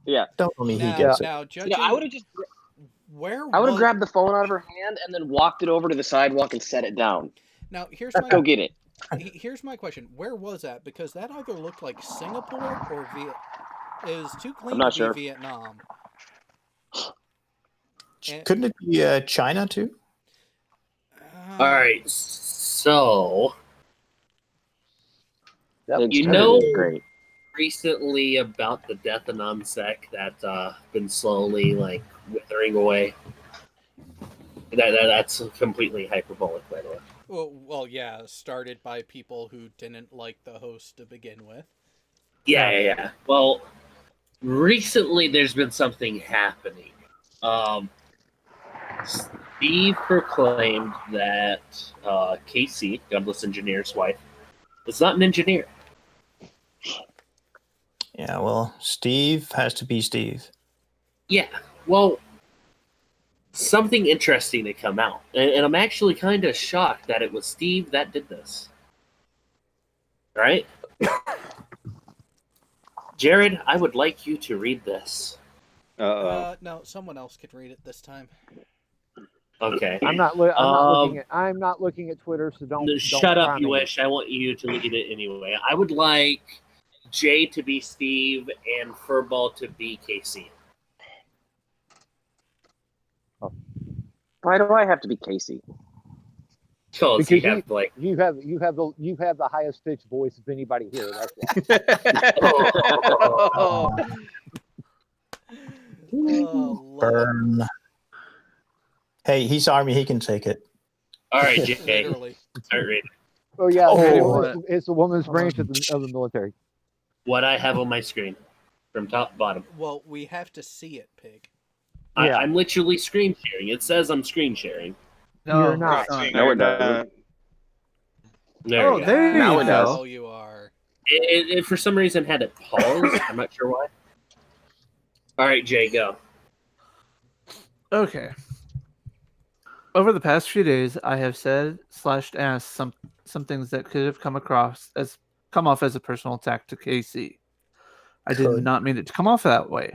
Yeah. Don't tell me he Now, gets it. now judging, I would have just I would have grabbed the phone out of her hand and then walked it over to the sidewalk and set it down. Now, here's Let's my go get it. Here's my question. Where was that? Because that either looked like Singapore or It was too clean not to sure. be Vietnam. Couldn't it be China too? All right, so It's great. recently about the death of NonSeq that's been slowly withering away. That's completely hyperbolic, by the way. Well, yeah, started by people who didn't like the host to begin with. Yeah. Well, recently there's been something happening. Steve proclaimed that Casey, Godless Engineer's wife, is not an engineer. Yeah, well, Steve has to be Steve. Yeah, well, something interesting to come out. And I'm actually kind of shocked that it was Steve that did this. Right? Jared, I would like you to read this. No, someone else could read it this time. Okay. I'm not looking at Twitter, so don't. Shut up, prime you me. wish. I want you to read it anyway. I would like Jay to be Steve and Furball to be Casey. Why do I have to be Casey? Because you have like you have the highest pitched voice of anybody here. That's why. Burn. Hey, he's Army. He can take it. All right, Jay. Literally. Start reading. Oh yeah, Oh. it's the woman's branch of the military. What I have on my screen, from top to bottom. Well, we have to see it, Pig. I'm literally screen sharing. It says I'm screen sharing. No, You're not. No, it doesn't. There we go. There Now you it go. does. Oh, you are. It for some reason had it paused. I'm not sure why. All right, Jay, go. Okay. Over the past few days, I have said/asked some things that could have come off as a personal attack to Casey. I did not mean it to come off that way.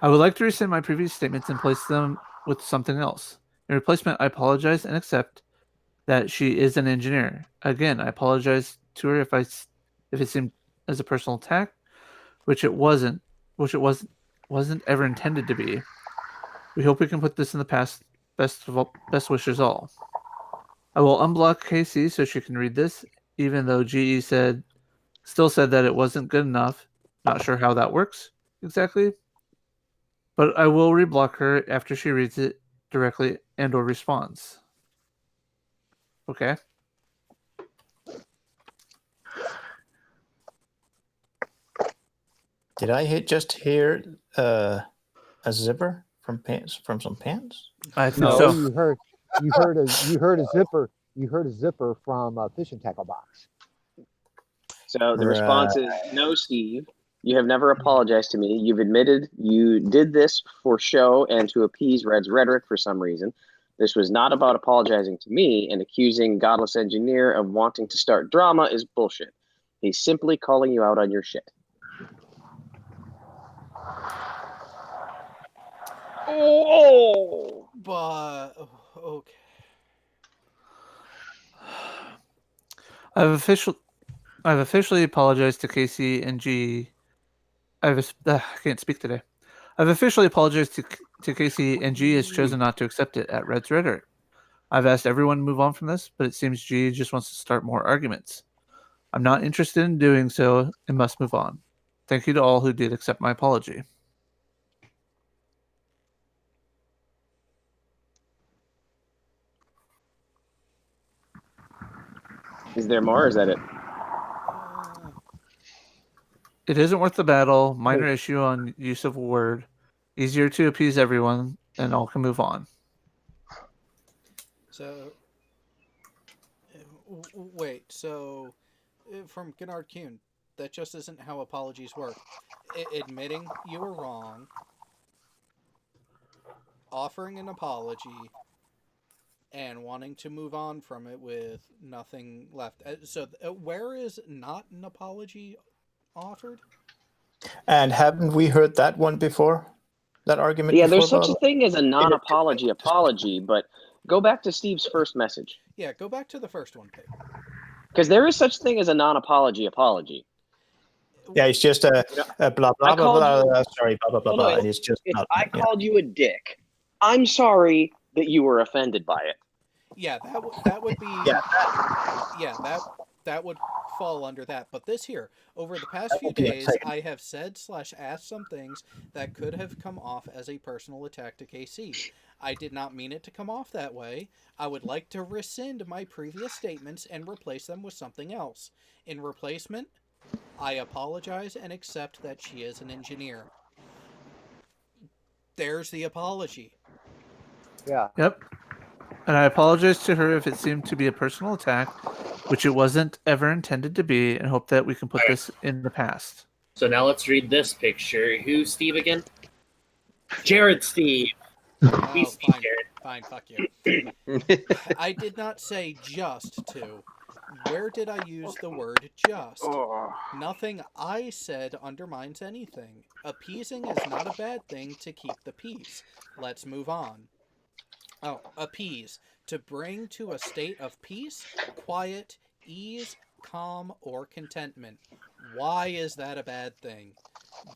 I would like to rescind my previous statements and place them with something else. In replacement, I apologize and accept that she is an engineer. Again, I apologize to her if it seemed as a personal attack, which it wasn't ever intended to be. We hope we can put this in the past. Best wishes all. I will unblock Casey so she can read this, even though GE still said that it wasn't good enough. Not sure how that works exactly, but I will reblock her after she reads it directly and/or responds. Okay. Did I just hear a zipper from some pants? I think No, so. you heard a zipper from a fishing tackle box. So the response is no, Steve. You have never apologized to me. You've admitted you did this for show and to appease Red's rhetoric for some reason. This was not about apologizing to me, and accusing Godless Engineer of wanting to start drama is bullshit. He's simply calling you out on your shit. Oh, but okay. I've officially apologized to Casey and G. I can't speak today. I've officially apologized to Casey, and G has chosen not to accept it at Red's rhetoric. I've asked everyone to move on from this, but it seems G just wants to start more arguments. I'm not interested in doing so and must move on. Thank you to all who did accept my apology. Is there more, or is that it? It isn't worth the battle. Minor issue on use of a word. Easier to appease everyone, and all can move on. So, wait. So, from Gennard Kuhn, that just isn't how apologies work. Admitting you were wrong, offering an apology, and wanting to move on from it with nothing left. So, where is not an apology offered? And haven't we heard that one before? That argument? Yeah, before, there's such a Bob? thing as a non-apology apology, but go back to Steve's first message. Yeah, go back to the first one, Pig. Because there is such thing as a non-apology apology. Yeah, it's just a blah blah blah blah. Sorry, blah blah blah blah. No, And it's just not. I called you a dick. I'm sorry that you were offended by it. Yeah, that would be. That would fall under that. But this here, over the past few days, I have said/asked some things that could have come off as a personal attack to KC. I did not mean it to come off that way. I would like to rescind my previous statements and replace them with something else. In replacement, I apologize and accept that she is an engineer. There's the apology. Yeah. Yep. And I apologize to her if it seemed to be a personal attack, which it wasn't ever intended to be, and hope that we can put this in the past. So now let's read this picture. Who's Steve again? Jared Steve. Oh, fine, fine, fuck you. I did not say just to. Where did I use the word just? Nothing I said undermines anything. Appeasing is not a bad thing to keep the peace. Let's move on. Oh, appease. To bring to a state of peace, quiet, ease, calm, or contentment. Why is that a bad thing?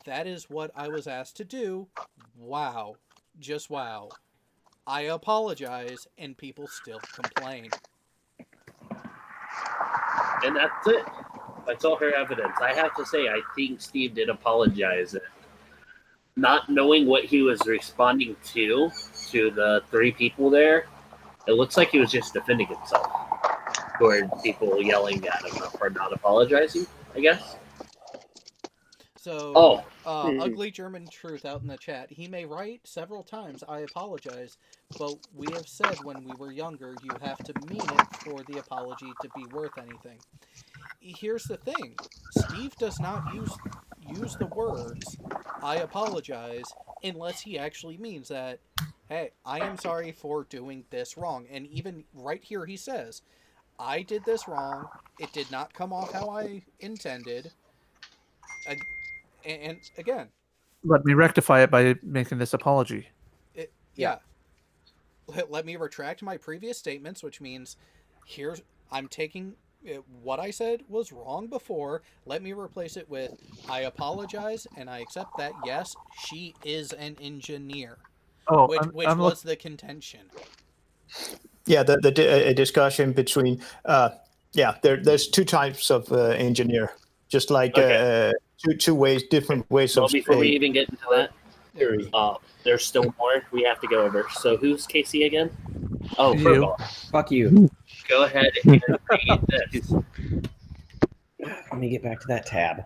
That is what I was asked to do. Wow. Just wow. I apologize, and people still complain. And that's it. That's all her evidence. I have to say, I think Steve did apologize. Not knowing what he was responding to the three people there, it looks like he was just defending himself toward people yelling at him for not apologizing, I guess. So, Ugly German Truth out in the chat. He may write several times, I apologize, but we have said when we were younger, you have to mean it for the apology to be worth anything. Here's the thing. Steve does not use the words, I apologize, unless he actually means that, hey, I am sorry for doing this wrong. And even right here he says, I did this wrong. It did not come off how I intended. And again, let me rectify it by making this apology. Let me retract my previous statements, which means I'm taking what I said was wrong before. Let me replace it with I apologize and I accept that. Yes, she is an engineer. Which was the contention. Yeah, the discussion between there's two types of engineer, just like two ways, different ways of. Before we even get into that, there's still more we have to go over. So who's Casey again? Oh, Furball. Fuck you. Go ahead and read this. Let me get back to that tab.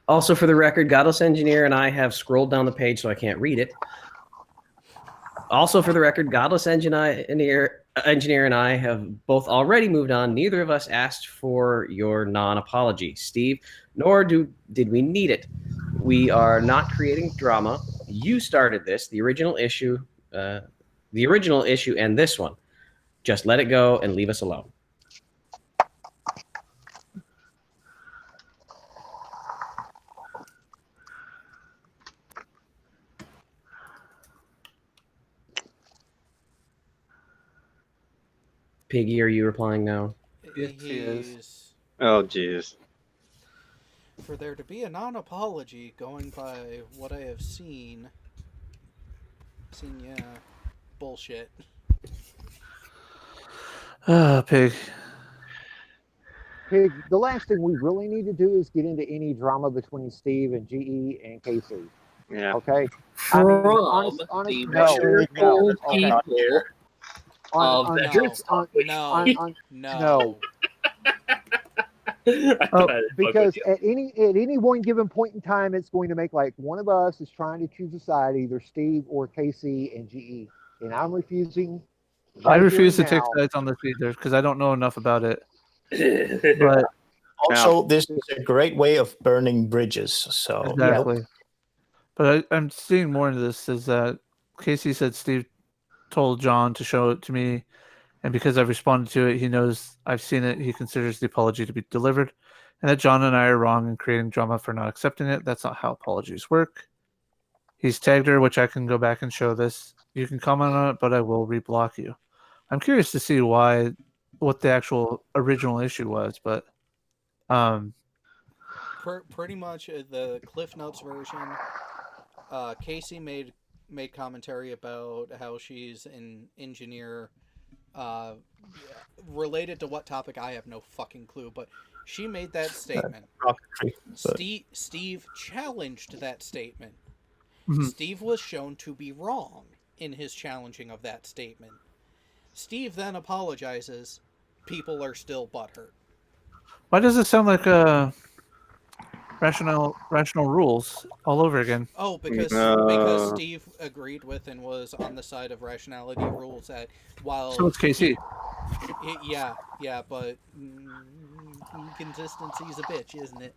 Also, for the record, Godless Engineer and I have scrolled down the page so I can't read it. Also, for the record, Godless Engineer and I have both already moved on. Neither of us asked for your non-apology, Steve, nor did we need it. We are not creating drama. You started this, the original issue, and this one. Just let it go and leave us alone. Piggy, are you replying now? Yes, he is. Oh, jeez. For there to be a non-apology, going by what I have seen, bullshit. Pig. Pig, the last thing we really need to do is get into any drama between Steve and GE and Casey. Yeah. Okay? From the measurable people of No. Because at any one given point in time, it's going to make like one of us is trying to choose a side, either Steve or Casey and GE, and I'm refusing. I refuse to take sides on this either because I don't know enough about it. But also, this is a great way of burning bridges. So exactly. But I'm seeing more into this is that Casey said Steve told John to show it to me, and because I've responded to it, he knows I've seen it. He considers the apology to be delivered, and that John and I are wrong in creating drama for not accepting it. That's not how apologies work. He's tagged her, which I can go back and show this. You can comment on it, but I will reblock you. I'm curious to see what the actual original issue was, but pretty much the Cliff Notes version. Casey made commentary about how she's an engineer. Related to what topic, I have no fucking clue, but she made that statement. Steve challenged that statement. Mm-hmm. Steve was shown to be wrong in his challenging of that statement. Steve then apologizes. People are still butthurt. Why does it sound like rational rules all over again? Oh, because Steve agreed with and was on the side of rationality rules. That while so it's Casey. Yeah, but consistency's a bitch, isn't it?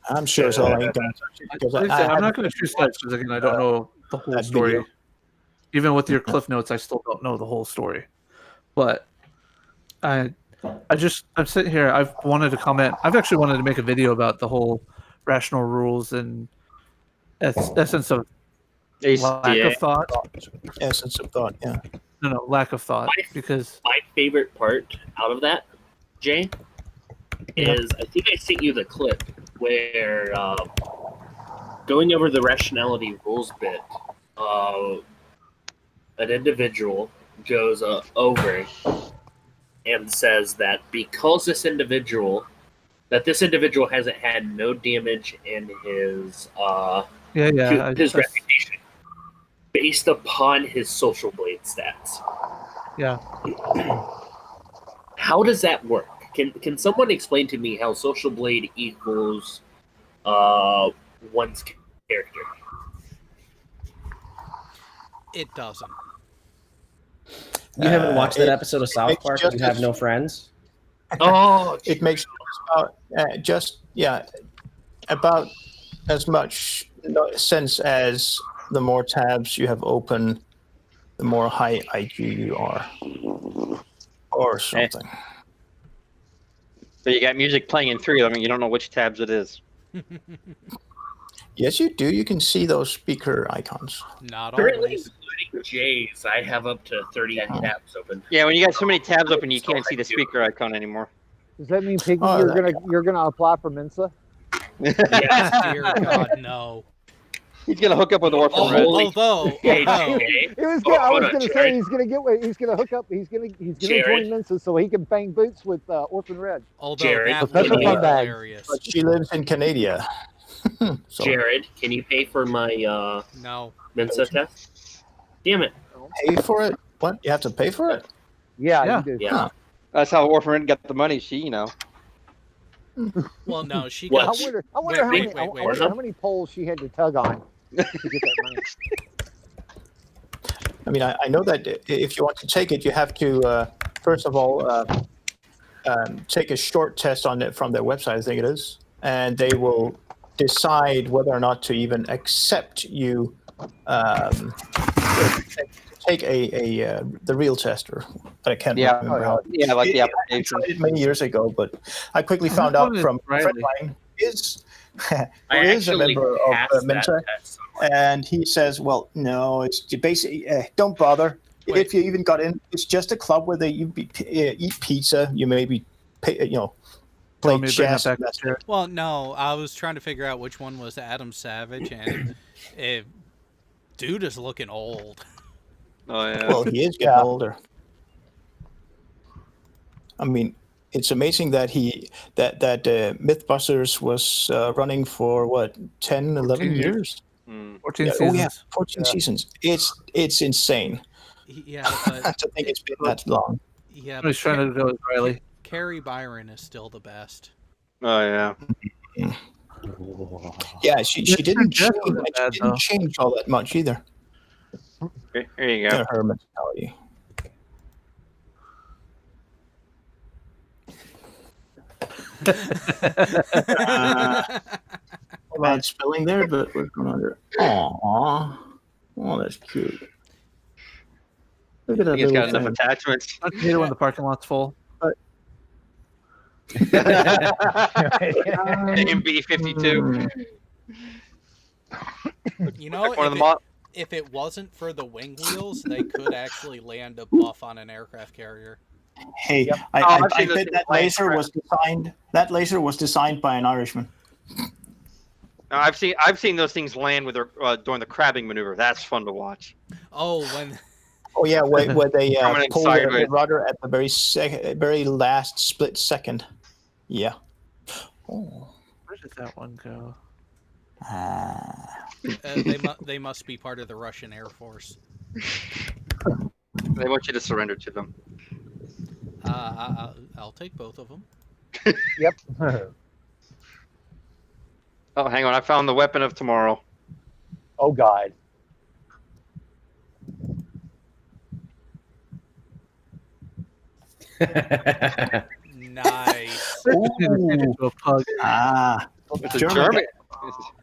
I'm sure it's all ain't gonna touch it because I'm not going to choose sides because again I don't know the whole story. Video. Even with your Cliff Notes, I still don't know the whole story. But I'm sitting here. I've wanted to comment. I've actually wanted to make a video about the whole rational rules and essence of lack of thought. Essence of thought, yeah. No, lack of thought. Because my favorite part out of that, Jay, is I think I sent you the clip where going over the rationality rules bit, an individual goes over and says that because this individual hasn't had no damage in his his reputation based upon his social blade stats. Yeah. How does that work? Can someone explain to me how social blade equals one's character? It doesn't. You haven't watched that episode of South Park? You have no friends. Oh, it makes about as much sense as the more tabs you have open, the more high IQ you are, or something. So you got music playing in 3 of them, and you don't know which tabs it is. Yes, you do. You can see those speaker icons. Not currently, always. including Jay's, I have up to 30 tabs open. Yeah, when you got so many tabs open, you can't see the speaker icon anymore. Does that mean, Piggy, you're gonna apply for Mensa? Yes, dear God, no. He's gonna hook up with Orphan Red. Although, I was gonna say he's gonna hook up. He's gonna join Mensa so he can bang boots with Orphan Red. Although Jared, that would be hilarious. But she lives in Canada. So. Jared, can you pay for my no Mensa test? Damn it! Pay for it? What? You have to pay for it? Yeah. You do. Yeah. That's how Orphan Red got the money. Well, no, she Well, got. I wonder how many poles she had to tug on to get that money. I mean, I know that if you want to take it, you have to first of all take a short test on it from their website. I think it is, and they will decide whether or not to even accept you take the real tester. I can't remember how. Yeah, like the application. I tried it many years ago, but I quickly found out from a friend of mine is a member of Mensa, and he says, "Well, no, it's basically don't bother. Wait. If you even got in, it's just a club where you eat pizza. You maybe play chess." Well, no, I was trying to figure out which one was Adam Savage, and dude is looking old. Oh yeah. Well, he is getting older. I mean, it's amazing that Mythbusters was running for what 10, 11 years. 14 seasons. Oh yeah, 14 seasons. It's insane. Yeah, but to think it's been that long. Yeah, I was trying to go with Riley. Carrie Byron is still the best. Oh yeah. Yeah, she didn't change all that much either. Here you go. Her mentality. Bad spelling there, but we're going under. Aww. Oh, that's cute. Look at that. He's got enough attachments. I hate it when the parking lot's full. AMB 52. You know, if it wasn't for the wing wheels, they could actually land a buff on an aircraft carrier. Hey, I bet that laser was designed. That laser was designed by an Irishman. No, I've seen those things land with their during the crabbing maneuver. That's fun to watch. Oh, when. Oh yeah, where they pull the rudder at the very last split second. Yeah. Oh. Where did that one go? They must be part of the Russian Air Force. They want you to surrender to them. I'll take both of them. Yep. Oh, hang on! I found the weapon of tomorrow. Oh God. Nice. It's a German.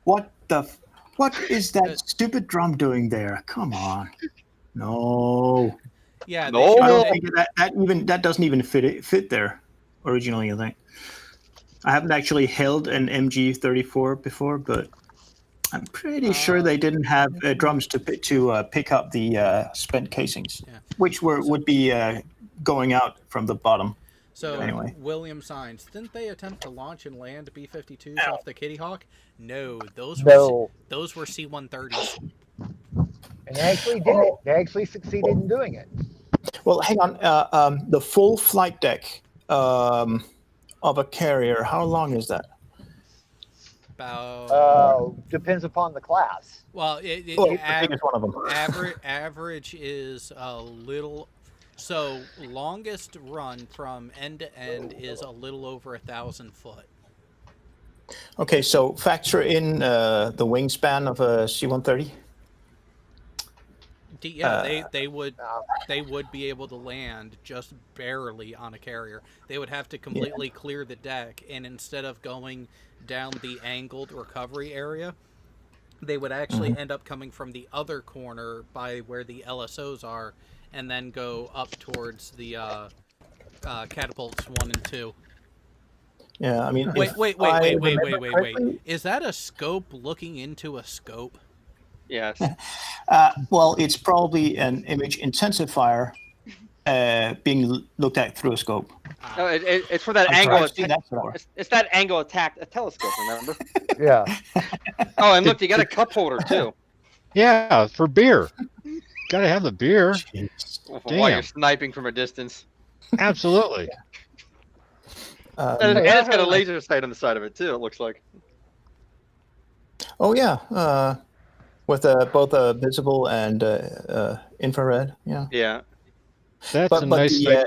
What is that stupid drum doing there? Come on. No. Yeah. No. I don't think that doesn't even fit there originally, I think. I haven't actually held an MG34 before, but I'm pretty sure they didn't have drums to pick up the spent casings, which would be going out from the bottom. So anyway, William Signs, didn't they attempt to launch and land B-52s off the Kitty Hawk? No, those were C-130s. And they actually did it. They actually succeeded in doing it. Well, hang on. The full flight deck of a carrier, how long is that? About depends upon the class. well, the biggest one of them. average is a little. So longest run from end to end is a little over 1,000 foot. Okay, so factor in the wingspan of a C-130. Yeah, they would be able to land just barely on a carrier. They would have to completely clear the deck, and instead of going down the angled recovery area, they would actually end up coming from the other corner by where the LSOs are, and then go up towards the catapults 1 and 2. Yeah, I mean, Wait. Is that a scope looking into a scope? Yes. Well, it's probably an image intensifier being looked at through a scope. No, it's for that I'm angle. sorry, It's that angle attack a telescope. Remember? Yeah. Oh, and look, you got a cup holder too. Yeah, for beer. Gotta have the beer. While Damn. you're sniping from a distance. Absolutely. And it's got a laser sight on the side of it too. It looks like. Oh yeah, with both visible and infrared. Yeah. Yeah. That's but a nice the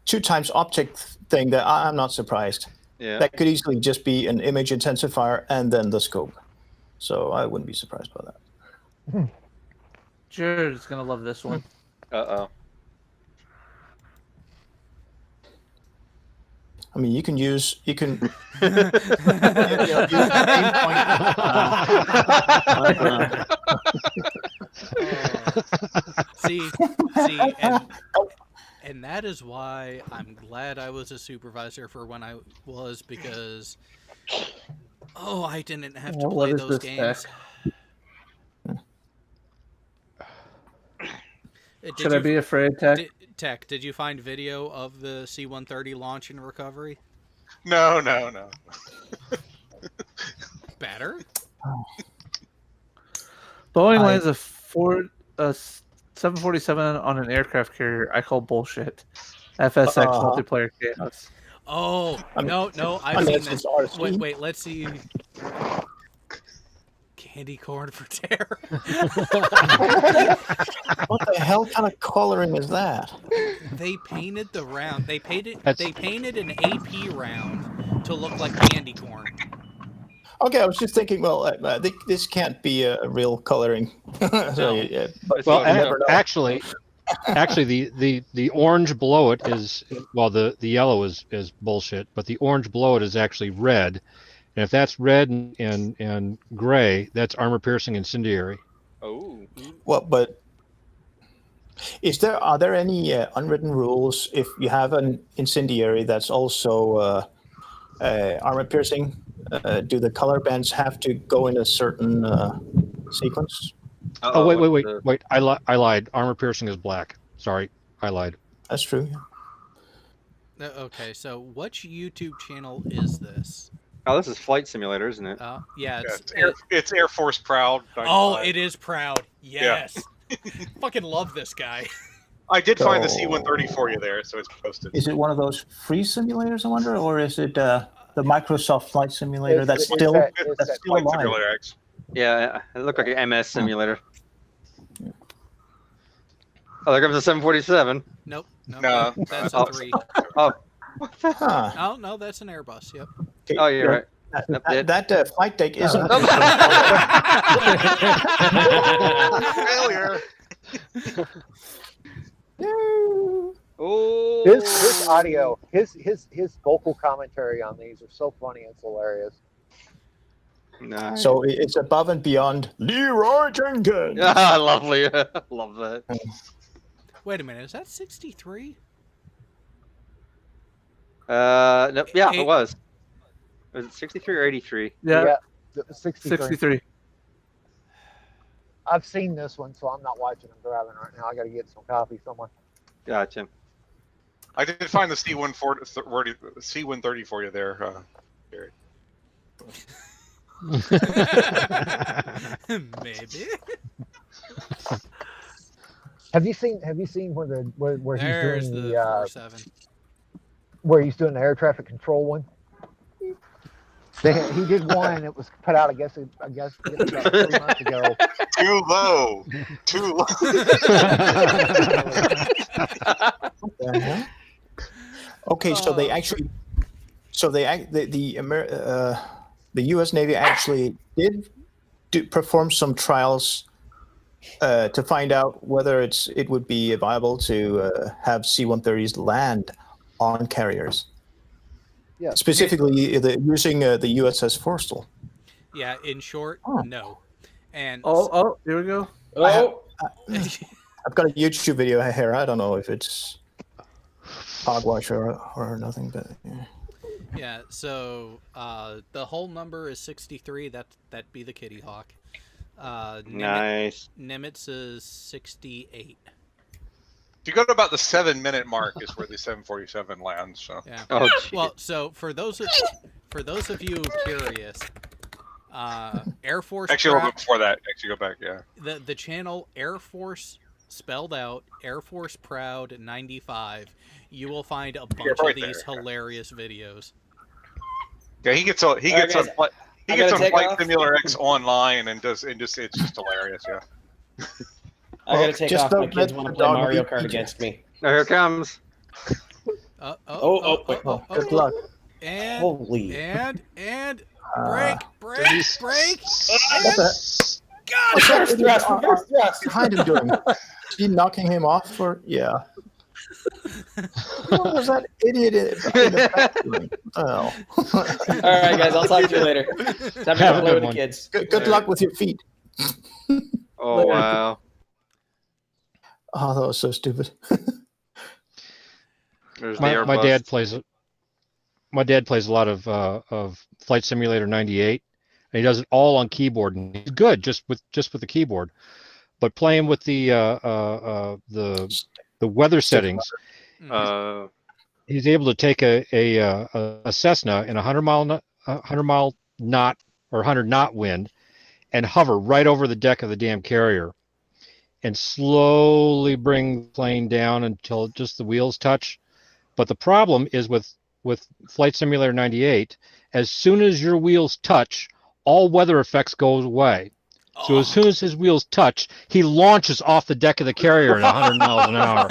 two times optic thing, that I'm not surprised. Yeah. That could easily just be an image intensifier and then the scope. So I wouldn't be surprised by that. Jared's gonna love this one. Uh-oh. I mean, you can use aim point. See, and that is why I'm glad I was a supervisor for when I was, because I didn't have to play those games. Should I be afraid, Tech? Tech, did you find video of the C-130 launch and recovery? No. Better? Boeing lands a 747 on an aircraft carrier. I call bullshit. FSX multiplayer chaos. Oh, no, I've seen this. Wait, let's see. Candy corn for terror. What the hell kind of coloring is that? They painted the round. They painted an AP round to look like candy corn. Okay, I was just thinking. Well, this can't be a real coloring. Actually, the orange below it is the yellow is bullshit, but the orange below it is actually red. And if that's red and gray, that's armor-piercing incendiary. Oh. Well, but are there any unwritten rules if you have an incendiary that's also armor-piercing? Do the color bands have to go in a certain sequence? Wait! I lied. Armor-piercing is black. Sorry, I lied. That's true. Yeah. Okay, so which YouTube channel is this? Oh, this is Flight Simulator, isn't it? Yeah, it's Air Force Proud. It is Proud. Yes. Yeah. Fucking love this guy. I did find the C-130 for you there, so it's posted. Is it one of those free simulators, I wonder, or is it the Microsoft Flight Simulator that's still alive? Simulator X. Yeah, it looked like an MS simulator. Oh, there comes a 747. Nope. No. That's a 3. Oh. Huh. Oh, no, that's an Airbus. Yep. Oh, you're right. That flight deck isn't. Failure. Oh. His audio, his vocal commentary on these are so funny. It's hilarious. Nice. So it's above and beyond Leroy Jenkins. Ah, lovely. Love that. Wait a minute. Is that 63? Nope. Yeah, it was. Was it 63 or 83? Yeah. 63. I've seen this one, so I'm not watching. I'm driving right now. I got to get some coffee somewhere. Gotcha. I did find the C-130 for you there, Jared. Maybe. Have you seen where he's There's doing the the 4-7. where he's doing the air traffic control one? He did one. It was put out. I guess about 3 months ago. Too low. Too low. Okay, so they actually, the U.S. Navy actually did perform some trials to find out whether it would be viable to have C-130s land on carriers. Yeah. Specifically, using the USS Forrestal. Yeah, in short, no. And here we go. I've got a YouTube video here. I don't know if it's hogwash or nothing, but yeah. Yeah, so the whole number is 63. That'd be the Kitty Hawk. Nice. Nimitz is 68. If you go to about the 7-minute mark, is where the 747 lands. So. Yeah. Oh, well, so for those of you curious, Air Force. Actually, a little bit before that. Actually, go back. Yeah. The channel Air Force spelled out Air Force Proud 95. You will find a bunch of these hilarious videos. Yeah, he gets on Flight Simulator X online and it's just hilarious. Yeah. I gotta take off. My kids want to play Mario Kart against me. Oh, here it comes. Wait. Good luck. And Holy. and break. God, reverse thrust. Behind him doing? Is he knocking him off? Or yeah. What was that idiot in the back doing? Oh. All right, guys. I'll talk to you later. Time to go play with the kids. Good luck with your feet. Oh wow. Oh, that was so stupid. My dad plays a lot of Flight Simulator 98, and he does it all on keyboard, and he's good just with the keyboard. But playing with the weather settings, he's able to take a Cessna in 100 mile knot or 100 knot wind and hover right over the deck of the damn carrier and slowly bring the plane down until just the wheels touch. But the problem is with Flight Simulator 98, as soon as your wheels touch, all weather effects goes away. So as soon as his wheels touch, he launches off the deck of the carrier at 100 miles an hour.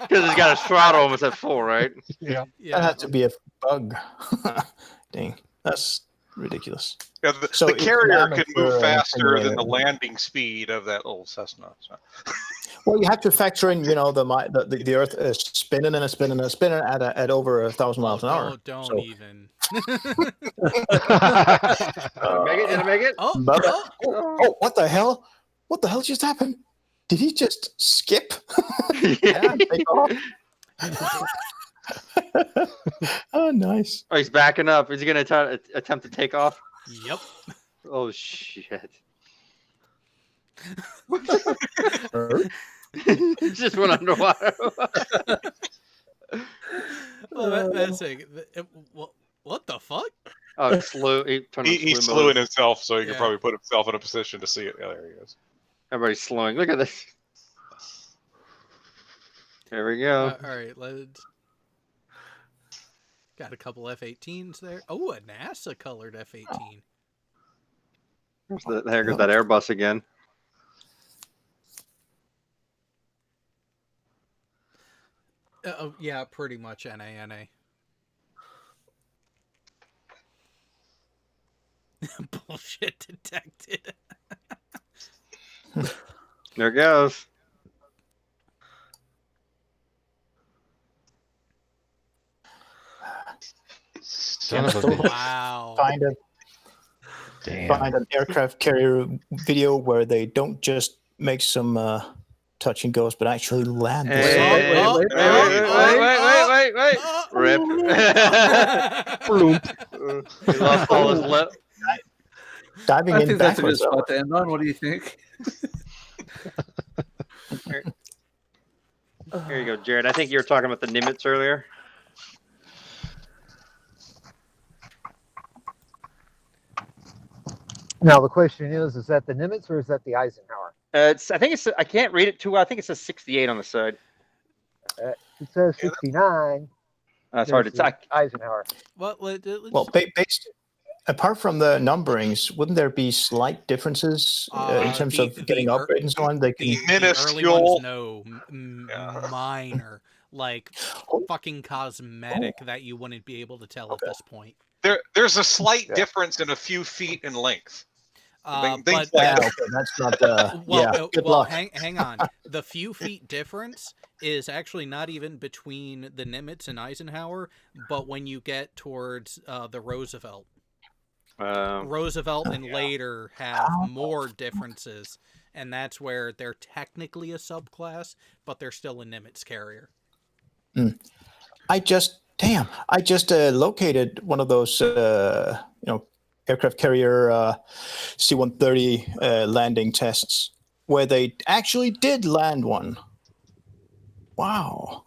Because he's got his throttle almost at full, right? Yeah. That had to be a bug. Dang, that's ridiculous. Yeah, the carrier can move faster than the landing speed of that little Cessna. So. Well, you have to factor in, the Earth is spinning and spinning and spinning at over 1,000 miles an hour. Don't even. Did it make it? Oh, what the hell? What the hell just happened? Did he just skip? Yeah, take off. Oh, nice. Oh, he's backing up. Is he going to attempt to take off? Yep. Oh, shit. He just went underwater. Well, that's it. What the fuck? Oh, slew. He's slewing himself, so he can probably put himself in a position to see it. Yeah, there he is. Everybody's slowing. Look at this. There we go. All right, let's. Got a couple F-18s there. Oh, a NASA colored F-18. There goes that Airbus again. Yeah, pretty much NANA. Bullshit detected. There it goes. Wow. Find an aircraft carrier video where they don't just make some touch and goes, but actually land. Wait. Rip. He lost all his lip. Diving I in think that's a good backwards. spot to end on. What do you think? Here you go, Jared. I think you were talking about the Nimitz earlier. Now the question is that the Nimitz or is that the Eisenhower? It's. I think it's. I can't read it too well. I think it says 68 on the side. It says 69. It's hard to talk. Eisenhower. Well, based apart from the numberings, wouldn't there be slight differences in terms of getting upgrade and so on? They can the early ones, no, minor, like fucking cosmetic that you wouldn't be able to tell at this point. There's a slight difference in a few feet in length. But that's not good luck. Hang on. The few feet difference is actually not even between the Nimitz and Eisenhower, but when you get towards the Roosevelt. Roosevelt and later have more differences, and that's where they're technically a subclass, but they're still a Nimitz carrier. I just located one of those aircraft carrier C-130 landing tests where they actually did land one. Wow.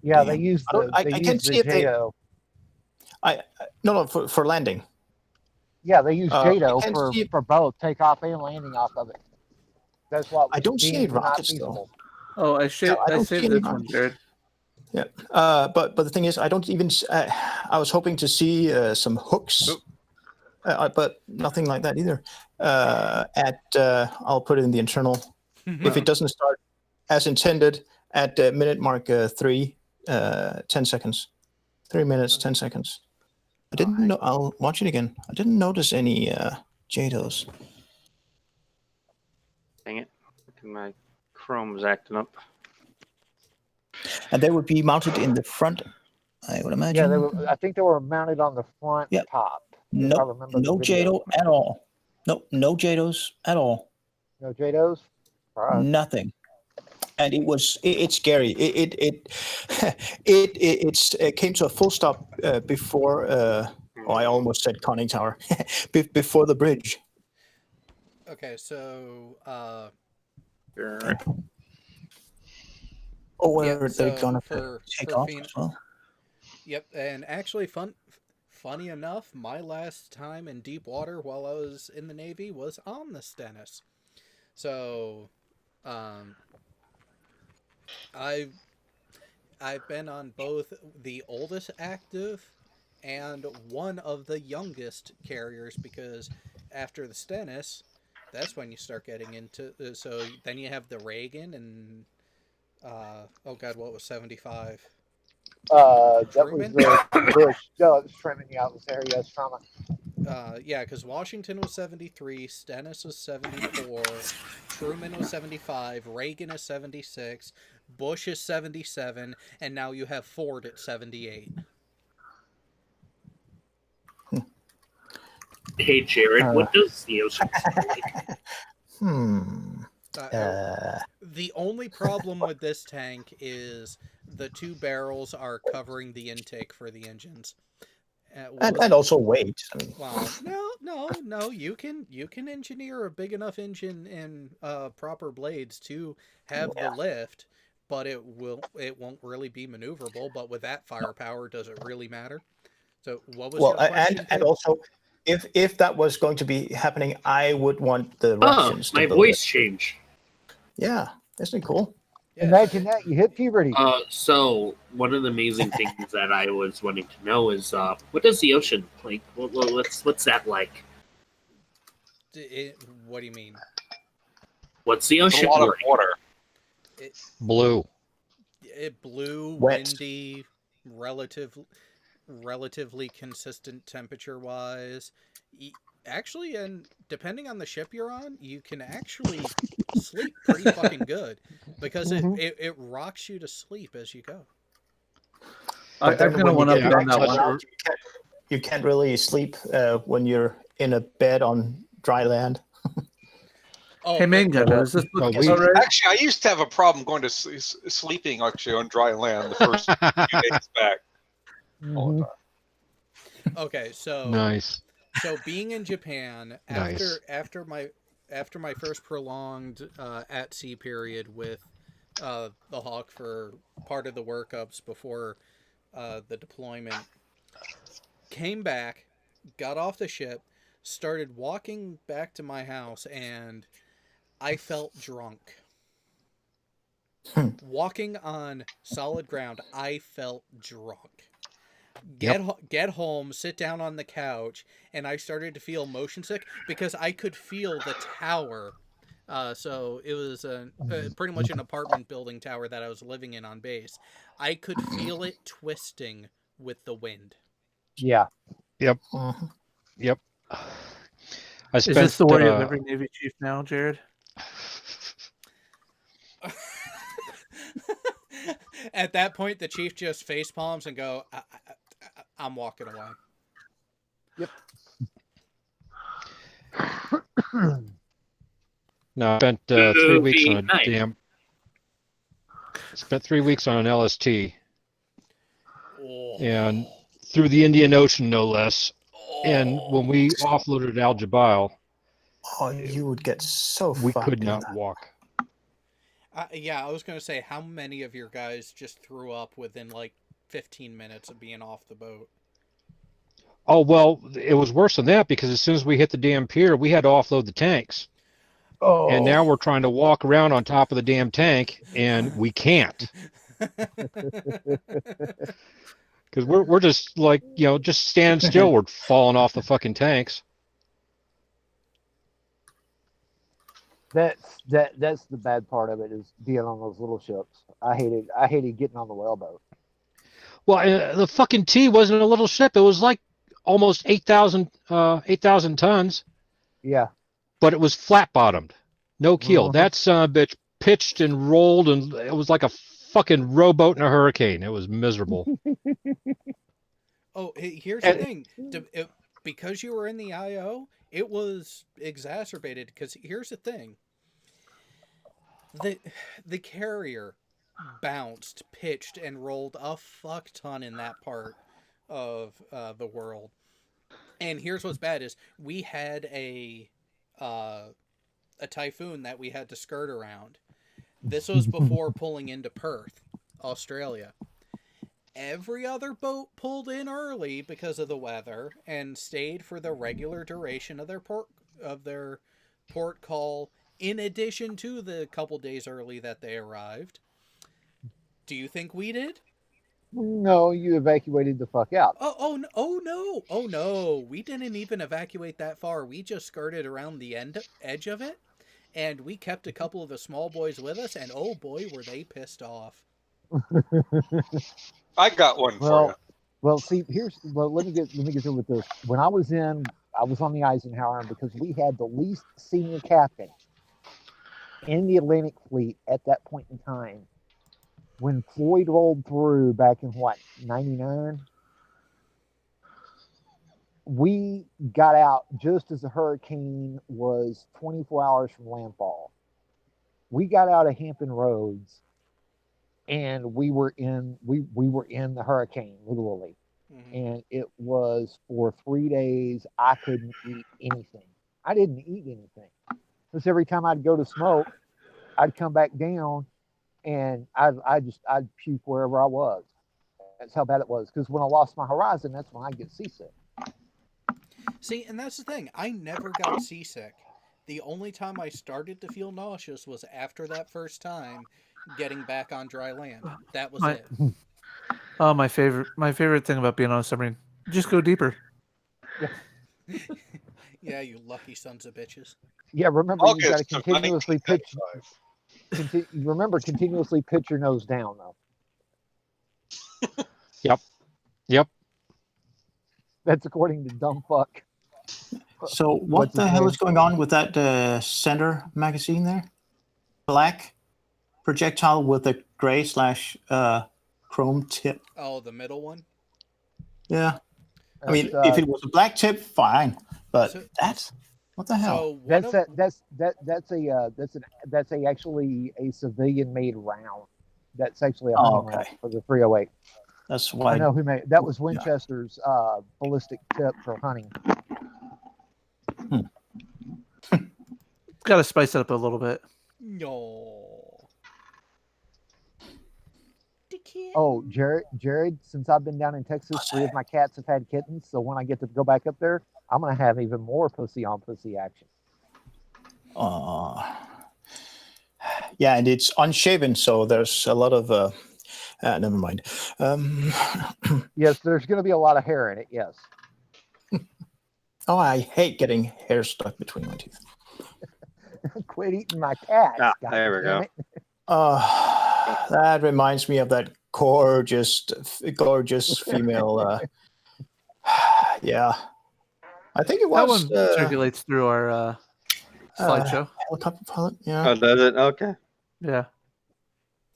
Yeah, they used the I can't see if JATO. For landing. Yeah, they used JATO for both takeoff and landing off of it. That's what I don't see any rockets feasible. though. Oh, I saved this one, Jared. Yeah, but the thing is, I don't even. I was hoping to see some hooks, but nothing like that either. I'll put it in the internal. If it doesn't start as intended at minute mark 3, 10 seconds, 3 minutes 10 seconds. I didn't know. I'll watch it again. I didn't notice any JATOs. Dang it! My Chrome's acting up. And they would be mounted in the front, I would imagine. Yeah, I think they were mounted on the front top. No JATO at all. No JATOs at all. No JATOs? Nothing. And it's scary. It came to a full stop before. I almost said conning tower. Before the bridge. Okay, so. They're gonna take off as well. Yep, and actually, funny enough, my last time in deep water while I was in the Navy was on the Stennis. So, I've been on both the oldest active and one of the youngest carriers, because after the Stennis, that's when you start getting into. So then you have the Reagan and what was 75? That was Bush. No, it was Truman. Yeah, it was there. Yes, trauma. Yeah, because Washington was 73, Stennis was 74, Truman was 75, Reagan is 76, Bush is 77, and now you have Ford at 78. Hey, Jared, what does the ocean The only problem with this tank is the 2 barrels are covering the intake for the engines. And also weight. I mean. Well, no. You can engineer a big enough engine and proper blades to have the lift, but it won't really be maneuverable. But with that firepower, does it really matter? So what was your question? And also, if that was going to be happening, I would want the Russians. My voice change. Yeah, isn't it cool? Yeah. Imagine that you hit puberty. So one of the amazing things that I was wanting to know is what does the ocean like? What's that like? What do you mean? What's the ocean a lot like? of water. Blue. Blue, wet. windy, relatively consistent temperature-wise. Actually, and depending on the ship you're on, you can actually sleep pretty fucking good, because it rocks you to sleep as you go. I'm gonna one up you on that one. You can't really sleep when you're in a bed on dry land. Hey, main guy, is this Actually, I used to have a problem going to sleeping actually on dry land the first few days back. All the time. Okay, so nice. So being in Japan after my first prolonged at sea period with the Hawk for part of the workups before the deployment, came back, got off the ship, started walking back to my house, and I felt drunk. Walking on solid ground, I felt drunk. Get home, sit down on the couch, and I started to feel motion sick because I could feel the tower. So it was pretty much an apartment building tower that I was living in on base. I could feel it twisting with the wind. Yeah. Yep. Yep. I spent, Is this the worry of every Navy chief now, Jared? At that point, the chief just face palms and go, I'm walking away. Yep. No, I spent 3 weeks on a damn. Spent 3 weeks on an LST, and through the Indian Ocean, no less. And when we offloaded Al Jabail, you would get so we fucked could in not that. walk. Yeah, I was going to say, how many of your guys just threw up within like 15 minutes of being off the boat? Oh, well, it was worse than that because as soon as we hit the damn pier, we had to offload the tanks. Oh. And now we're trying to walk around on top of the damn tank, and we can't. Because we're just like, just standing still. We're falling off the fucking tanks. That's the bad part of it, is being on those little ships. I hated getting on the whaleboat. Well, the fucking T wasn't a little ship. It was like almost 8,000 tons. Yeah. But it was flat bottomed, no keel. That son of a bitch pitched and rolled, and it was like a fucking rowboat in a hurricane. It was miserable. Oh, here's the thing. Because you were in the IO, it was exacerbated. Because here's the thing. The carrier bounced, pitched, and rolled a fuck ton in that part of the world. And here's what's bad is we had a typhoon that we had to skirt around. This was before pulling into Perth, Australia. Every other boat pulled in early because of the weather and stayed for the regular duration of their port call, in addition to the couple days early that they arrived. Do you think we did? No, you evacuated the fuck out. Oh no! We didn't even evacuate that far. We just skirted around the edge of it, and we kept a couple of the small boys with us. And oh boy, were they pissed off! I got one for you. Well, see, let me get through with this. When I was on the Eisenhower, because we had the least senior captain in the Atlantic Fleet at that point in time. When Floyd rolled through back in 99, we got out just as the hurricane was 24 hours from landfall. We got out of Hampton Roads, and we were in the hurricane, literally. And it was for 3 days. I couldn't eat anything. I didn't eat anything. Because every time I'd go to smoke, I'd come back down, and I'd puke wherever I was. That's how bad it was. Because when I lost my horizon, that's when I get seasick. See, and that's the thing. I never got seasick. The only time I started to feel nauseous was after that first time getting back on dry land. That was it. Oh, my favorite thing about being on a submarine. Just go deeper. Yeah, you lucky sons of bitches. Yeah, remember you got to continuously pitch. Remember, continuously pitch your nose down, though. Yep. That's according to dumb fuck. So what the hell is going on with that center magazine there? Black projectile with a gray / chrome tip. Oh, the middle one? Yeah. I mean, if it was a black tip, fine. But that's what the hell? So that's actually a civilian made round. That's actually a hunting round for the 308. That's why I know who made that. Was Winchester's ballistic tip for hunting. Got to spice it up a little bit. No. Oh, Jared, since I've been down in Texas, 3 of my cats have had kittens. So when I get to go back up there, I'm going to have even more pussy on pussy action. Yeah, and it's unshaven, so there's a lot of. Never mind. Yes, there's going to be a lot of hair in it. Yes. Oh, I hate getting hair stuck between my teeth. Quit eating my cats. There we go. That reminds me of that gorgeous female. Yeah, I think it was. That one circulates through our slideshow. Helicopter pilot. Yeah. Oh, does it? Okay. Yeah.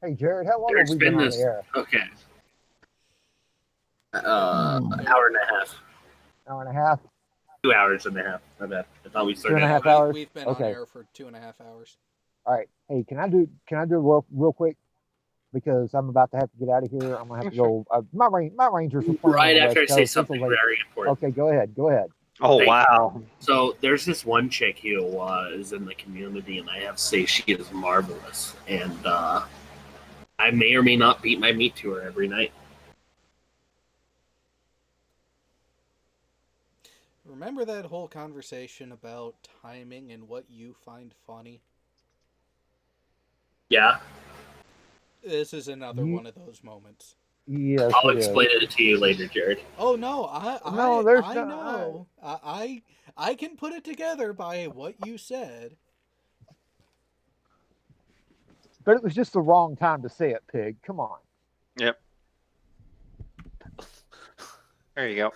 Hey, Jared, how long There's have we been been on this. the air? Okay. An hour and a half. Hour and a half? 2 hours and a half. My bad. I thought we started. 2.5 hours. We've been Okay. on air for 2.5 hours. All right. Hey, can I do real quick? Because I'm about to have to get out of here. I'm gonna have to go. My Rangers are playing Right on the after I West say Coast. something very important. Okay, go ahead. Go ahead. Oh, Thank wow. So there's this one chick who is in the community, and I have to say she is marvelous. And I may or may not beat my meat to her every night. Remember that whole conversation about timing and what you find funny? Yeah. This is another one of those moments. Yes, I'll explain it to you later, Jared. Oh no, I know. I can put it together by what you said. But it was just the wrong time to say it, Pig. Come on. Yep. There you go.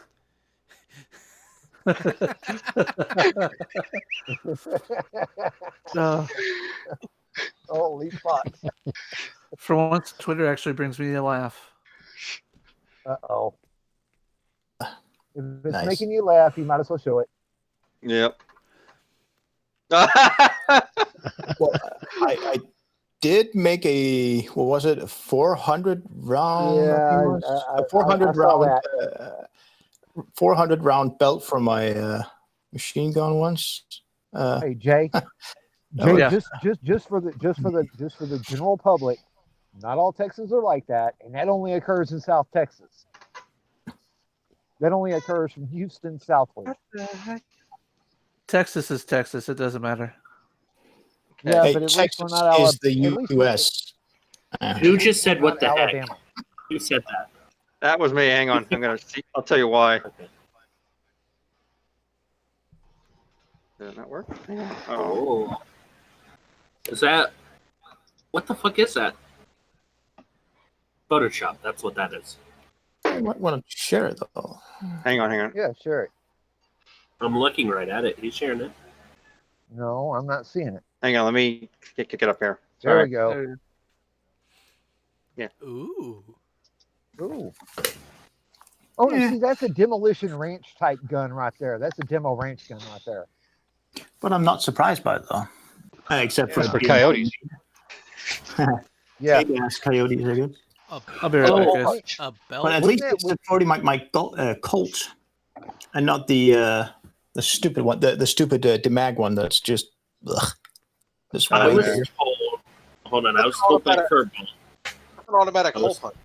Holy fuck. For once, Twitter actually brings me a laugh. Uh-oh. If it's Nice. making you laugh, you might as well show it. Yep. Well, I did make a, what was it, a 400 round? Yeah, a 400 I saw round, that. 400 round belt for my machine gun once. Hey, Jay. Jay, just for the general public, not all Texans are like that, and that only occurs in South Texas. That only occurs from Houston southward. What the heck? Texas is Texas. It doesn't matter. Yeah, Hey, but at least Texas we're not is the at least U.S. Who just said what the Alabama. heck? Who said that? That was me. Hang on. I'm gonna see. I'll tell you why. Okay. Did it not work? Hang on. Oh. Is that... What the fuck is that? Photoshop. That's what that is. I might want to share it, though. Hang on. Yeah, sure. I'm looking right at it. He's sharing it. No, I'm not seeing it. Hang on. Let me kick it up here. There Sorry. we go. Yeah. Ooh. Ooh. Oh, see, that's a demolition ranch type gun right there. That's a demo ranch gun right there. But I'm not surprised by it, though. Except for, That's for coyotes. Yeah. Maybe ask coyotes are good. I'll be right back, guys. A belt. But at least it's the 40 my Colt, and not the stupid one, the stupid Demag one that's just. Ugh. This I one. was told... Hold on. I was told by Furball. An automatic hole hunt.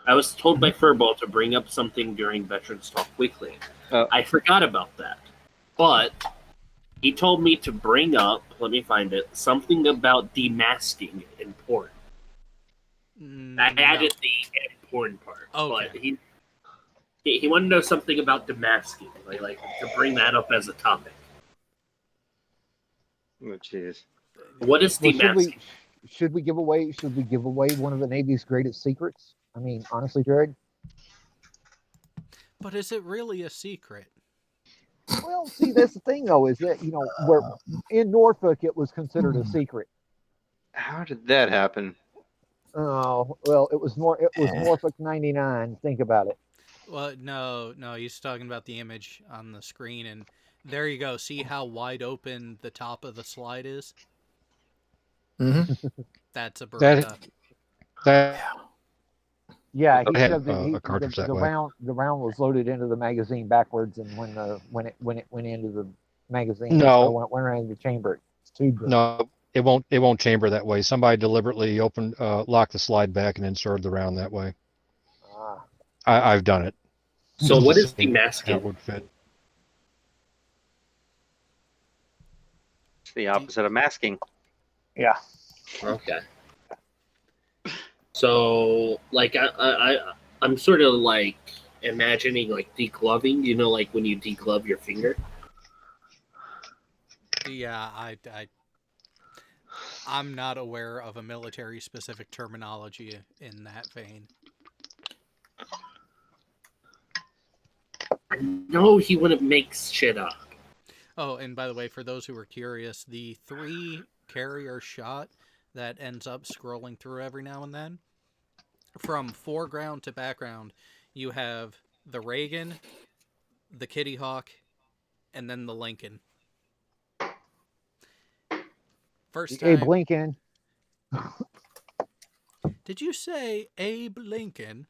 I was told by Furball to bring up something during Veterans Talk Weekly. I forgot about that. But he told me to bring up, let me find it, something about demasking in porn. I added the porn part. Okay. But he wanted to know something about demasking, like to bring that up as a topic. Oh, jeez. What is Well, demasking? should we give away one of the Navy's greatest secrets? I mean, honestly, Jared. But is it really a secret? Well, see, that's the thing, though, is that where in Norfolk it was considered a secret. How did that happen? Oh, well, it was Norfolk 99. Think about it. Well, no, he's talking about the image on the screen, and there you go. See how wide open the top of the slide is? Mm-hmm. That's a Beretta. Yeah, he Had, said that a cartridge that the way. round was loaded into the magazine backwards, and when it went into the magazine, No. went around the chamber. It's too good. No, it won't chamber that way. Somebody deliberately locked the slide back and inserted the round that way. Ah. I've done it. So what is How it demasking? would fit. It's the opposite of masking. Yeah. Okay. So, like, I'm sort of like imagining like degloving. You know, like when you deglove your finger. Yeah, I'm not aware of a military-specific terminology in that vein. No, he wouldn't make shit up. Oh, and by the way, for those who are curious, the 3 carrier shot that ends up scrolling through every now and then, from foreground to background, you have the Reagan, the Kitty Hawk, and then the Lincoln. First time. Abe Lincoln. Did you say Abe Lincoln?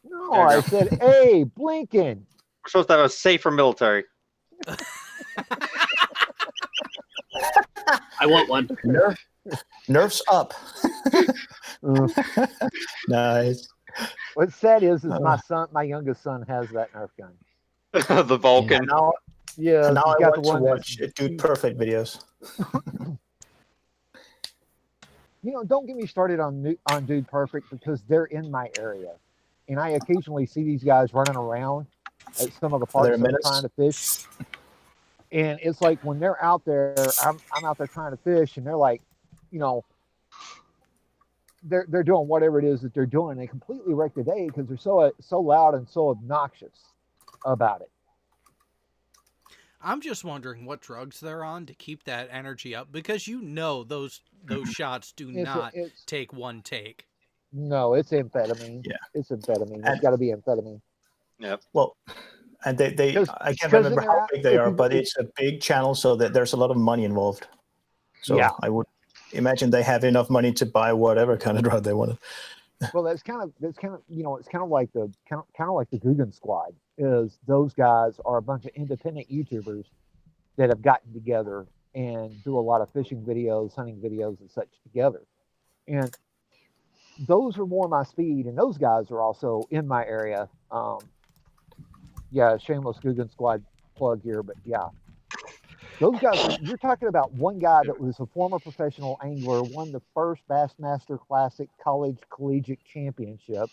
No, I said Abe Lincoln. We're supposed to have a safer military. I want one. Nerfs up. Nice. What's sad is my youngest son has that Nerf gun. The Vulcan. Now, Yeah, now he's I got the want to one watch Dude Perfect videos. Don't get me started on Dude Perfect because they're in my area, and I occasionally see these guys running around at some of the parks that I'm trying to fish. And it's like when they're out there, I'm out there trying to fish, and they're like, they're doing whatever it is that they're doing. They completely wreck the day because they're so loud and so obnoxious about it. I'm just wondering what drugs they're on to keep that energy up, because those shots do not take one take. No, it's amphetamine. Yeah, it's amphetamine. It's got to be amphetamine. Yep. Well, and they I can't remember how big they are, but it's a big channel, so that there's a lot of money involved. So yeah. I would imagine they have enough money to buy whatever kind of drug they wanted. Well, it's kind of it's kind of like the Guggen Squad. Is those guys are a bunch of independent YouTubers that have gotten together and do a lot of fishing videos, hunting videos, and such together. And those are more my speed, and those guys are also in my area. Yeah, shameless Guggen Squad plug here, but yeah. Those guys, you're talking about one guy that was a former professional angler, won the first Bassmaster Classic College Collegiate Championship.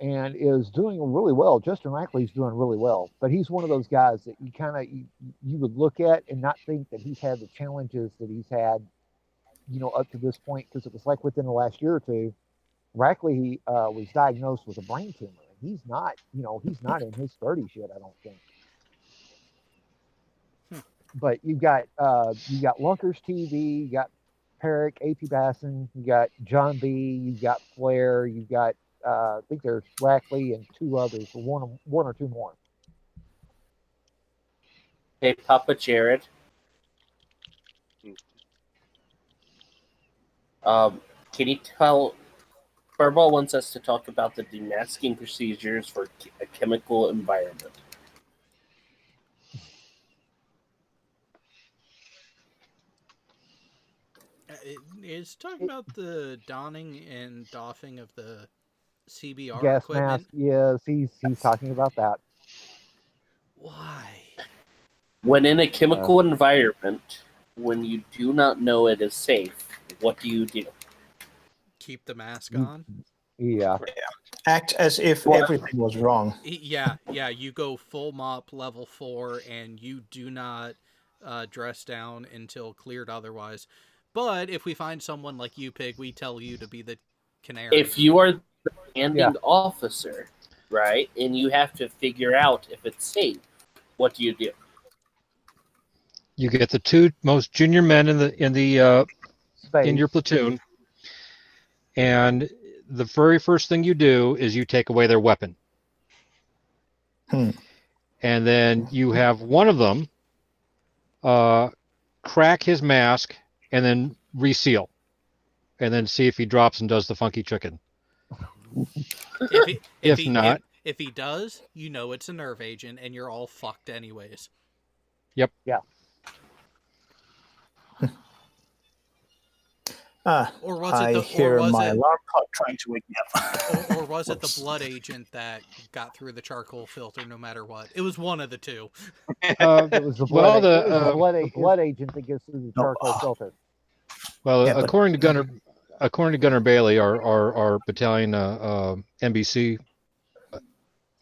And is doing really well. Justin Rackley's doing really well, but he's one of those guys that you would look at and not think that he's had the challenges that he's had, up to this point, because it was like within the last year or two, Rackley was diagnosed with a brain tumor. He's not in his 30s yet, I don't think. But you got Lunkers TV, you got Perrick, AP Basson, you got John B, you got Flair, you got I think there's Rackley and 2 others, one or 2 more. Hey, Papa Jared. Can you tell? Furball wants us to talk about the demasking procedures for a chemical environment. Is talking about the donning and doffing of the CBR gas equipment. mask. Yes, he's talking about that. Why? When in a chemical environment, when you do not know it is safe, what do you do? Keep the mask on? Yeah. Act as if everything was wrong. Yeah, you go full mop level 4 and you do not dress down until cleared otherwise. But if we find someone like you, Pig, we tell you to be the canary. If you are the commanding officer, right, and you have to figure out if it's safe, what do you do? You get the 2 most junior men in your platoon, and the very first thing you do is you take away their weapon. And then you have one of them crack his mask and then reseal, and then see if he drops and does the funky chicken. If not, if he does, it's a nerve agent, and you're all fucked anyways. Yep. Yeah. Or was it I the- or hear was my it- alarm clock trying to wake me up. Or was it the blood agent that got through the charcoal filter no matter what? It was one of the two. It was the blood. well, It was the blood agent that gets through the charcoal filter. Well, Yeah, but- according to Gunnar Bailey, our battalion NBC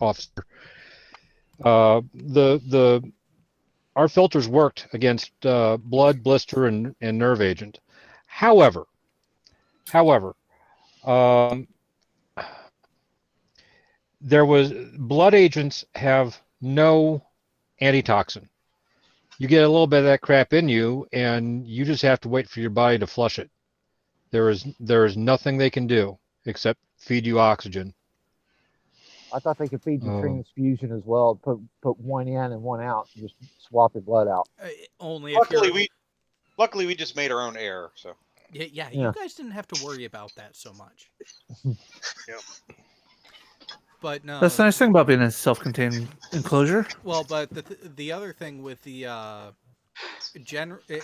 officer, our filters worked against blood, blister, and nerve agent. However, there was blood agents have no antitoxin. You get a little bit of that crap in you, and you just have to wait for your body to flush it. There is nothing they can do except feed you oxygen. I thought they could feed you Oh. transfusion as well. Put one in and one out, and just swap your blood out. Only if Luckily, we just made our own air. So yeah, Yeah. you guys didn't have to worry about that so much. Yep. But no, That's the nice thing about being in a self-contained enclosure. Well, but the other thing with the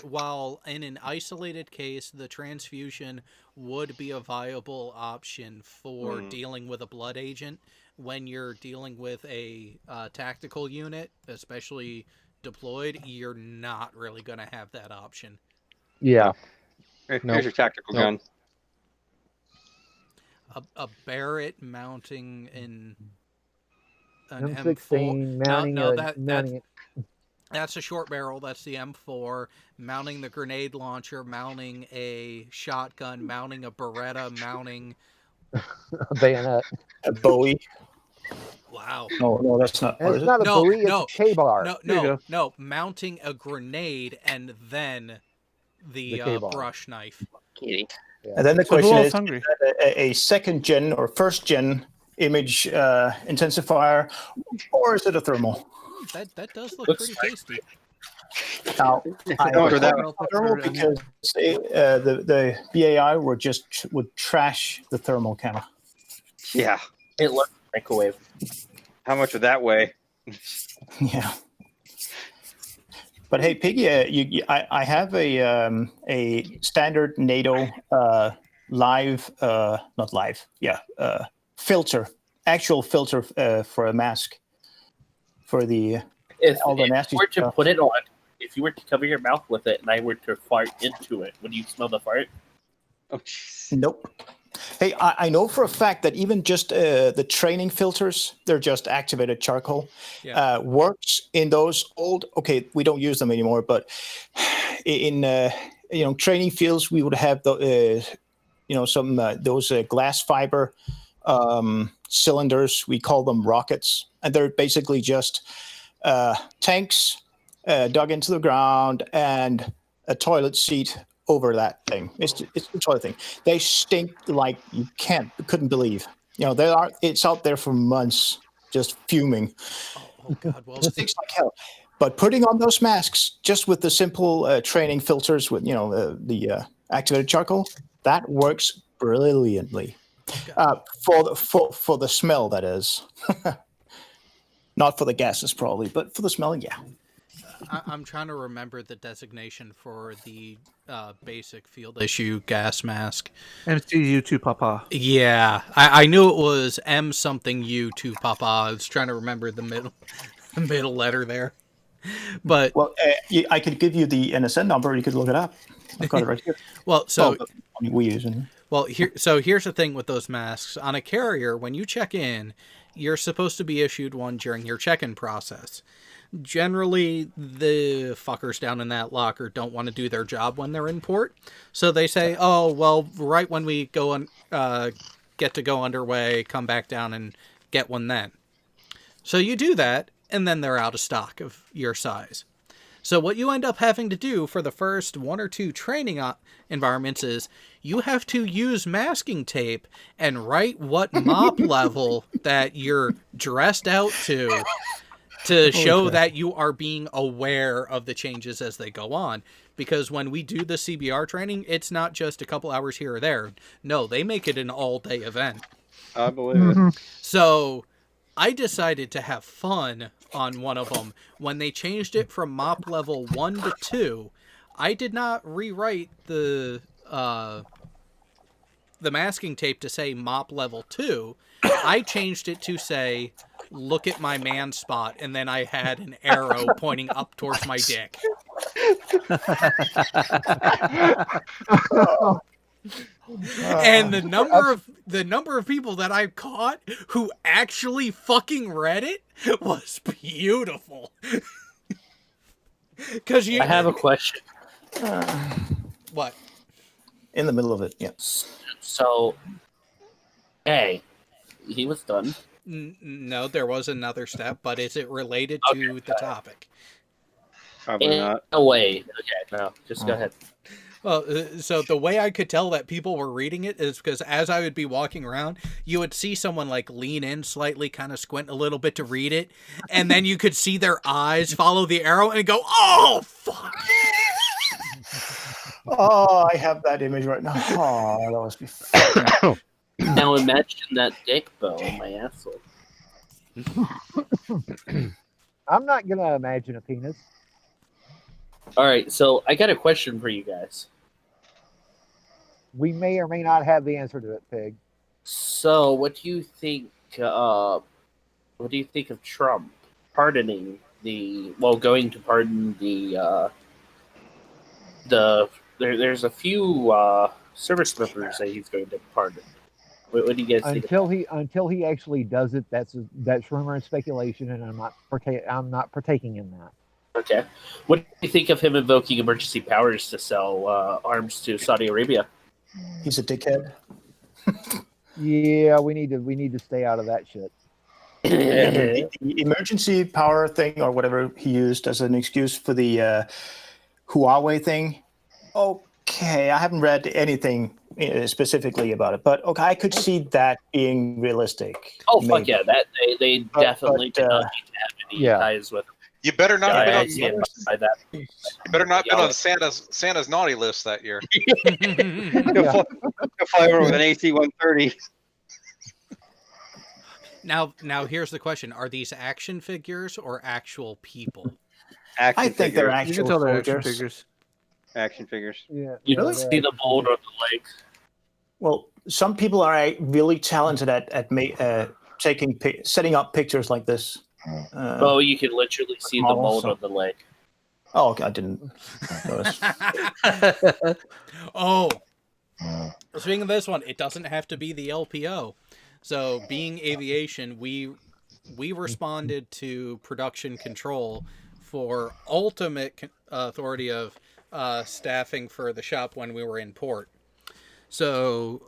while in an isolated case, the transfusion would be a viable option for dealing with a blood agent. When you're dealing with a tactical unit, especially deployed, you're not really going to have that option. Yeah. Here's your tactical gun. A Barrett mounting an M16 M4. mounting it. That's a short barrel. That's the M4. Mounting the grenade launcher, mounting a shotgun, mounting a Beretta, mounting a bayonet, a Bowie. Wow. No, that's not. And it's not a Bowie. It's a K-bar. No. Mounting a grenade and then the brush knife. Yeah. And then the So who question else is hungry? a second gen or first gen image intensifier, or is it a thermal? That does look pretty tasty. Now, I Go for would that hope thermal because the BAI would trash the thermal camera. Yeah. It looks like microwave. How much would that weigh? Yeah. But hey, Piggy, I have a standard NATO filter, actual filter for a mask for the all the nasty If you were to stuff. put it on, if you were to cover your mouth with it, and I were to fart into it, would you smell the fart? Oh, jeez. Nope. Hey, I know for a fact that even just the training filters, they're just activated charcoal, works in those old. Okay, we don't use them anymore, but in training fields, we would have the some those glass fiber cylinders. We call them rockets, and they're basically just tanks dug into the ground and a toilet seat over that thing. It's the toilet thing. They stink like you couldn't believe. It's out there for months, just fuming. Oh God, well, It stinks like hell. But putting on those masks, just with the simple training filters with the activated charcoal, that works brilliantly. For the smell, that is. Not for the gases, probably, but for the smelling, yeah. I'm trying to remember the designation for the basic field issue gas mask. MCU2 Papa. Yeah, I knew it was M something U2 Papa. I was trying to remember the middle letter there. But well, I could give you the NSN number. You could look it up. I've got it right here. Well, so we use it. Well, here's the thing with those masks. On a carrier, when you check in, you're supposed to be issued one during your check-in process. Generally, the fuckers down in that locker don't want to do their job when they're in port. So they say, oh, well, right when we get to go underway, come back down and get one then. So you do that, and then they're out of stock of your size. So what you end up having to do for the first one or two training environments is you have to use masking tape and write what mop level that you're dressed out to show that you are being aware of the changes as they go on. Because when we do the CBR training, it's not just a couple hours here or there. No, they make it an all-day event. I believe it. So I decided to have fun on one of them. When they changed it from mop level 1 to 2, I did not rewrite the the masking tape to say mop level 2. I changed it to say, look at my man spot, and then I had an arrow pointing up towards my dick. And the number of people that I caught who actually fucking read it was beautiful. Because I have a question. What? In the middle of it, yes. So, A, he was done. No, there was another step, but is it related to the topic? Probably not. No way. Okay, no, just go ahead. Well, so the way I could tell that people were reading it is because as I would be walking around, you would see someone like lean in slightly, kind of squint a little bit to read it, and then you could see their eyes follow the arrow and go, "Oh fuck!" Oh, I have that image right now. Oh, that must be fun. Now imagine that dick bow in my asshole. I'm not gonna imagine a penis. All right, so I got a question for you guys. We may or may not have the answer to it, Pig. So, what do you think? What do you think of Trump pardoning going to pardon there's a few service members that he's going to pardon. What do you guys think? Until he actually does it, that's rumor and speculation, and I'm not partaking in that. Okay. What do you think of him invoking emergency powers to sell arms to Saudi Arabia? He's a dickhead. Yeah, we need to stay out of that shit. The emergency power thing, or whatever he used as an excuse for the Huawei thing. Okay, I haven't read anything specifically about it, but okay, I could see that being realistic. Oh fuck yeah, that they definitely did not need to have any ties with him. You better not Yeah, been I on, stand by that. you better not been on Santa's naughty list that year. You'll fly over with an AC-130. Now here's the question: are these action figures or actual people? I think they're actual. You can tell they're action figures. Action figures. Yeah. You don't see the boulder on the lake. Well, some people are really talented at setting up pictures like this. You can literally see the mold on the lake. Oh, okay, I didn't notice. Oh, speaking of this one, it doesn't have to be the LPO. So, being aviation, we responded to production control for ultimate authority of staffing for the shop when we were in port. So,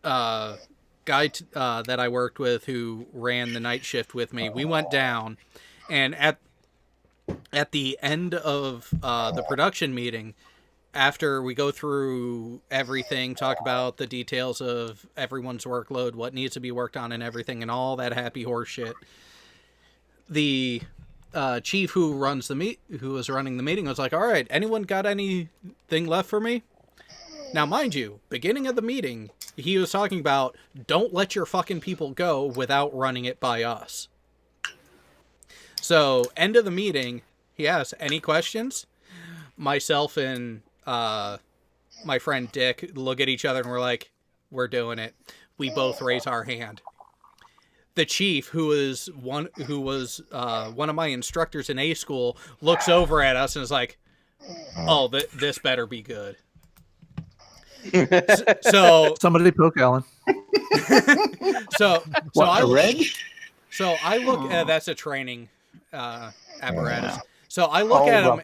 guy that I worked with who ran the night shift with me, we went down, and at the end of the production meeting, after we go through everything, talk about the details of everyone's workload, what needs to be worked on and everything, and all that happy horse shit, the chief who was running the meeting was like, all right, anyone got anything left for me? Now, mind you, beginning of the meeting, he was talking about, don't let your fucking people go without running it by us. So, end of the meeting, he asked, any questions? Myself and my friend Dick look at each other and we're like, we're doing it. We both raise our hand. The chief, who was one of my instructors in A school, looks over at us and is like, oh, this better be good. So somebody poke Alan. So I look at that's a training apparatus. So I look at him.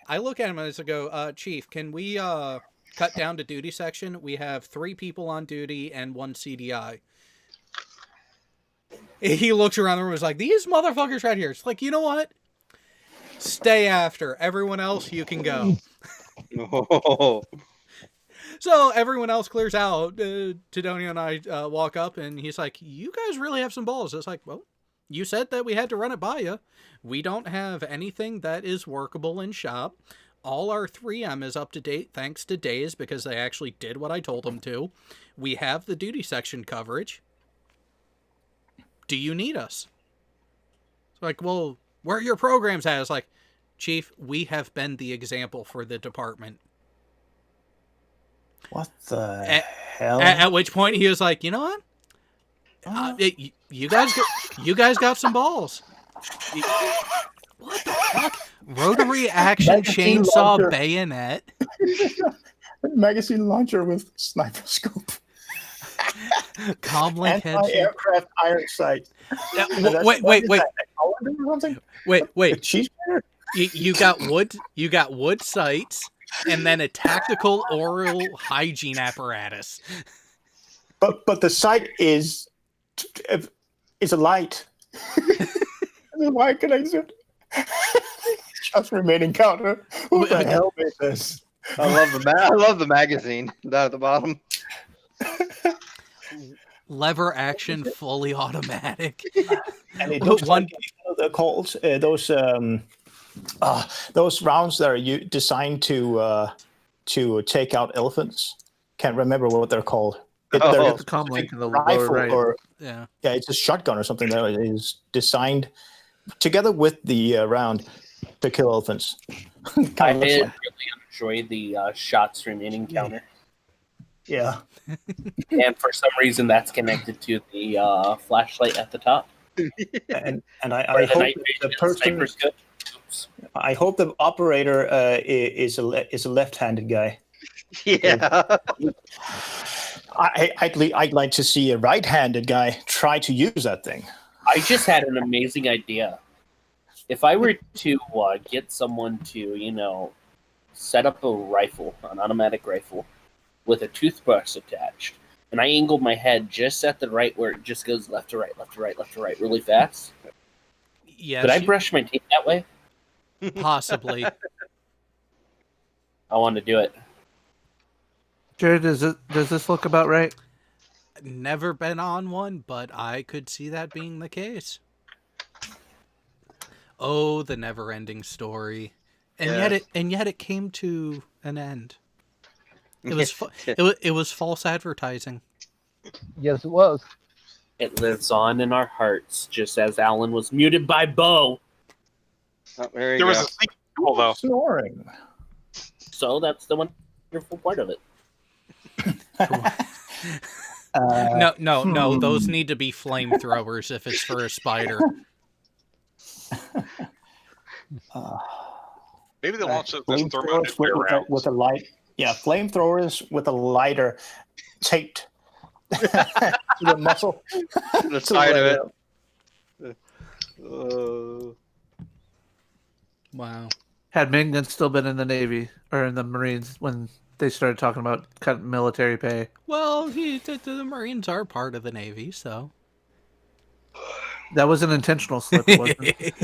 I look at him and I go, Chief, can we cut down to duty section? We have 3 people on duty and 1 CDI. He looks around the room and is like, these motherfuckers right here. It's like, you know what? Stay after. Everyone else, you can go. Oh. So everyone else clears out. Tedonio and I walk up, and he's like, you guys really have some balls. It's like, well, you said that we had to run it by you. We don't have anything that is workable in shop. All our 3M is up to date thanks to Days because they actually did what I told them to. We have the duty section coverage. Do you need us? It's like, well, where are your programs at? It's like, Chief, we have been the example for the department. What the hell? At which point he was like, you know what? You guys got some balls. What the fuck? Rotary action Magazine chainsaw launcher. bayonet. Magazine launcher with sniper scope. Comlink headset. Anti-aircraft iron sight. Wait. You got wood sights, and then a tactical oral hygiene apparatus. But the sight is a light. Why can I zoom? Just remaining counter. Who the hell made this? I love the magazine down at the bottom. Lever action, fully automatic. And it looks like they're called those rounds that are designed to take out elephants. Can't remember what they're called. It's the comlink in the lower right. Yeah, it's a shotgun or something that is designed together with the round to kill elephants. I did really enjoy the shots remaining counter. Yeah. And for some reason, that's connected to the flashlight at the top. And I hope the person. I hope the operator is a left-handed guy. Yeah. I'd like to see a right-handed guy try to use that thing. I just had an amazing idea. If I were to get someone to, set up a rifle, an automatic rifle, with a toothbrush attached, and I angled my head just at the right where it just goes left to right, left to right, left to right, really fast. Yeah. Could I brush my teeth that way? Possibly. I want to do it. Jared, does this look about right? Never been on one, but I could see that being the case. Oh, the never-ending story, and yet it came to an end. It was it was false advertising. Yes, it was. It lives on in our hearts, just as Alan was muted by Bo. Oh, there was a sequel, though. Snoring. So that's the wonderful part of it. No. Those need to be flamethrowers if it's for a spider. Maybe they launch this flamethrowers with a light. Yeah, flamethrowers with a lighter taped to the muscle. The side of it. Wow. Had Mingman still been in the Navy or in the Marines when they started talking about cutting military pay? Well, the Marines are part of the Navy, so. That was an intentional slip, wasn't it?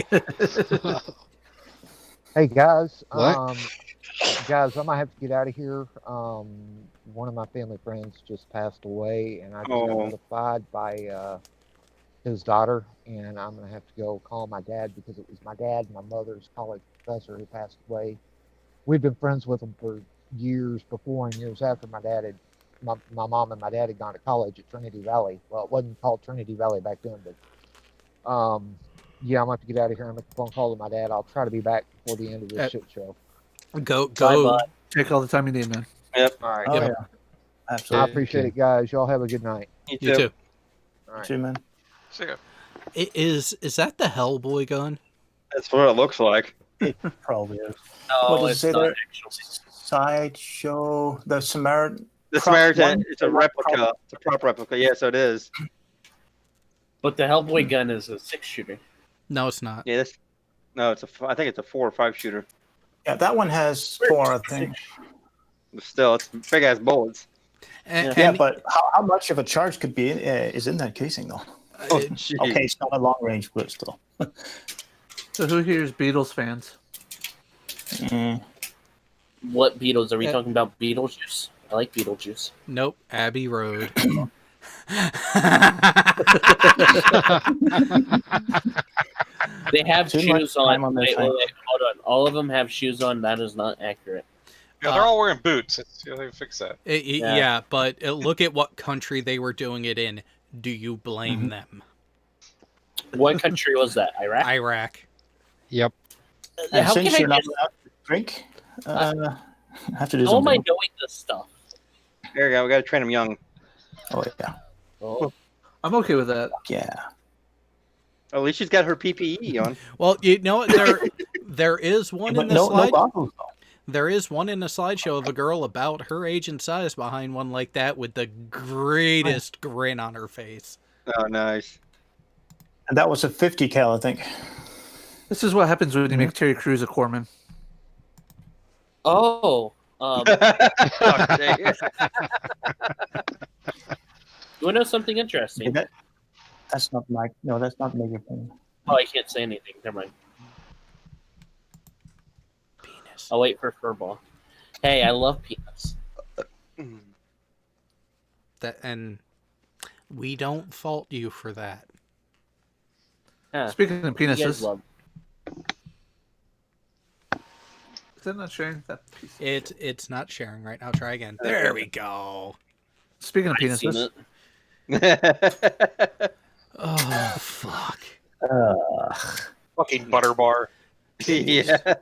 Hey guys, What? guys, I might have to get out of here. One of my family friends just passed away, and I just got notified by his daughter, and I'm gonna have to go call my dad because it was my dad, my mother's college professor, who passed away. We've been friends with him for years before and years after my dad had. My mom and my dad had gone to college at Trinity Valley. Well, it wasn't called Trinity Valley back then, but yeah, I'm gonna have to get out of here and make a phone call to my dad. I'll try to be back before the end of this shit show. Go. Bye. Take all the time you need, man. Yep. All right. Oh, Yep. yeah. Absolutely. I appreciate it, guys. Y'all have a good night. You You too. All right. Too, man. See ya. Is that the Hellboy gun? That's what it looks like. It probably is. No, What does it it's say not there? actually. Sideshow. The Samaritan. The Prop Samaritan, one? it's a replica. It's a prop replica. Yeah, so it is. But the Hellboy gun is a 6-shooter. No, it's not. Yeah, I think it's a 4 or 5 shooter. Yeah, that one has 4, I think. But still, it's big ass bullets. Yeah, but how much of a charge could be is in that casing, though? Okay, it's not a long range, but still. So who here is Beatles fans? What Beatles? Are we talking about Beetlejuice? I like Beetlejuice. Nope. Abbey Road. They have Too shoes much time on. on their Wait, side. hold on. All of them have shoes on. That is not accurate. Yeah, they're all wearing boots. They fix that. Yeah, but look at what country they were doing it in. Do you blame them? What country was that? Iraq? Iraq. Yep. And How since can I you're not just- allowed to drink, I have to do How am I something. knowing this stuff? There you go. We got to train them young. Oh yeah. Oh. I'm okay with that. Yeah. At least she's got her PPE on. Well, you know what? There is one in the slide. There is one in the slideshow of a girl about her age and size behind one like that with the greatest grin on her face. Oh, nice. And that was a 50 cal, I think. This is what happens when you make Terry Crews a corpsman. Oh. Fuck, dang it. You want to know something interesting? That's not Mike. No, that's not Major Payne. Oh, I can't say anything. Never mind. Penis. I'll wait for Furball. Hey, I love penis. And we don't fault you for that. Yeah. Speaking of You guys penises, love. is that not sharing that piece? It's not sharing right now. Try again. There we go. Speaking of I've seen penises, it. Oh fuck. Fucking butter bar. Yeah.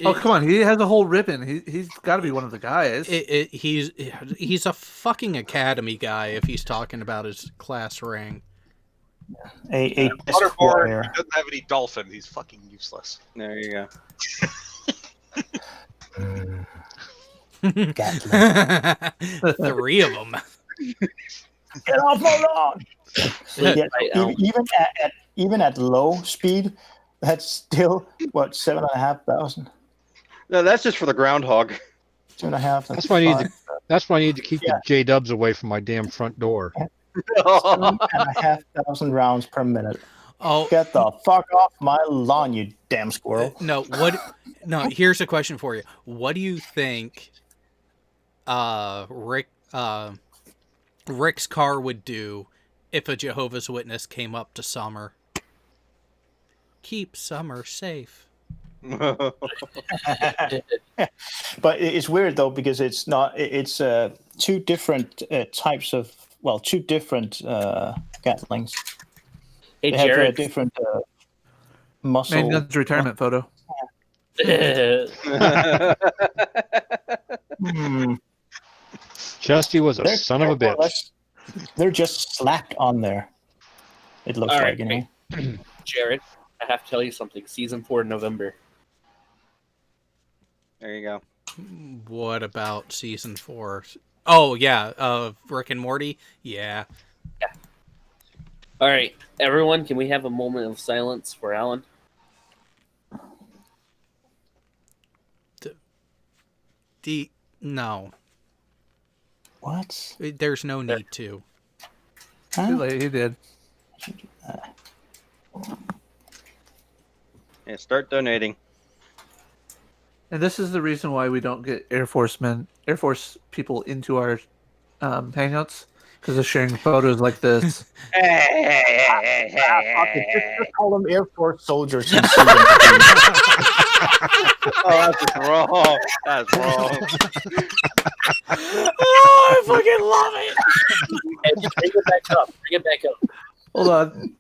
oh come on, he has a whole ribbon. He's got to be one of the guys. He's a fucking academy guy if he's talking about his class ring. A Butter bar. warrior. He doesn't have any dolphin. He's fucking useless. There you go. Three of them. Get off my lawn! Even at low speed, that's still what 7,500. No, that's just for the groundhog. 2.5. That's why I need to. That's why I need to keep the J Dubs away from my damn front door. 7,500 rounds per minute. Oh, Get the fuck off my lawn, you damn squirrel! No, here's a question for you. What do you think Rick's car would do if a Jehovah's Witness came up to Summer? Keep Summer safe. But it's weird though because it's not. It's two different types of two different Gatlings. Hey, they have Jared. different muscle. Man Gun's retirement photo. Chesty was a son of a bitch. They're just slapped on there. It looks All like, right, Jared, I have to tell you something. Season 4 in November. There you go. What about season 4? Oh yeah, Rick and Morty. Yeah. All right, everyone, can we have a moment of silence for Alan? No. What? There's no need to. Too late, he did. Yeah, start donating. And this is the reason why we don't get Air Force people into our hangouts because they're sharing photos like this. Just call them Air Force soldiers. Oh, that's wrong. That's wrong. Oh, I fucking love it. Hey, bring it back up. Bring it back up. Hold on.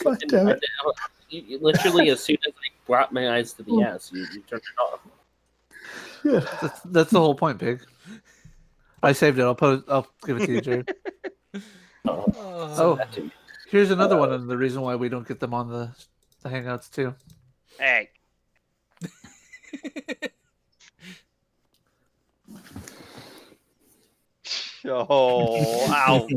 God damn it. You literally, as soon as I brought my eyes to the ass, you turned it off. Yeah, that's the whole point, Pig. I saved it. I'll give it to you, Jared. Oh, here's another one of the reason why we don't get them on the hangouts too. Hey. Oh, ow.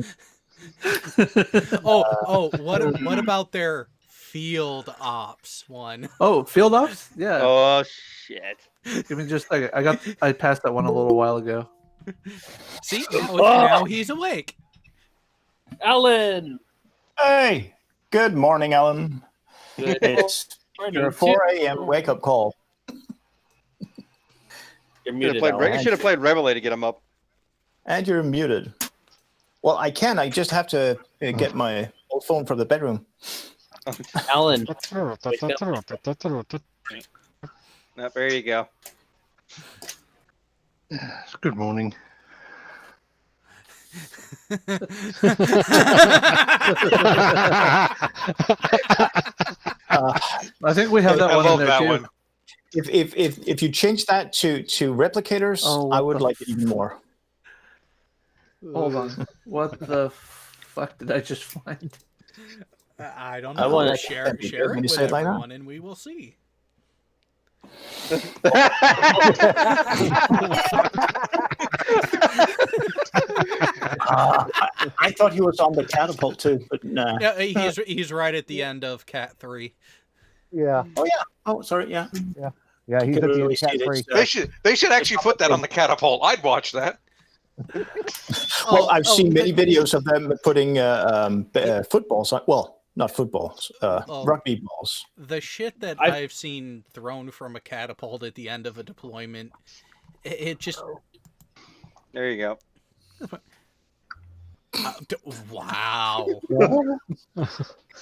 What about their field ops one? Oh, field ops? Yeah. Oh shit. Give me just a second. I passed that one a little while ago. See, now he's awake. Alan. Hey, good morning, Alan. Good It's your 4 a.m. wake up call. You're You muted. should have played Revelay to get him up. And you're muted. Well, I can. I just have to get my old phone from the bedroom. Alan. No, there you go. Good morning. I think we have that one in there too. One. If you change that to replicators, I would like it even more. Hold on. What the fuck did I just find? I don't I know. want to Share it when you with say it like that. everyone, and we will see. I thought he was on the catapult too, but nah. Yeah, he's right at the end of Cat 3. Yeah. Oh yeah. Oh, sorry. Yeah. Yeah, he's You at can the really end Cat see it. 3. It's, They should actually put that on the catapult. I'd watch that. well, I've seen many videos of them putting footballs on. Well, not footballs, rugby balls. The shit that I've seen thrown from a catapult at the end of a deployment, it just... There you go. Wow.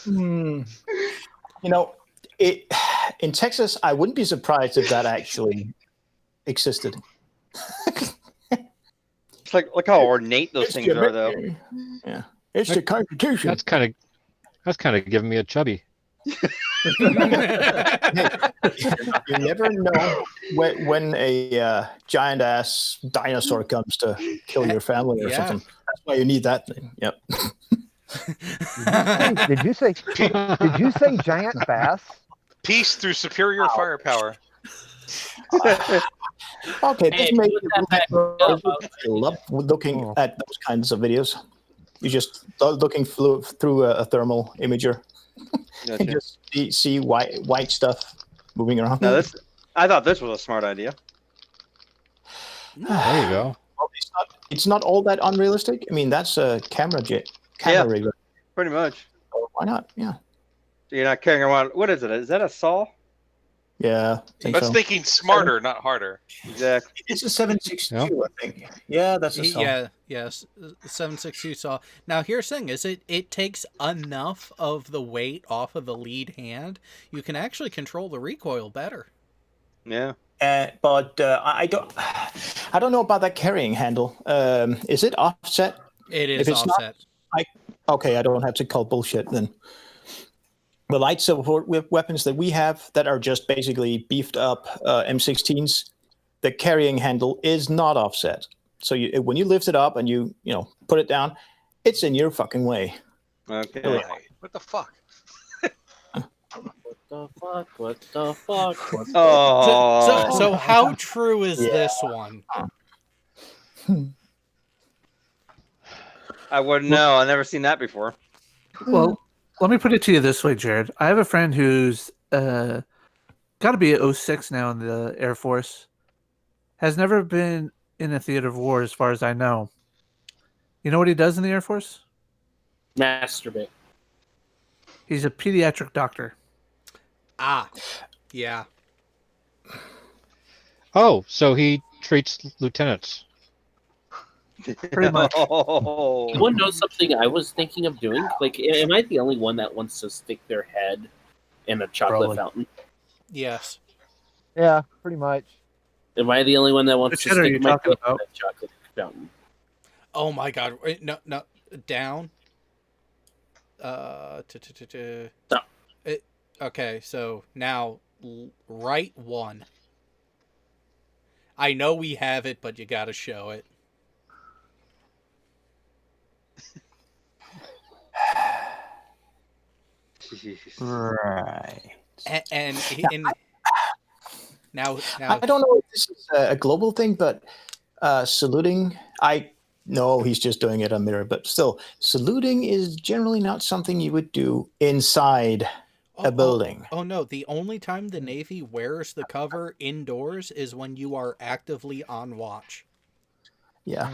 You know, in Texas, I wouldn't be surprised if that actually existed. It's like, look how ornate those things are, though. Yeah, it's the Constitution. That's kind of giving me a chubby. You never know when a giant ass dinosaur comes to kill your family or something. That's why you need that thing. Yep. Did you say giant bass? Peace through superior firepower. Okay, this Hey, makes put I love looking at those kinds of videos. You just looking through a thermal imager and Gotcha. just see white stuff moving around. No, I thought this was a smart idea. There you go. Well, it's not all that unrealistic. I mean, that's a camera rig. Pretty much. So why not? Yeah. You're not carrying around. What is it? Is that a saw? Yeah. That's thinking smarter, not harder. Exactly. It's a 762, I think. Yeah, that's a saw. Yes, 762 saw. Now here's the thing: is it takes enough of the weight off of the lead hand. You can actually control the recoil better. Yeah. But I don't know about that carrying handle. Is it offset? It is if it's offset. Okay, I don't have to call bullshit then. The light support weapons that we have that are just basically beefed up M16s, the carrying handle is not offset. So when you lift it up and you put it down, it's in your fucking way. Okay. What the fuck? What the fuck? Oh. So how true is this one? I wouldn't know. I've never seen that before. Well, let me put it to you this way, Jared. I have a friend who's got to be at 06 now in the Air Force. Has never been in a theater of war, as far as I know. You know what he does in the Air Force? Masturbate. He's a pediatric doctor. Ah, yeah. Oh, so he treats lieutenants. Pretty much. Oh. You want to know something I was thinking of doing? Like, am I the only one that wants to stick their head in a chocolate Probably. fountain? Yes. Yeah, pretty much. Am I the only one that wants to shit are you stick my talking head in about? a chocolate fountain? Oh my God! Wait, no, down. Okay, so now right one. I know we have it, but you got to show it. Right. And now I don't know if this is a global thing, but saluting, I know he's just doing it on mirror, but still, saluting is generally not something you would do inside a building. Oh no, the only time the Navy wears the cover indoors is when you are actively on watch. Yeah.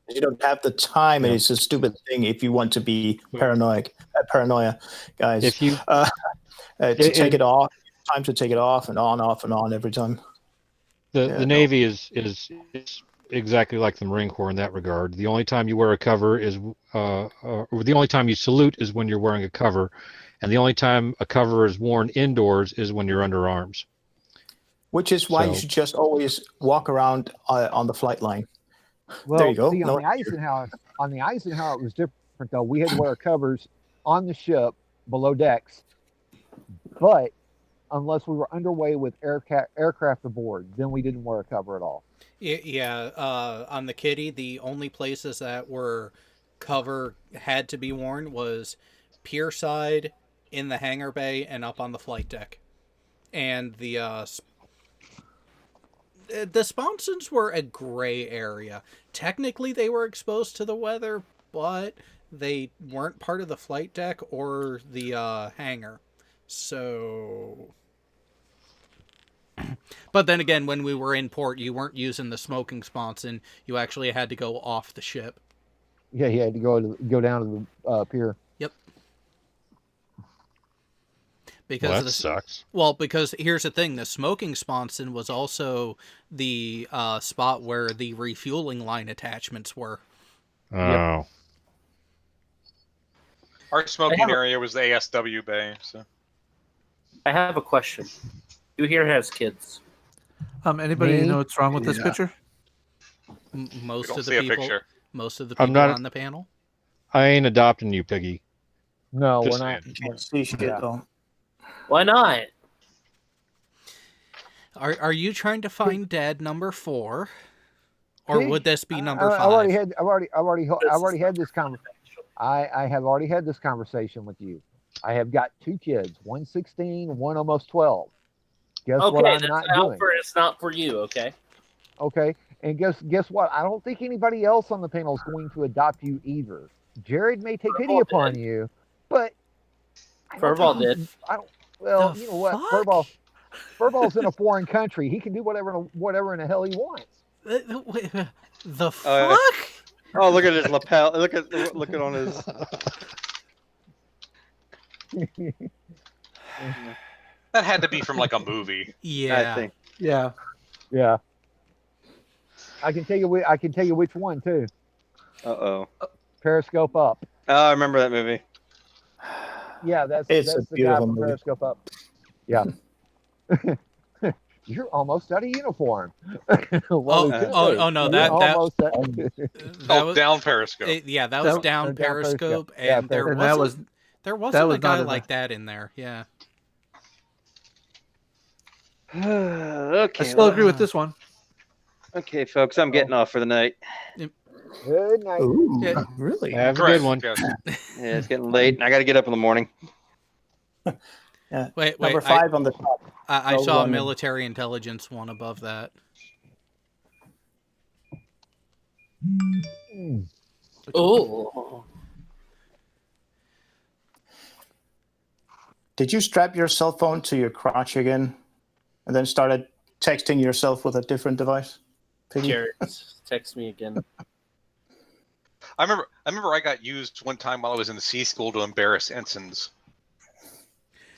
You don't have the time, and it's a stupid thing if you want to be paranoia, guys. If you to take it off, time to take it off and on every time. The Navy is exactly like the Marine Corps in that regard. The only time you wear a cover is, or the only time you salute is when you're wearing a cover, and the only time a cover is worn indoors is when you're under arms. Which is why you should just always walk around on the flight line. Well, there you go. See, on the Eisenhower, it was different though. We had to wear covers on the ship below decks, but unless we were underway with aircraft aboard, then we didn't wear a cover at all. Yeah, on the Kitty, the only places that were cover had to be worn was pier side, in the hangar bay, and up on the flight deck. And the sponsons were a gray area. Technically, they were exposed to the weather, but they weren't part of the flight deck or the hangar. So... But then again, when we were in port, you weren't using the smoking sponson. You actually had to go off the ship. Yeah, he had to go down to the pier. Yep. Because Well, that sucks. Well, because here's the thing: the smoking sponson was also the spot where the refueling line attachments were. Oh. Yep. Our smoking area was the ASW bay. So I have a question. Who here has kids? Anybody know what's wrong with this picture? Most don't of the see a people. picture. Most of the I'm people not- on the panel. I ain't adopting you, Piggy. No, Just we're not. Can't see shit though. Why not? Are you trying to find Dad number 4, or See? would this be number 5? I've already had this conversation. I have already had this conversation with you. I have got 2 kids, one 16, one almost 12. Guess Okay, what I'm that's not not doing? it's not for you, okay? Okay, and guess what? I don't think anybody else on the panel is going to adopt you either. Jared may take pity upon you, but I don't Furball think did. he's- I don't. Well, The you know what? fuck? Furball's in a foreign country. He can do whatever in the hell he wants. The fuck? Oh, look at his lapel. Look at on his. That had to be from like a movie. Yeah. I think. Yeah. Yeah. I can tell you which one too. Uh-oh. Periscope Up. Oh, I remember that movie. Yeah, that's It's a the guy beautiful from movie. Periscope Up. Yeah. You're almost out of uniform. Oh, no, that was down Periscope. Yeah, that was That- down down Periscope, Periscope. Yeah, and there And that wasn't that a was guy not like that in there. Yeah. Okay. I still agree with this one. Okay, folks, I'm getting off for the night. Good night. Ooh, Yeah. really? Have a Correct, good one. yes. Yeah, it's getting late, and I got to get up in the morning. Yeah. Wait, Number 5 on the top. I No saw a running. military intelligence one above that. Oh. Did you strap your cell phone to your crotch again, and then started texting yourself with a different device? Piggy? Jared, text me again. I remember I got used one time while I was in the C school to embarrass ensigns.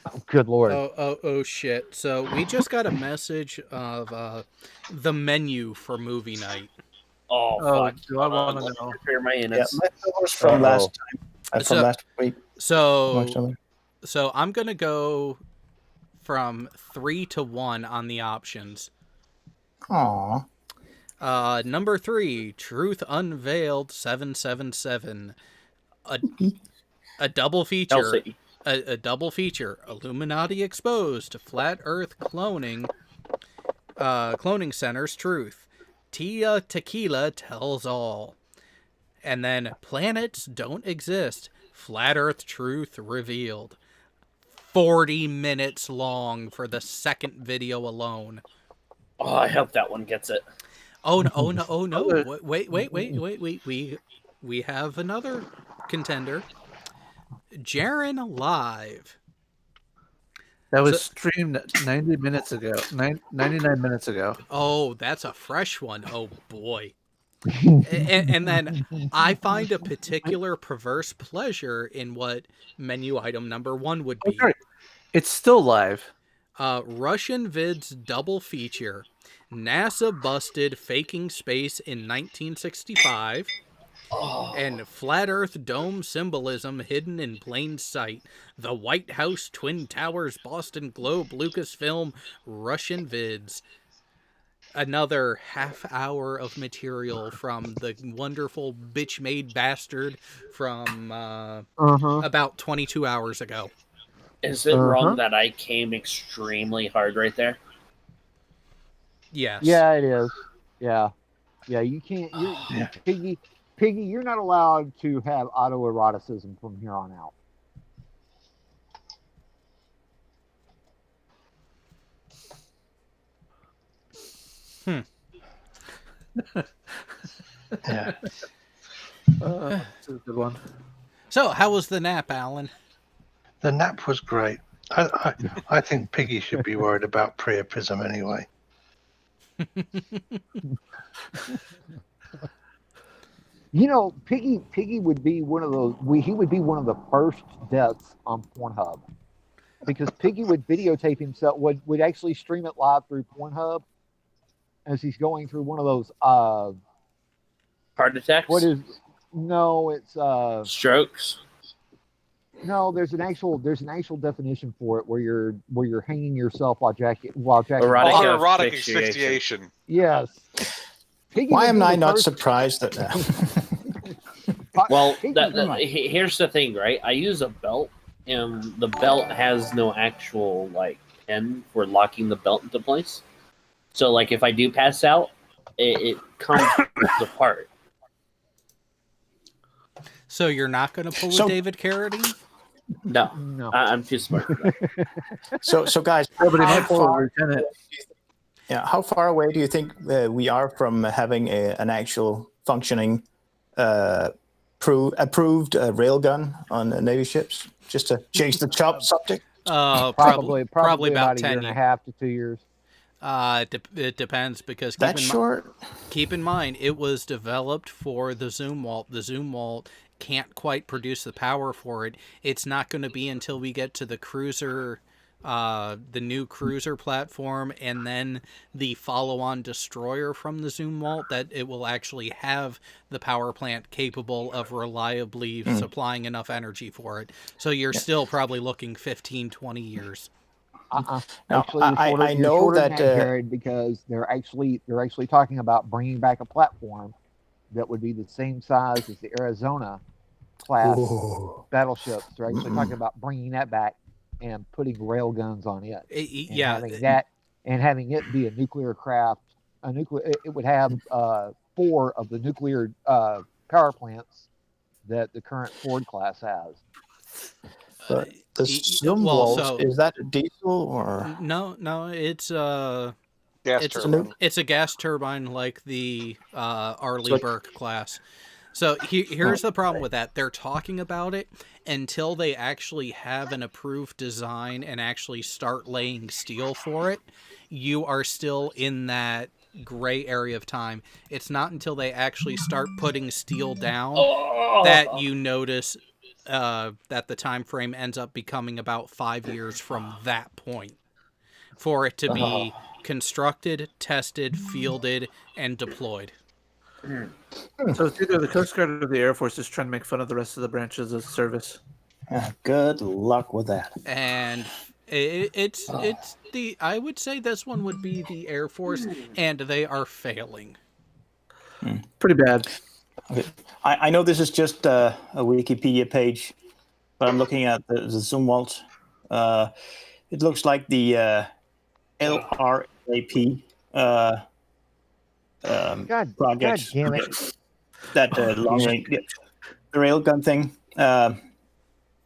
Oh, good lord. Oh shit. So we just got a message of the menu for movie night. Oh, fuck. Do I want to Let me know? prepare my Yeah, units. leftovers from last time. From So- last week. So I'm gonna go from 3 to 1 on the options. Aww. Number 3, Truth Unveiled 777. A double feature. Chelsea. A double feature. Illuminati exposed. Flat Earth cloning. Cloning center's truth. Tia Tequila tells all. And then planets don't exist. Flat Earth truth revealed. 40 minutes long for the second video alone. Oh, I hope that one gets it. Oh no. Wait. We have another contender. Jaren Live. That was streamed 99 minutes ago. Oh, that's a fresh one. Oh boy. and then I find a particular perverse pleasure in what menu item number 1 would be. It's still live. Russian vids double feature. NASA busted faking space in 1965. And Flat Earth dome symbolism hidden in plain sight. The White House, Twin Towers, Boston Globe, Lucasfilm, Russian vids. Another half hour of material from the wonderful bitch-made bastard from about 22 hours ago. Is it wrong that I came extremely hard right there? Yes. Yeah, it is. Yeah, you can't. Piggy, you're not allowed to have autoeroticism from here on out. Yeah. That's a good one. So, how was the nap, Alan? The nap was great. I think Piggy should be worried about priapism anyway. You know, Piggy would be one of those. He would be one of the first deaths on Pornhub, because Piggy would videotape himself. Would actually stream it live through Pornhub as he's going through one of those. Heart attacks. What is? No, it's strokes. No, there's an actual definition for it where you're hanging yourself while jacking. Erotic asphyxiation. Yes. Piggy Why would am be I the not first- surprised that? Well, here's the thing, right? I use a belt, and the belt has no actual like pin for locking the belt into place. So, like, if I do pass out, it comes apart. So you're not going to pull a David Carradine? No. I'm too smart for that. So guys, Nobody how might pull far- a lieutenant. Yeah, how far away do you think we are from having an actual functioning, approved railgun on Navy ships? Just to change the subject. Probably about a 10 year and a half to 2 years. It depends, because That's short. Keep in mind, it was developed for the Zumwalt. The Zumwalt can't quite produce the power for it. It's not going to be until we get to the cruiser, the new cruiser platform, and then the follow-on destroyer from the Zumwalt, that it will actually have the power plant capable of reliably supplying enough energy for it. So you're still probably looking 15, 20 years. Now, Actually, I know that Jared, because they're actually talking about bringing back a platform that would be the same size as the Arizona class battleships. They're actually talking about bringing that back and putting rail guns on it. Having it be a nuclear craft. It would have 4 of the nuclear power plants that the current Ford class has. But the Zumwalt, is that a diesel or? No, it's gas turbine. It's a gas turbine like the Arleigh Burke class. So here's the problem with that. They're talking about it until they actually have an approved design and actually start laying steel for it. You are still in that gray area of time. It's not until they actually start putting steel down that you notice that the time frame ends up becoming about 5 years from that point for it to be constructed, tested, fielded, and deployed. So it's either the Coast Guard or the Air Force is trying to make fun of the rest of the branches of service. Good luck with that. And it's I would say this one would be the Air Force, and they are failing. Pretty bad. Okay. I know this is just a Wikipedia page, but I'm looking at the Zumwalt. It looks like the LRAP project. God damn it. That long range, the railgun thing,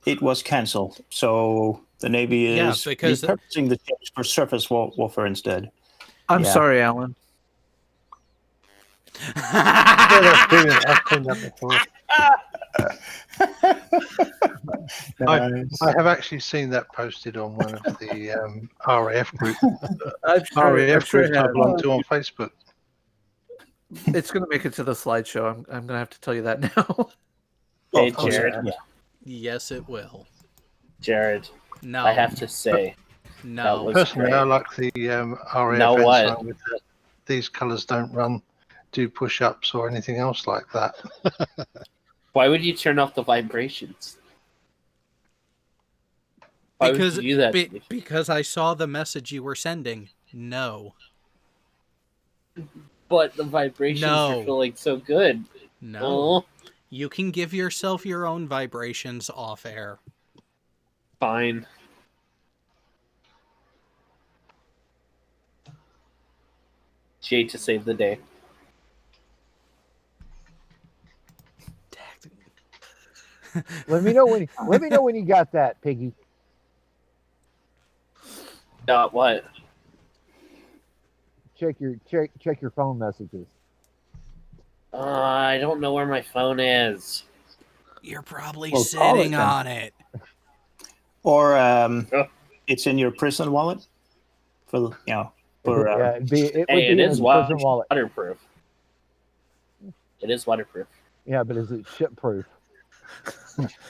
it was canceled. So the Navy is repurposing the ships for surface warfare instead. I'm sorry, Alan. I've seen that before. I have actually seen that posted on one of the RAF group. RAF groups I belong to on Facebook. It's going to make it to the slideshow. I'm going to have to tell you that now. Hey, Jared. Yes, it will. Jared. No. I have to say. No. Personally, great. I like the RAF Now what? ensign with the, these colours don't do push-ups or anything else like that. Why would you turn off the vibrations? Why would you do that? Because I saw the message you were sending. No. But the vibrations are feeling so good. No. Oh. You can give yourself your own vibrations off air. Fine. Jay to save the day. Let me know when you got that, Piggy. What? Check your phone messages. I don't know where my phone is. You're probably Well, call sitting it then. on it. Or it's in your prison wallet. For Yeah, it would be Hey, in it his is prison wallet. waterproof. It is waterproof. Yeah, but is it ship proof?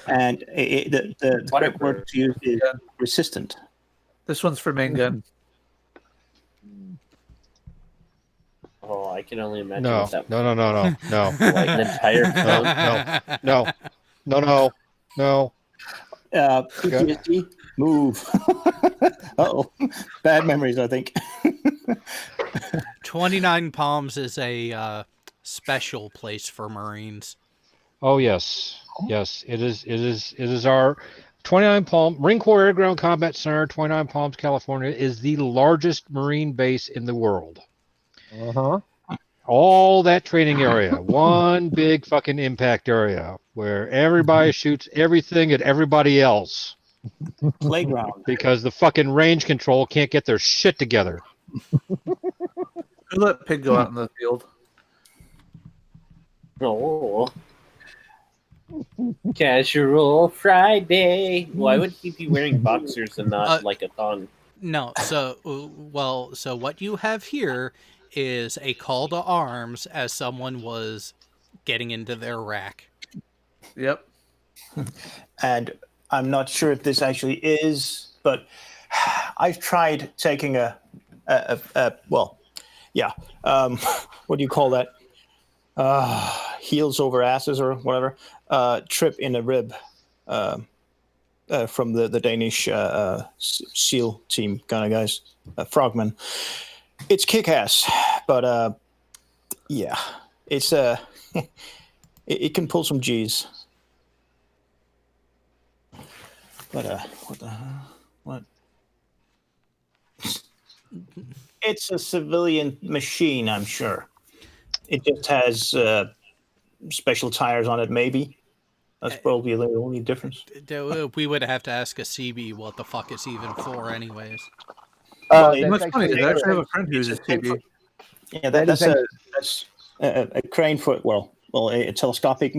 and the correct word to use is resistant. This one's for main gun. Oh, I can only imagine No, what that. no. Like an entire phone. No. PTSD, move. Uh-oh. Bad memories, I think. 29 Palms is a special place for Marines. Oh yes, it is our 29 Palm Marine Corps Air Ground Combat Center, 29 Palms, California, is the largest Marine base in the world. All that training area, one big fucking impact area where everybody shoots everything at everybody else. Playground. Because the fucking range control can't get their shit together. Who let Pig go out in the field? Oh. Casual Friday. Why would he be wearing boxers and not like a thong? No, so what you have here is a call to arms as someone was getting into their rack. Yep. And I'm not sure if this actually is, but I've tried taking what do you call that? Heels over asses or whatever. Trip in a rib from the Danish SEAL team kind of guys, frogmen. It's kick-ass, but yeah, it's it can pull some G's. But what the hell? What? It's a civilian machine, I'm sure. It just has special tires on it, maybe. That's probably the only difference. We would have to ask a CB what the fuck it's even for, anyways. That's funny. I actually have a friend who's a CB. Yeah, that's a crane for a telescopic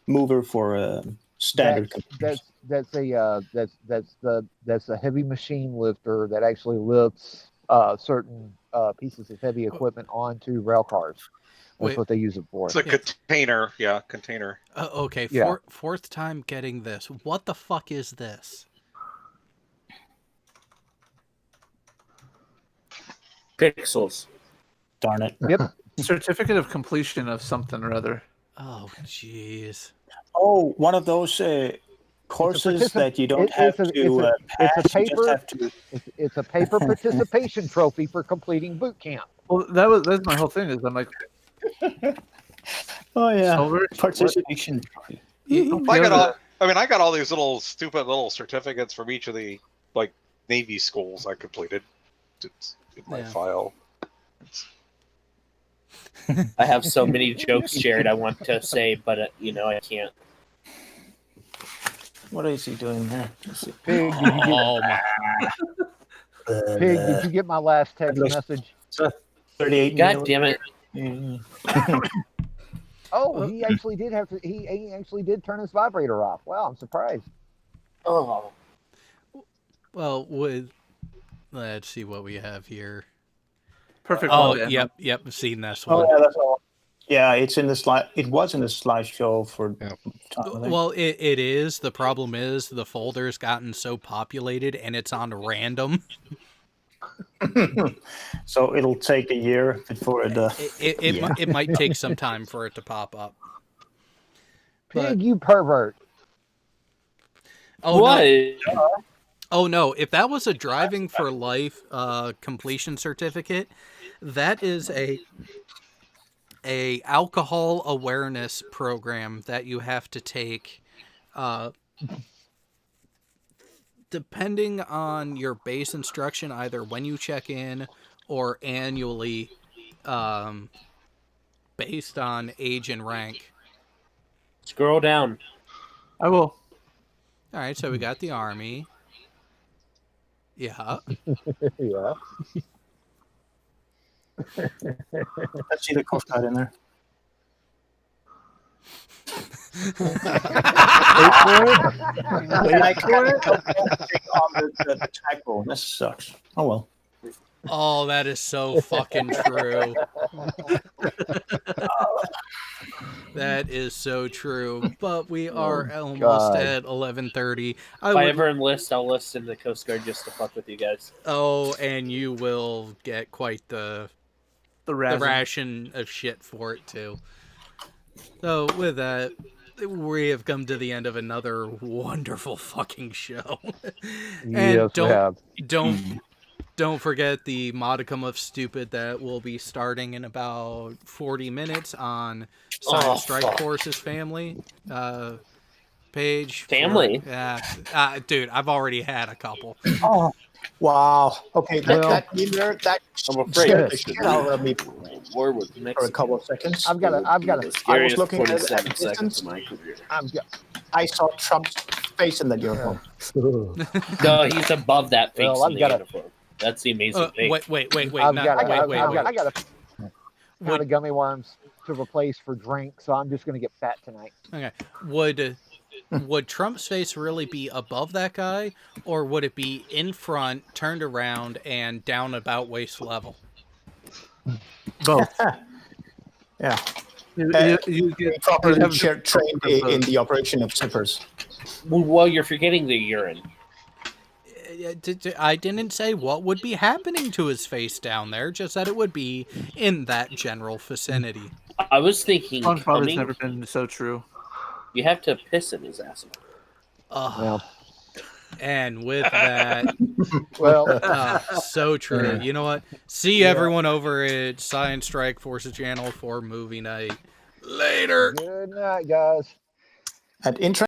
mover for standard. That's a heavy machine lifter that actually lifts certain pieces of heavy equipment onto rail cars. That's what they use it for. It's a container. Yeah, container. Okay, fourth time getting this. What the fuck is this? Pixels. Darn it. Yep. Certificate of completion of something or other. Oh, jeez. Oh, one of those courses that you don't have to pass. It's a paper participation trophy for completing boot camp. Well, that's my whole thing. Is I'm like, oh yeah, Silver? participation. I got all these little stupid little certificates from each of the Navy schools I completed. It's in my file. I have so many jokes shared I want to say, but I can't. What is he doing there? Pig, did you get my last text message? 38. God damn it! Oh, he actually did have to. He actually did turn his vibrator off. Wow, I'm surprised. Oh. Well, let's see what we have here. Perfect. Oh, yep, I've seen this one. Oh yeah, that's all. Yeah, it's in the slide. It was in the slideshow for. Well, it is. The problem is the folder's gotten so populated and it's on random. So it'll take a year before it. It might take some time for it to pop up. Pig, you pervert! Oh what? No. Oh no! If that was a driving for life completion certificate, that is a alcohol awareness program that you have to take. Depending on your base instruction, either when you check in or annually, based on age and rank. Scroll down. I will. All right, so we got the Army. Yeah. Yeah. Let's see the Coast Guard in there. And I can't take on the typo. That sucks. Oh well. Oh, that is so fucking true. That is so true. But we are almost God. at 11:30. If I ever enlist, I'll list in the Coast Guard just to fuck with you guys. Oh, and you will get quite the ration of shit for it too. So with that, we have come to the end of another wonderful fucking show. And Yes, we have. Don't forget the modicum of stupid that will be starting in about 40 minutes on Science Strike Force's family page. Family? Dude, I've already had a couple. Oh, wow. Okay, that I'm afraid scared the shit out of me war with for a couple of seconds. I've got the I was scariest looking at 47 the seconds distance. of my career. I saw Trump's face in that uniform. No, he's above that face Well, in the uniform. That's the amazing thing. Wait. I got a pound of gummy worms to replace for drink, so I'm just going to get fat tonight. Okay. Would Trump's face really be above that guy, or would it be in front, turned around, and down about waist level? Both. Yeah. You get properly trained in the operation of zippers. Well, you're forgetting the urine. I didn't say what would be happening to his face down there, just that it would be in that general vicinity. I was thinking SpongeBob has never been so true. You have to piss in his asshole. And with that, well, so true. You know what? See everyone over at Science Strike Forces channel for movie night. Later. Good night, guys. At intro.